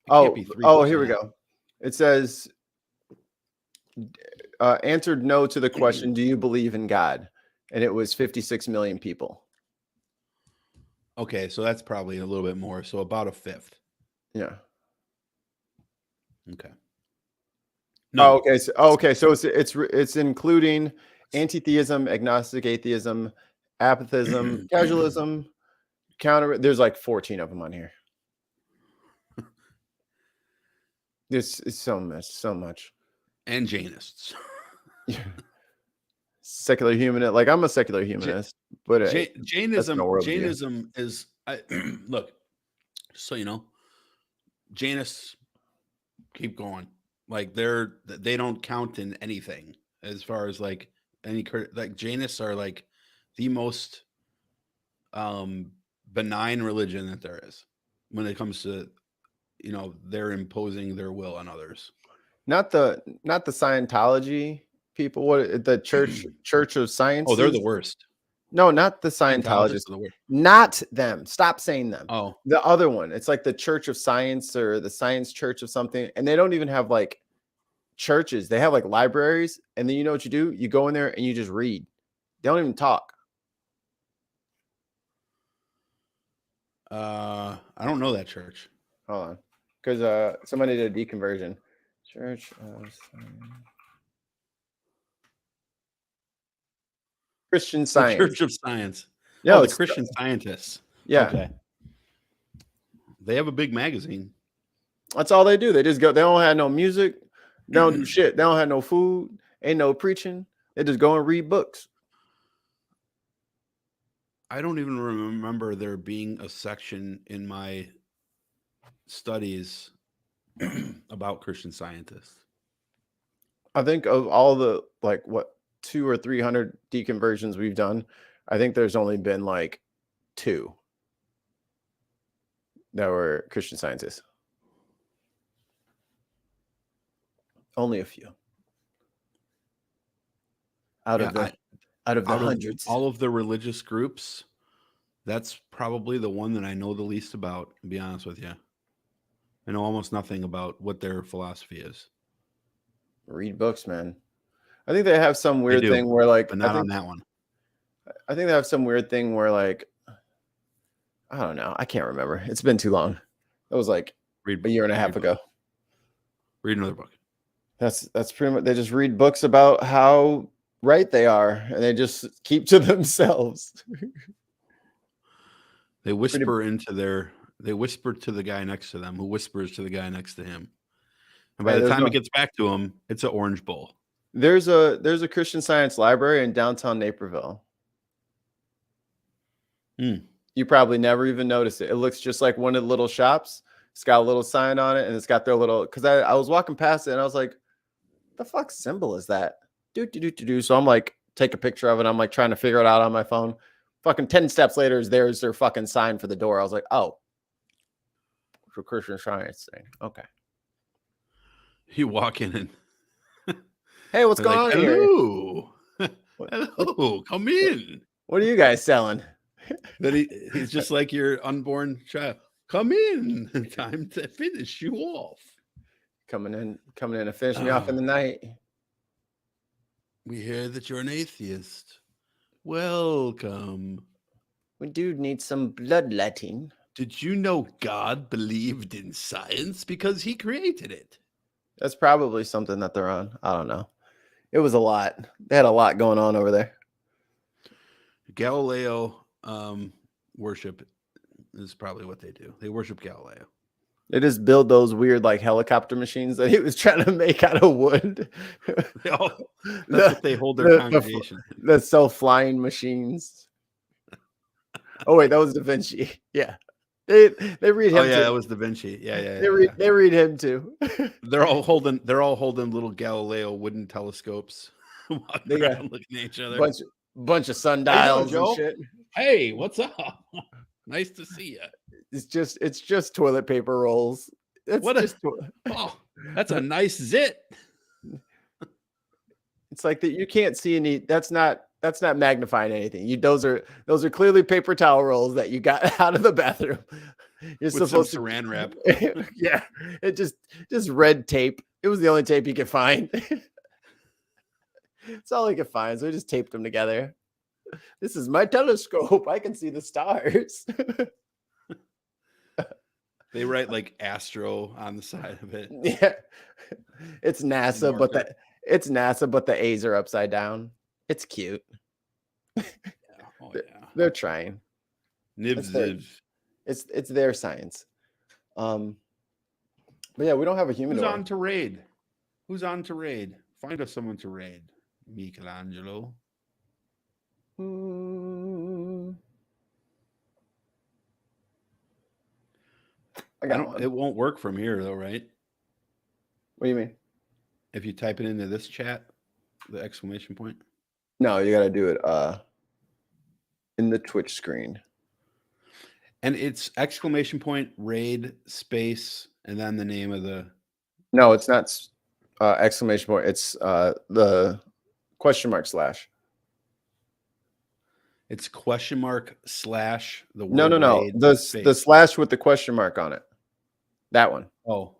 Speaker 3: Here we go. It says answered no to the question, do you believe in God? And it was 56 million people.
Speaker 2: Okay, so that's probably a little bit more. So about a fifth.
Speaker 3: Yeah.
Speaker 2: Okay.
Speaker 3: No. Okay. So it's including anti-theism, agnostic atheism, apathism, casualism, counter. There's like 14 of them on here. This is so much.
Speaker 2: And Jainists.
Speaker 3: Secular humanist. Like, I'm a secular humanist, but
Speaker 2: Jainism is look, just so you know, Jainists keep going. Like they don't count in anything as far as like Jainists are like the most benign religion that there is when it comes to, they're imposing their will on others.
Speaker 3: Not the Scientology people. What the Church of Science?
Speaker 2: Oh, they're the worst.
Speaker 3: No, not the Scientologists. Not them. Stop saying them.
Speaker 2: Oh,
Speaker 3: the other one. It's like the Church of Science or the Science Church of something. And they don't even have like churches. They have like libraries. And then you know what you do? You go in there and you just read. They don't even talk.
Speaker 2: I don't know that church.
Speaker 3: Hold on. Because somebody did a deconversion. Church of Science. Christian
Speaker 2: The
Speaker 3: Science.
Speaker 2: Church of Science.
Speaker 3: No,
Speaker 2: Oh, the
Speaker 3: it's
Speaker 2: Christian Scientists.
Speaker 3: Yeah.
Speaker 2: Okay. They have a big magazine.
Speaker 3: That's all they do. They just go. They don't have no music. They don't do shit. They don't have no food. Ain't no preaching. They just go and read books.
Speaker 2: I don't even remember there being a section in my studies about Christian Scientists.
Speaker 3: I think of all the like what 200 or 300 deconversions we've done, I think there's only been like 2 that were Christian Scientists. Only a few. Out of the hundreds.
Speaker 2: All of the religious groups, that's probably the one that I know the least about, to be honest with you. I know almost nothing about what their philosophy is.
Speaker 3: Read books, man. I think they have some weird
Speaker 2: do,
Speaker 3: thing where like
Speaker 2: but not on that one.
Speaker 3: I think they have some weird thing where like I don't know. I can't remember. It's been too long. That was like a year and a half ago.
Speaker 2: Read another book.
Speaker 3: That's pretty much. They just read books about how right they are, and they just keep to themselves.
Speaker 2: They whisper They whisper to the guy next to them, who whispers to the guy next to him. And by the time it gets back to him, it's an orange bowl.
Speaker 3: There's a Christian Science library in downtown Naperville. You probably never even noticed it. It looks just like one of the little shops. It's got a little sign on it, and it's got their little. Because I was walking past it, and I was like, "The fuck symbol is that?" So I'm like, take a picture of it. I'm like trying to figure it out on my phone. Fucking 10 steps later, there's their fucking sign for the door. I was like, "Oh, for Christian Science thing." Okay.
Speaker 2: You walk in and
Speaker 3: hey, what's going on here?
Speaker 2: Hello, hello, come in.
Speaker 3: What are you guys selling?
Speaker 2: Then he's just like your unborn child. Come in. Time to finish you off.
Speaker 3: Coming in to finish me off in the night.
Speaker 2: We hear that you're an atheist. Welcome.
Speaker 3: We do need some bloodletting.
Speaker 2: Did you know God believed in science because he created it?
Speaker 3: That's probably something that they're on. I don't know. It was a lot. They had a lot going on over there.
Speaker 2: Galileo worship is probably what they do. They worship Galileo.
Speaker 3: They just build those weird like helicopter machines that he was trying to make out of wood.
Speaker 2: That's what they hold their congregation.
Speaker 3: The self-flying machines. Oh wait, that was Da Vinci. Yeah. They read him.
Speaker 2: Oh yeah,
Speaker 3: too.
Speaker 2: that was Da Vinci. Yeah.
Speaker 3: They read him too.
Speaker 2: They're all holding little Galileo wooden telescopes.
Speaker 3: They got
Speaker 2: looking at each other.
Speaker 3: Bunch of sundials and shit.
Speaker 2: Hey, what's up? Nice to see you.
Speaker 3: It's just toilet paper rolls.
Speaker 2: That's a nice zit.
Speaker 3: It's like that you can't see any. That's not magnifying anything. Those are clearly paper towel rolls that you got out of the bathroom. You're
Speaker 2: with
Speaker 3: supposed
Speaker 2: some saran wrap.
Speaker 3: Yeah, it just red tape. It was the only tape you could find. It's all he could find. So he just taped them together. This is my telescope. I can see the stars.
Speaker 2: They write like Astro on the side of it.
Speaker 3: Yeah, it's NASA, but the A's are upside down. It's cute. They're trying.
Speaker 2: Nibs.
Speaker 3: It's their science. But yeah, we don't have a human.
Speaker 2: Who's on to raid? Who's on to raid? Find us someone to raid. Michelangelo. It won't work from here though, right?
Speaker 3: What do you mean?
Speaker 2: If you type it into this chat, the exclamation point.
Speaker 3: No, you gotta do it in the Twitch screen.
Speaker 2: And it's exclamation point, raid, space, and then the name of the.
Speaker 3: No, it's not exclamation point. It's the question mark slash.
Speaker 2: It's question mark slash the word.
Speaker 3: No.
Speaker 2: Raid,
Speaker 3: The slash with the question mark on it. That one.
Speaker 2: Oh,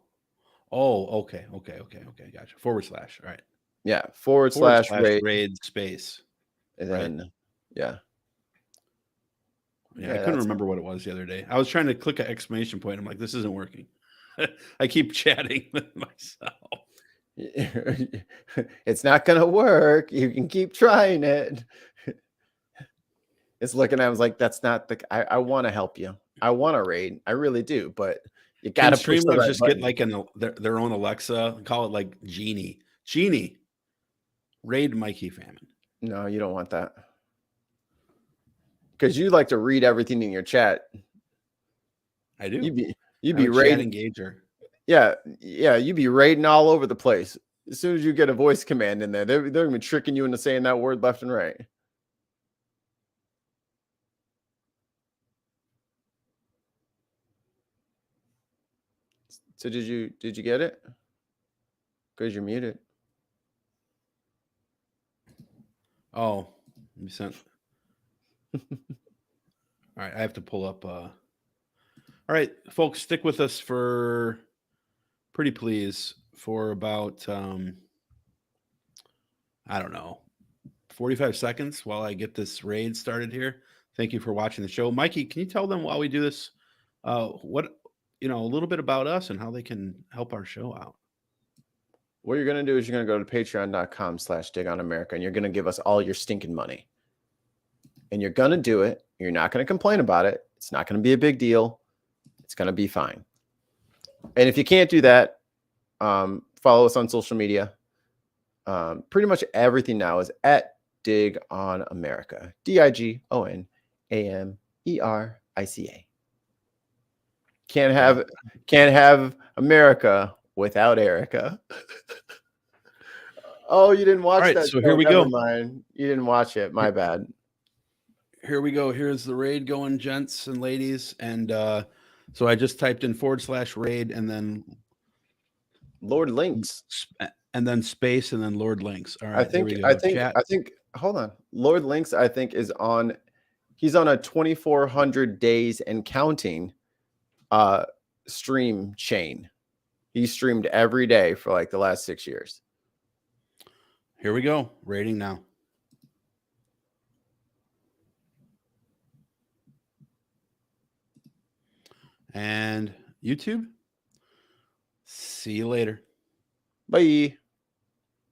Speaker 2: okay. Gotcha. / All right.
Speaker 3: Yeah. /
Speaker 2: raid space.
Speaker 3: And then,
Speaker 2: right.
Speaker 3: Yeah.
Speaker 2: Yeah, I couldn't remember what it was the other day. I was trying to click an exclamation point. I'm like, this isn't working. I keep chatting with myself.
Speaker 3: It's not going to work. You can keep trying it. It's looking at him like, that's not the. I want to help you. I want to raid. I really do, but you
Speaker 2: Can
Speaker 3: got to push the
Speaker 2: Streamlabs
Speaker 3: right
Speaker 2: just
Speaker 3: button.
Speaker 2: get like their own Alexa, call it like Genie. Genie, raid Mikey Famine.
Speaker 3: No, you don't want that. Because you like to read everything in your chat.
Speaker 2: I do.
Speaker 3: You'd
Speaker 2: I'm
Speaker 3: be
Speaker 2: a
Speaker 3: raiding.
Speaker 2: chat engager.
Speaker 3: Yeah, you'd be raiding all over the place. As soon as you get a voice command in there, they're gonna be tricking you into saying that word left and right. So did you get it? Because you're muted.
Speaker 2: Oh, you sent. All right, I have to pull up. All right, folks, stick with us for pretty please for about I don't know, 45 seconds while I get this raid started here. Thank you for watching the show. Mikey, can you tell them while we do this what a little bit about us and how they can help our show out?
Speaker 3: What you're going to do is you're going to go to patreon.com/digonamerica and you're going to give us all your stinking money. And you're going to do it. You're not going to complain about it. It's not going to be a big deal. It's going to be fine. And if you can't do that, follow us on social media. Pretty much everything now is at Dig on America. DIGONAMERICA. Can't have America without Erica. Oh, you didn't watch that.
Speaker 2: So here we go.
Speaker 3: Mind. You didn't watch it. My bad.
Speaker 2: Here we go. Here's the raid going, gents and ladies. And so I just typed in /raid and then
Speaker 3: Lord Links.
Speaker 2: And then space and then Lord Links. All right.
Speaker 3: I think hold on. Lord Links, I think, he's on a 2,400 days and counting stream chain. He streamed every day for like the last 6 years.
Speaker 2: Here we go. Rating now. And YouTube. See you later.
Speaker 3: Bye.